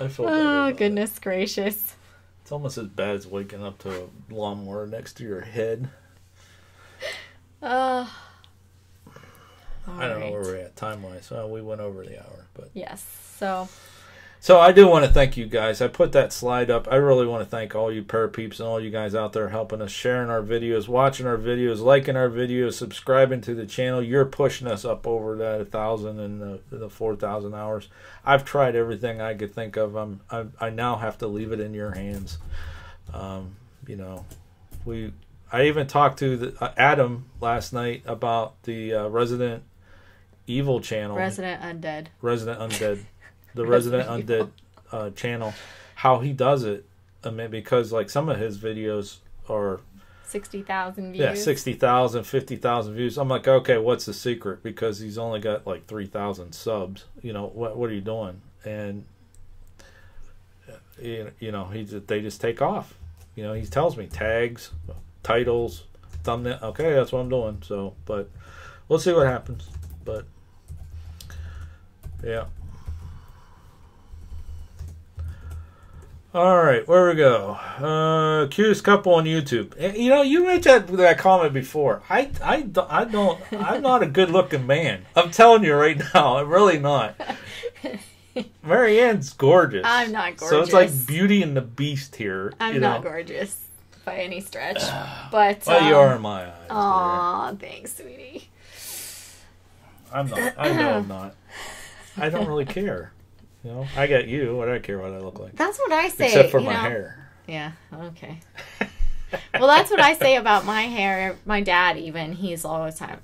I feel better about goodness gracious. It's almost as bad as waking up to a lawnmower next to your head. I don't know where we're at time-wise. Well, we went over the hour. But yes, So I do want to thank you guys. I put that slide up. I really want to thank all you parapeeps and all you guys out there helping us, sharing our videos, watching our videos, liking our videos, subscribing to the channel. You're pushing us up over that 1,000 and the 4,000 hours. I've tried everything I could think of. I now have to leave it in your hands. You know, I even talked to Adam last night about the Resident Evil channel. Resident Undead. The Resident Undead channel, how he does it. I mean, because like some of his videos are 60,000 views. Yeah, 60,000, 50,000 views. I'm like, okay, what's the secret? Because he's only got like 3,000 subs. You know, what are you doing? And you know, they just take off. You know, he tells me tags, titles, thumbnail. Okay, that's what I'm doing. So, but we'll see what happens. But yeah. All right, where we go? Cutest couple on YouTube. You know, you made that comment before. I'm not a good looking man. I'm telling you right now, I'm really not. Marianne's gorgeous. I'm not gorgeous. So it's like Beauty and the Beast here. I'm not gorgeous by any stretch, but well, you are in my eyes. Aw, thanks, sweetie. I'm not. I know I'm not. I don't really care. You know, I got you. What do I care what I look like? That's what I say. Except for my hair. Yeah, okay. Well, that's what I say about my hair. My dad even, he's always time,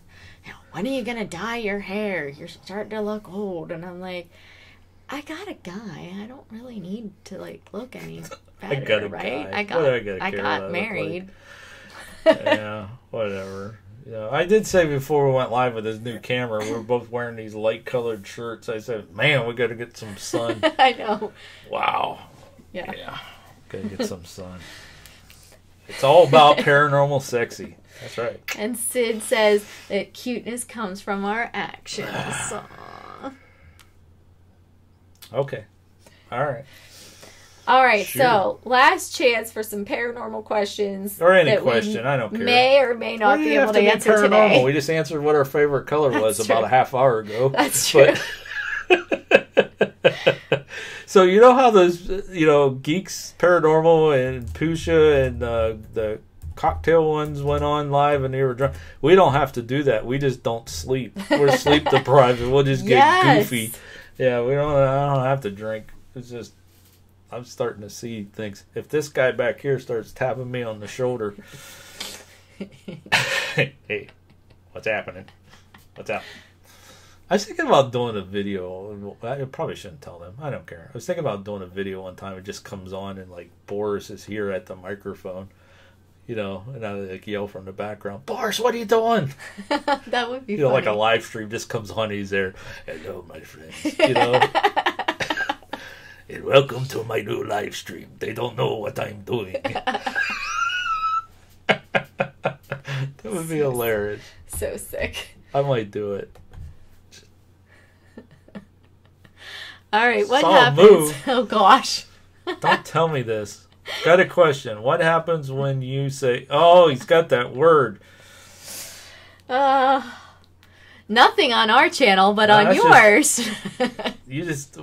now, when are you going to dye your hair? You're starting to look old. And I'm like, I got a guy. I don't really need to, like, look any better, got a right? guy. I got married. Yeah, whatever. Yeah, I did say before we went live with this new camera, we were both wearing these light-colored shirts. I said, man, we got to get some sun. I know. Wow. Yeah. Got to get some sun. It's all about paranormal sexy. That's right. And Sid says that cuteness comes from our actions. Aww. Okay. All right. All right, Sure. so last chance for some paranormal questions. Or any question, I don't care. May or may not be able to answer paranormal. today. We just answered what our favorite color was That's about true. a half hour ago. That's true. So you know how those, Geeks Paranormal and Pusha and the cocktail ones went on live and they were drunk? We don't have to do that. We just don't sleep. We're sleep deprived and we'll just get goofy. Yeah, I don't have to drink. It's just, I'm starting to see things. If this guy back here starts tapping me on the shoulder, hey, what's happening? What's up? I was thinking about doing a video. I probably shouldn't tell them. I don't care. I was thinking about doing a video one time. It just comes on and like Boris is here at the microphone, and I like yell from the background, Boris, what are you doing? That would be funny. Like a live stream just comes on. He's there. Hello, my friends. And welcome to my new live stream. They don't know what I'm doing. That would be hilarious. So sick. I might do it. All right, what Solid happens? move. Oh gosh. Don't tell me this. Got a question. What happens when you say, oh, he's got that word? Nothing on our channel, but No, on that's yours.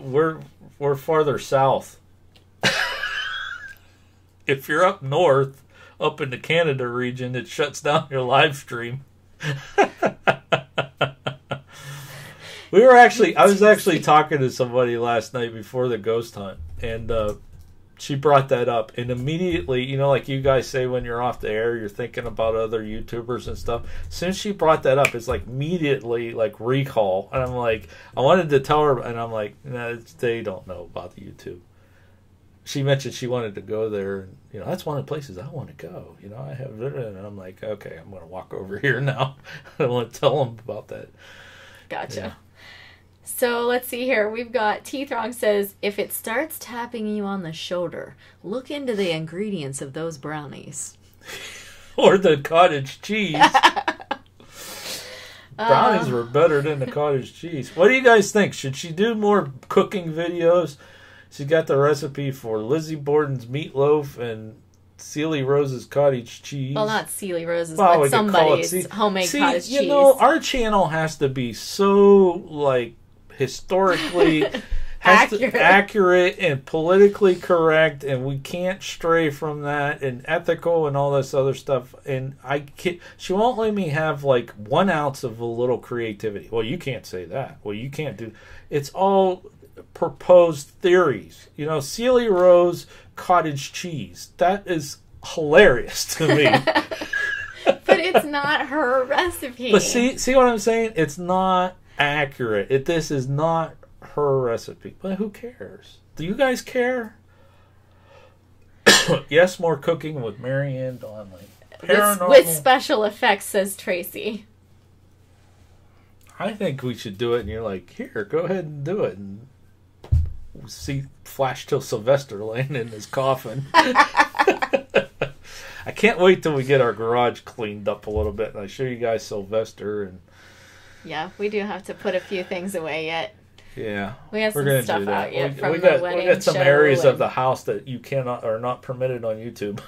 We're farther south. If you're up north, up in the Canada region, it shuts down your live stream. I was actually talking to somebody last night before the ghost hunt, and she brought that up, and immediately, like you guys say when you're off the air, you're thinking about other YouTubers and stuff. Since she brought that up, it's like immediately like recall, and I'm like, I wanted to tell her, and I'm like, no, they don't know about the YouTube. She mentioned she wanted to go there, and that's one of the places I want to go. I have, and I'm like, okay, I'm going to walk over here now. I want to tell them about that. Gotcha. Yeah. So let's see here. We've got T-Throng says, if it starts tapping you on the shoulder, look into the ingredients of those brownies. Or the cottage cheese. Brownies were better than the cottage cheese. What do you guys think? Should she do more cooking videos? She got the recipe for Lizzie Borden's meatloaf and Celie Rose's cottage cheese. Well, not Celie Rose's, but somebody's homemade cottage cheese. Our channel has to be so, historically accurate and politically correct, and we can't stray from that, and ethical and all this other stuff. And she won't let me have 1 ounce of a little creativity. Well, you can't say that. Well, you can't do. It's all proposed theories. Celie Rose cottage cheese. That is hilarious to me. But it's not her recipe. But see what I'm saying? It's not accurate. This is not her recipe. But who cares? Do you guys care? Yes, more cooking with Marianne Donnelly. With special effects, says Tracy. I think we should do it, and you're like, here, go ahead and do it. And flash till Sylvester laying in his coffin. I can't wait till we get our garage cleaned up a little bit, and I show you guys Sylvester. And yeah, we do have to put a few things away yet. Yeah, we have some stuff out yet from we the got, wedding we got some show areas of the house that you cannot are not permitted on YouTube.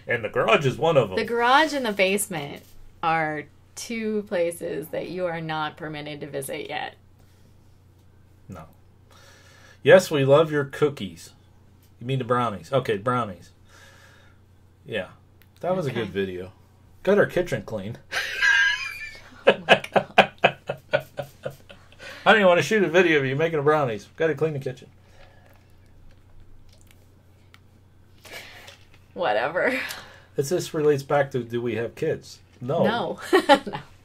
And the garage is one of them. The garage and the basement are 2 places that you are not permitted to visit yet. No. Yes, we love your cookies. You mean the brownies? Okay, brownies. Yeah, that was a good video. Got our kitchen clean. Oh my God. I didn't want to shoot a video of you making the brownies. Got to clean the kitchen. Whatever. This relates back to, do we have kids? No. No.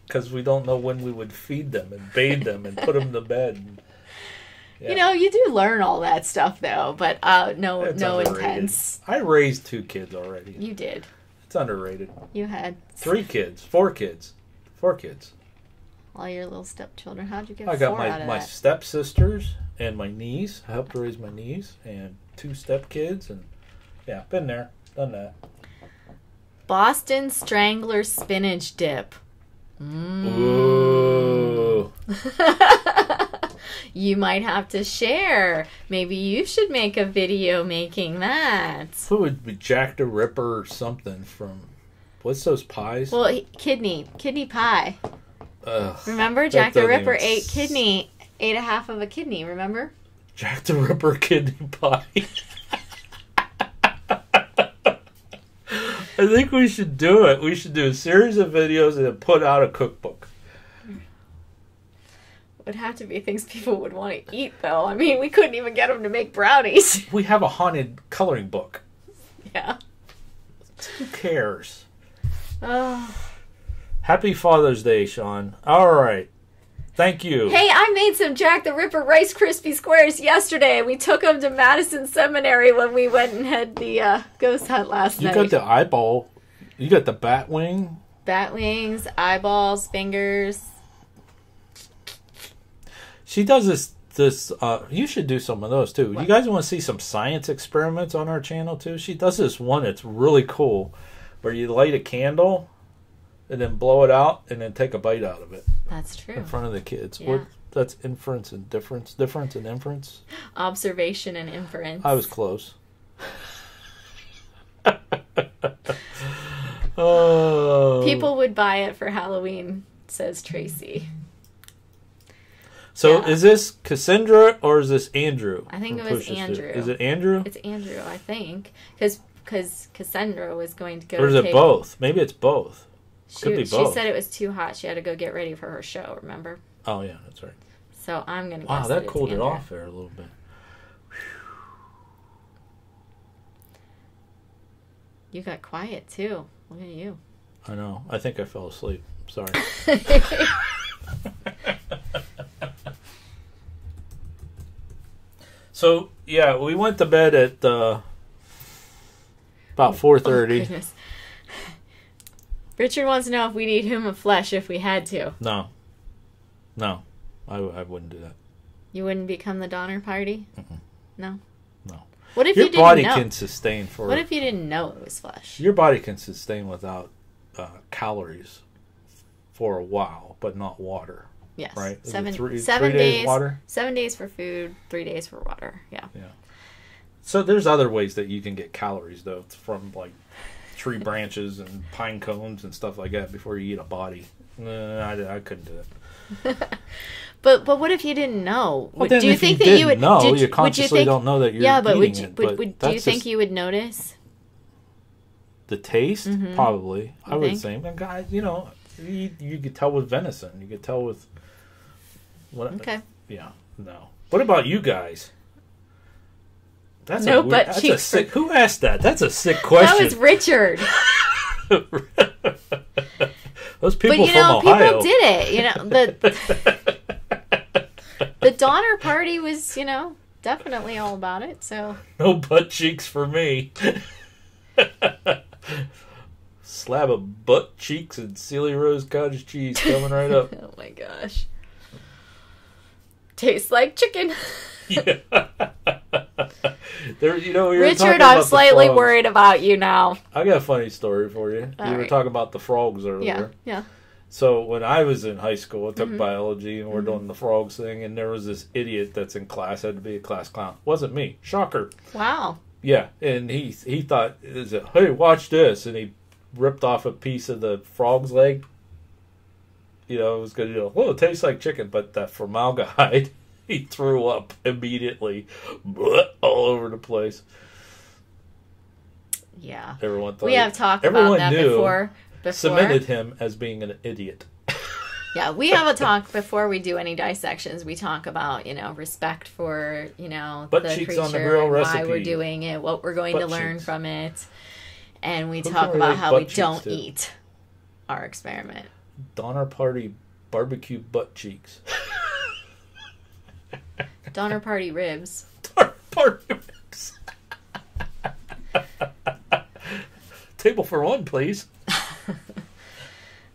Because we don't know when we would feed them and bathe them and put them to bed. You know, you do learn all that stuff though, but no underrated. intense. I raised 2 kids already. You did. It's underrated. You had 3 kids, 4 kids, 4 kids. all your little stepchildren. How'd you get I got 4 out of my that? stepsisters and my niece. I helped raise my niece and 2 stepkids, and yeah, been there, done that. Boston Strangler spinach dip. Ooh. You might have to share. Maybe you should make a video making that. Who would be Jack the Ripper or something from? What's those pies? Well, kidney pie. Ugh, Remember, that Jack the doesn't Ripper even ate a half of a kidney. Remember? Jack the Ripper kidney pie. I think we should do it. We should do a series of videos and then put out a cookbook. It would have to be things people would want to eat, though. I mean, we couldn't even get them to make brownies. We have a haunted coloring book. Yeah. Who cares? Oh. Happy Father's Day, Sean. All right. Thank you. Hey, I made some Jack the Ripper Rice Krispie Squares yesterday. We took them to Madison Seminary when we went and had the ghost hunt last night. You got the eyeball. You got the bat wing. Bat wings, eyeballs, fingers. She does this. You should do some of those too. What? You guys want to see some science experiments on our channel too? She does this one that's really cool, where you light a candle and then blow it out and then take a bite out of it. That's true. In front of the kids. Yeah. What? That's inference and difference. Difference and inference. Observation and inference. I was close. Oh. People would buy it for Halloween, says Tracy. So Yeah. is this Cassandra or is this Andrew? I think from it was Push This Andrew. Is it Andrew? It's Andrew, I think. Because Cassandra was going to go Or is it take... both? Maybe it's both. Could be She both. said it was too hot. She had to go get ready for her show, remember? Oh, yeah, that's right. So I'm going to guess Wow, that it's cooled it Andrew. off there a little bit. You got quiet, too. Look at you. I know. I think I fell asleep. Sorry. So, yeah, we went to bed at about 4:30. Oh, goodness. Richard wants to know if we'd eat human flesh if we had to. No. I wouldn't do that. You wouldn't become the Donner Party? Mm-mm. No? No. What if Your you didn't body know? can sustain for... What if you didn't know it was flesh? Your body can sustain without calories for a while, but not water. Yes. Right? Is it 7 three days days water? 7 days for food, 3 days for water. Yeah. So there's other ways that you can get calories, though, from like tree branches and pine cones and stuff like that before you eat a body. I couldn't do it. But what if you didn't know? Well, then do you if think you that you didn't would know, did you consciously don't know that you're yeah, but eating it. But do you that's think just you would notice? the taste? Mhm. Probably. I would think? say. But guys, you could tell with venison. You could tell with what? Okay. Yeah. No. What about you guys? That's No a weird, butt that's a cheeks sick. Who asked that? That's a sick question. That was Richard. Those people But from Ohio. people did it. The Donner Party was, definitely all about it. So No butt cheeks for me. Slab of butt cheeks and Sealy Rose cottage cheese coming right up. oh my gosh. Tastes like chicken. Yeah. There, we were talking Richard, about I'm the slightly frogs. worried about you now. I got a funny story for you. All We were right. talking about the frogs earlier. Yeah. So when I was in high school, I took Mhm. biology, and we're doing the frogs thing, and there was this idiot that's in class, had to be a class clown. Wasn't me. Shocker. Wow. Yeah, and he thought, hey, watch this, and he ripped off a piece of the frog's leg. It was good. Well, it tastes like chicken, but that formaldehyde, he threw up immediately, all over the place. Yeah. Everyone thought We have talked about everyone that knew, before. cemented him as being an idiot. Yeah, we have a talk before we do any dissections. We talk about, respect for, Butt the cheeks creature, on the grill and why recipe. we're doing it, what we're going to Butt learn cheeks. from it. And we Who talk can about relate how we butt cheeks don't to? eat our experiment. Donner Party barbecue butt cheeks. Donner Party ribs. Party ribs. Table for one, please.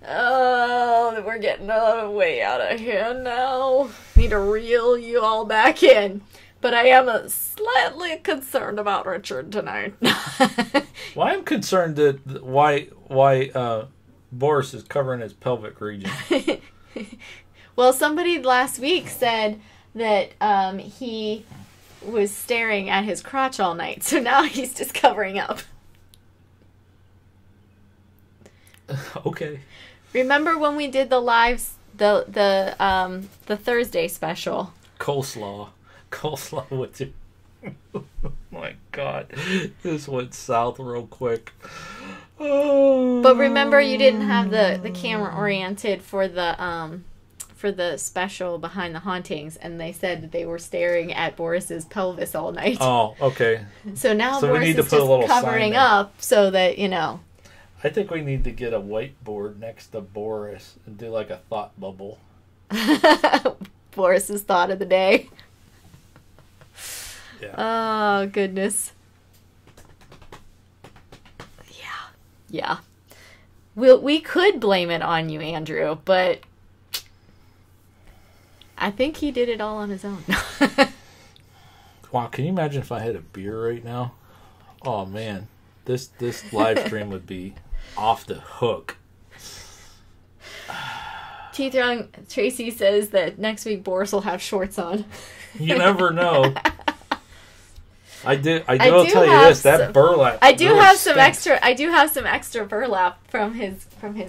Oh, we're getting way out of hand now. Need to reel you all back in. But I am slightly concerned about Richard tonight. Well, I'm concerned that why Boris is covering his pelvic region. Well, somebody last week said that he was staring at his crotch all night, so now he's just covering up. Okay. Remember when we did the lives, the Thursday special? Coleslaw with you. Oh my God, this went south real quick. Oh. But remember, you didn't have the camera oriented for the special Behind the Hauntings, and they said that they were staring at Boris's pelvis all night. Oh, okay. So now So we Boris need to is put a just little covering sign up so that, you know. I think we need to get a whiteboard next to Boris and do like a thought bubble. Boris's thought of the day. Yeah. Oh, goodness. Yeah. We could blame it on you, Andrew, but I think he did it all on his own. Wow, can you imagine if I had a beer right now? Oh, man. This live stream would be off the hook. Teeth Young Tracy says that next week Boris will have shorts on. You never know. I will tell you this, that burlap. I do really have some stinks. extra. I do have some extra burlap from his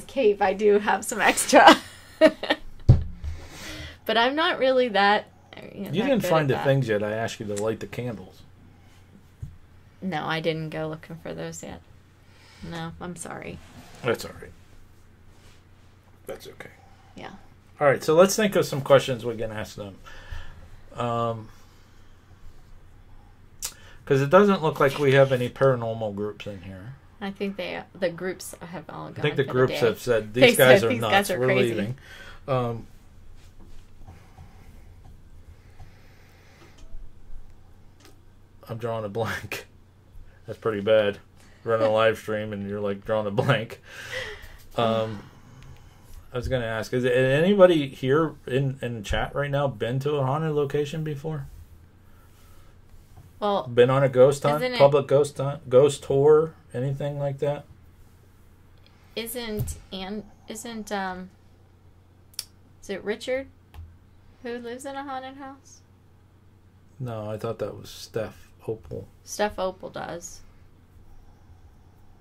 cape. I do have some extra. But I'm not really that. You didn't find the things yet. I asked you to light the candles. No, I didn't go looking for those yet. No, I'm sorry. That's all right. That's okay. Yeah. All right, so let's think of some questions we can ask them. Because it doesn't look like we have any paranormal groups in here. I think the groups have all gone. I think the for groups the day. have said They these guys said are these nuts. guys are We're crazy. leaving. I'm drawing a blank. That's pretty bad. Running a live stream and you're like drawing a blank. I was going to ask, has anybody here in chat right now been to a haunted location before? Well, Been on a ghost hunt, isn't it- public ghost hunt, ghost tour, anything like that? is it Richard who lives in a haunted house? No, I thought that was Steph Opal. Steph Opal does.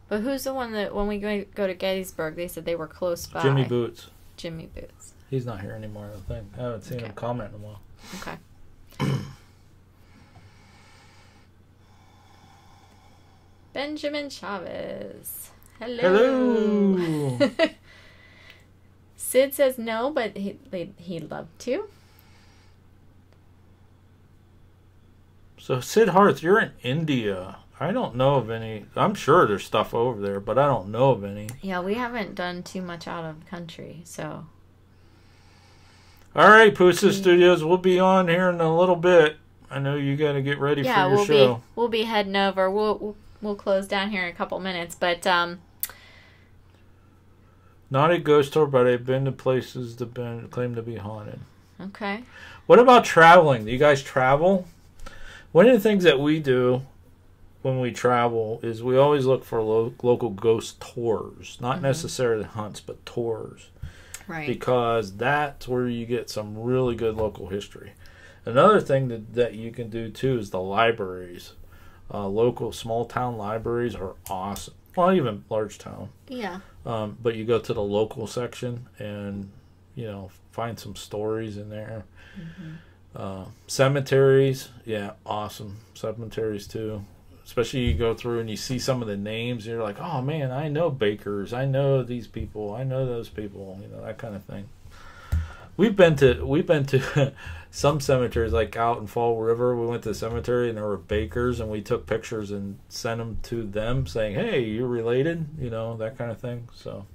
But who's the one that when we go to Gettysburg, they said they were close by? Jimmy Boots. Jimmy Boots. He's not here anymore, I don't think. I haven't seen him comment in a while. Okay. Benjamin Chavez. Hello. Hello. Sid says no, but he'd love to. So, Sid Harth, you're in India. I don't know of any. I'm sure there's stuff over there, but I don't know of any. Yeah, we haven't done too much out of country, so. All right, Pusa Studios, we'll be on here in a little bit. I know you got to get ready for your show. We'll be heading over. We'll close down here in a couple minutes, but Not a ghost tour, but I've been to places that claim to be haunted. okay. What about traveling? Do you guys travel? One of the things that we do when we travel is we always look for local ghost tours. Not necessarily hunts, but tours. Right. Because that's where you get some really good local history. Another thing that you can do, too, is the libraries. Local small town libraries are awesome. Well, even large town. Yeah. But you go to the local section and, find some stories in there. Cemeteries, yeah, awesome. Cemeteries, too. Especially you go through and you see some of the names. And you're like, oh, man, I know bakers. I know these people. I know those people. That kind of thing. We've been to some cemeteries, like out in Fall River. We went to the cemetery and there were bakers, and we took pictures and sent them to them, saying, "Hey, you're related," that kind of thing. So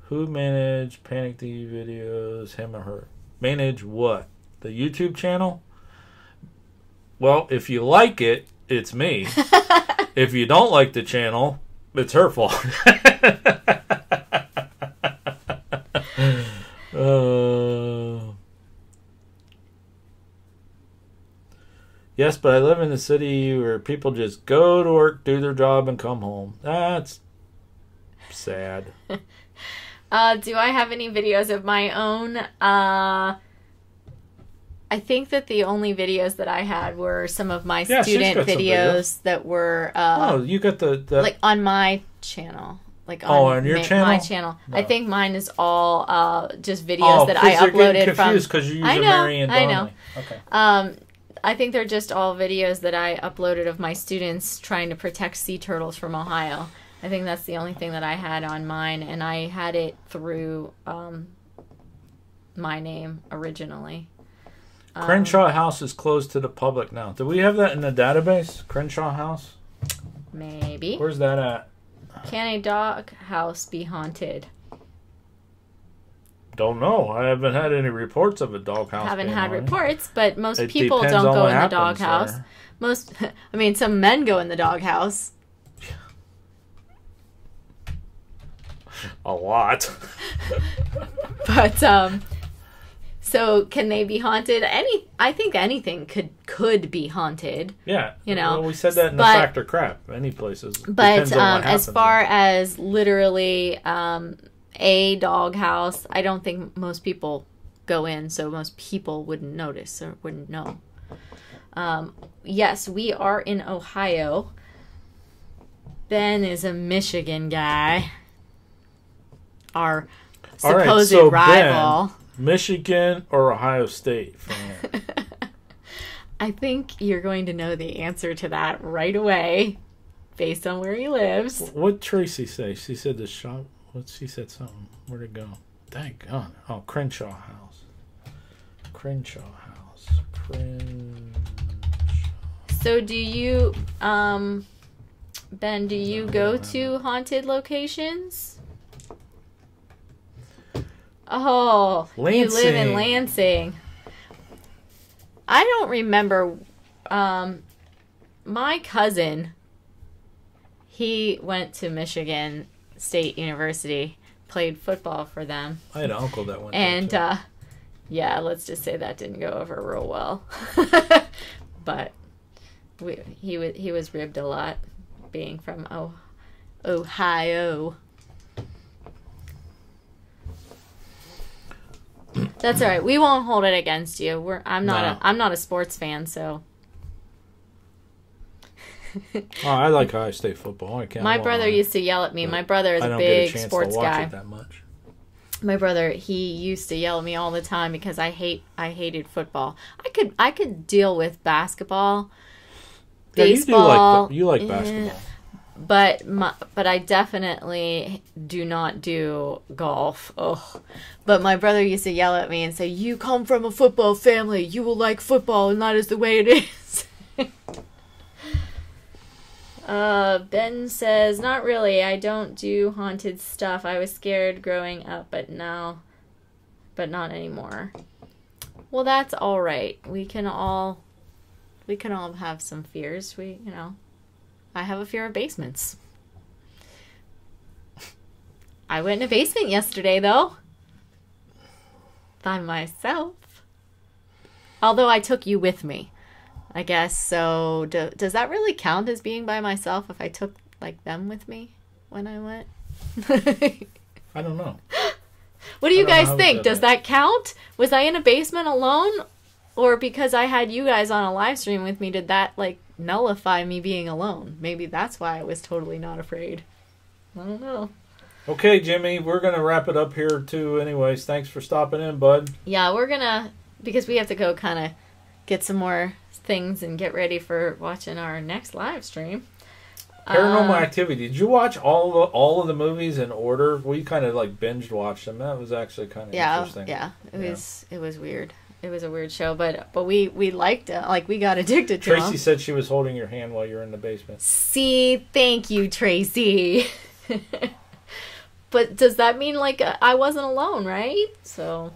Who managed PANICdVideos? Him or her? Manage what? The YouTube channel? Well, if you like it, it's me. If you don't like the channel, it's her fault. Yes, but I live in a city where people just go to work, do their job, and come home. That's sad. Do I have any videos of my own? I think that the only videos that I had were some of my student videos that were you got the like on my channel. Like on your channel? My channel. No. I think mine is all just videos that I uploaded from. Because you're using Marion Donnelly. I know. Okay. I think they're just all videos that I uploaded of my students trying to protect sea turtles from Ohio. I think that's the only thing that I had on mine, and I had it through my name originally. Crenshaw House is closed to the public now. Do we have that in the database? Crenshaw House? Maybe. Where's that at? Can a dog house be haunted? Don't know. I haven't had any reports of a doghouse. Haven't had reports, but most people don't go in the doghouse. Some men go in the doghouse. A lot. But so can they be haunted? I think anything could be haunted. Yeah. You know. Well, we said that in the Factor Crap. Any places. But as far as literally a doghouse, I don't think most people go in, so most people wouldn't notice or wouldn't know. Yes, we are in Ohio. Ben is a Michigan guy. Our supposed rival. Ben, Michigan or Ohio State fan? I think you're going to know the answer to that right away, based on where he lives. What'd Tracy say? She said the shop. She said something. Where'd it go? Thank God. Oh, Crenshaw House. Crenshaw House. So do you, Ben, do you go to haunted locations? Oh, Lansing. You live in Lansing. I don't remember. My cousin, he went to Michigan State University, played football for them. I had an uncle that went and there too. Yeah, let's just say that didn't go over real well. But he was ribbed a lot, being from Ohio. That's all right. We won't hold it against you. I'm not a sports fan, so. Oh, I like Ohio State football. My brother used to yell at me. My brother is a big sports guy. I don't get a chance to watch it that much. My brother, he used to yell at me all the time because I hated football. I could deal with basketball, baseball. You like basketball. But I definitely do not do golf. Ugh. But my brother used to yell at me and say, "You come from a football family. You will like football, and that is the way it is." Ben says, "Not really. I don't do haunted stuff. I was scared growing up, but not anymore." Well, that's all right. We can all have some fears. I have a fear of basements. I went in a basement yesterday, though. By myself. Although I took you with me, I guess. So does that really count as being by myself if I took, them with me when I went? I don't know. What do you guys think? Does that count? Was I in a basement alone? Or because I had you guys on a live stream with me, did that, nullify me being alone? Maybe that's why I was totally not afraid. I don't know. Okay, Jimmy, we're going to wrap it up here, too, anyways. Thanks for stopping in, bud. Yeah, we're going to, because we have to go kind of get some more things and get ready for watching our next live stream. Paranormal Activity. Did you watch all of the movies in order? We kind of, binged watched them. That was actually kind of interesting. Yeah, it was weird. It was a weird show, but we liked it. We got addicted to it. Tracy said she was holding your hand while you were in the basement. See, thank you, Tracy. But does that mean like I wasn't alone, right? So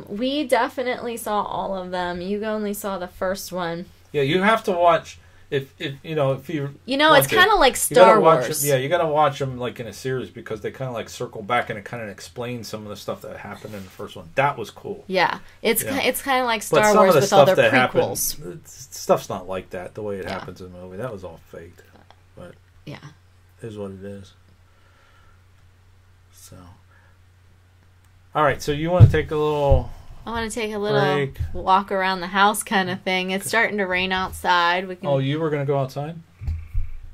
we definitely saw all of them. You only saw the first one. Yeah, you have to watch if you know if you it's kind of like Star Wars. You got to watch them like in a series because they kind of like circle back and it kind of explains some of the stuff that happened in the first one. That was cool. Yeah, it's kind of like but Star Wars with all their prequels. Stuff's not like that the way it happens in the movie. That was all faked. But yeah, it is what it is. So, all right. So you want to take a little? I want to take a little break. Walk around the house kind of thing. It's starting to rain outside. We can. Oh, you were going to go outside?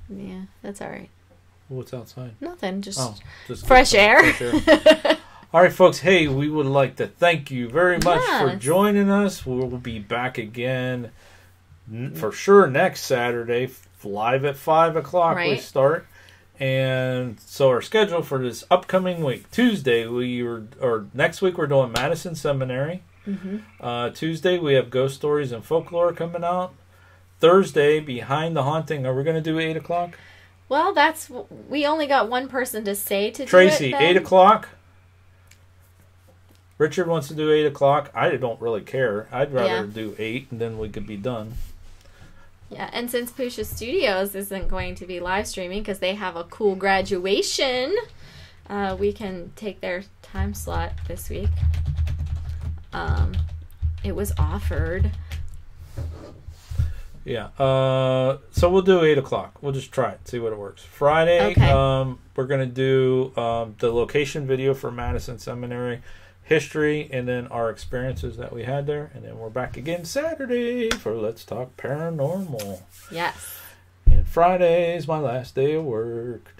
Yeah, that's all right. What's outside? Nothing. Just fresh air. All right, folks. Hey, we would like to thank you very much for joining us. We'll be back again for sure next Saturday, live at 5 o'clock. We start. And so our schedule for this upcoming week, Tuesday, next week we're doing Madison Seminary. Mm-hmm. Tuesday we have Ghost Stories and Folklore coming out. Thursday, Behind the Haunting. Are we going to do 8 o'clock? Well, we only got one person to say to Tracy, do it. 8 o'clock. Richard wants to do 8 o'clock. I don't really care. I'd rather do 8 and then we could be done. Yeah, and since Pusha Studios isn't going to be live streaming because they have a cool graduation, we can take their time slot this week. It was offered. Yeah. So we'll do 8 o'clock. We'll just try it, see what it works. Friday, we're going to do the location video for Madison Seminary, history, and then our experiences that we had there. And then we're back again Saturday for Let's Talk Paranormal. Yes. And Friday is my last day of work.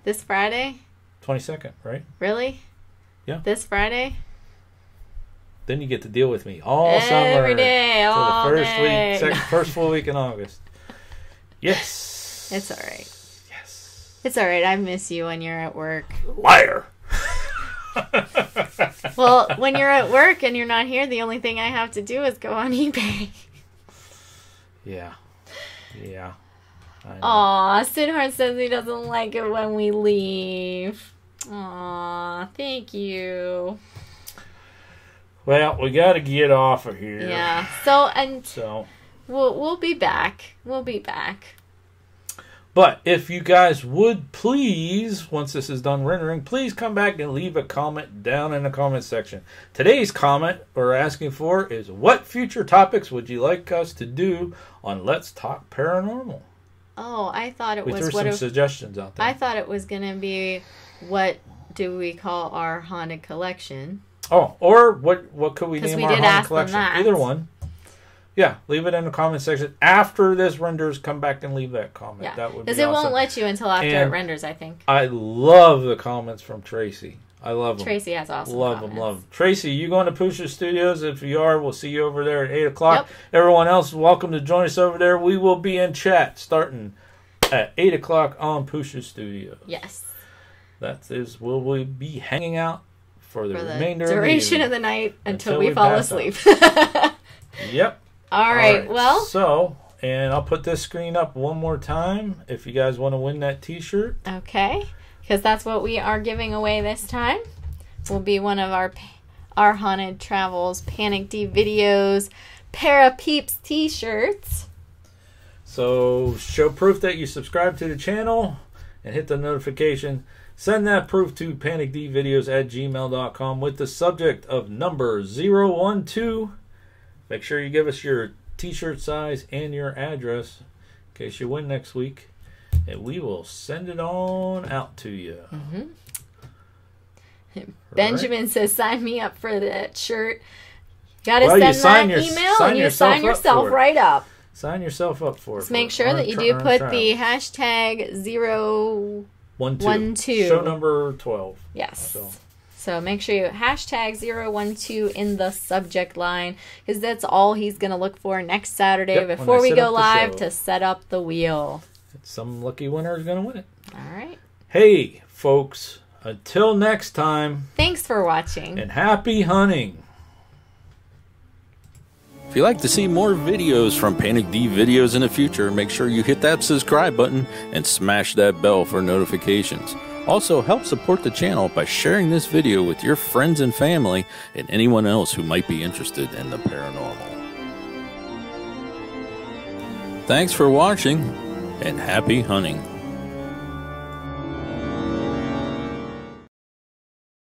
This Friday? 22nd, right? Really? Yeah. This Friday? Then you get to deal with me all summer. Every day, all day. First full week in August. Yes. It's all right. It's all right. I miss you when you're at work. Liar. Well, when you're at work and you're not here, the only thing I have to do is go on eBay. Yeah. Aw, Sidhart says he doesn't like it when we leave. Aw, thank you. Well, we got to get off of here. Yeah. So we'll be back. We'll be back. But if you guys would please, once this is done rendering, please come back and leave a comment down in the comment section. Today's comment we're asking for is, what future topics would you like us to do on Let's Talk Paranormal? Oh, I thought we threw some suggestions out there. I thought it was going to be, what do we call our haunted collection? Oh, or what could we name our haunted collection? Either one. Yeah, leave it in the comment section. After this renders, come back and leave that comment. Yeah, that would be because it won't let you until after it renders, I think. I love the comments from Tracy. I love them. Tracy has awesome comments. Love them. Tracy, you going to Pusha Studios? If you are, we'll see you over there at 8 o'clock. Yep. Everyone else, welcome to join us over there. We will be in chat starting at 8 o'clock on Pusha Studios. Yes. That is, we'll be hanging out for the remainder duration of the night until we fall asleep. Yep. All right, well. So, and I'll put this screen up one more time if you guys want to win that t-shirt. Okay, because that's what we are giving away this time. Will be one of our Haunted Travels PANICdVideos Parapeeps t-shirts. So, show proof that you subscribe to the channel and hit the notification. Send that proof to panicdvideos@gmail.com with the subject of number 012. Make sure you give us your t-shirt size and your address in case you win next week. And we will send it on out to you. Mm-hmm. Benjamin says, sign me up for that shirt. Got to send that email and you sign yourself right up. Sign yourself up for it. Just make sure that you do put the hashtag 012. Show number 12. Yes. So make sure you hashtag 012 in the subject line, because that's all he's going to look for next Saturday before we go live to set up the wheel. Some lucky winner is going to win it. All right. Hey, folks, until next time. Thanks for watching. And happy hunting. you'd like to see more videos from PANICdVideos in the future, make sure you hit that subscribe button and smash that bell for notifications. Also, help support the channel by sharing this video with your friends and family and anyone else who might be interested in the paranormal. Thanks for watching, and happy hunting.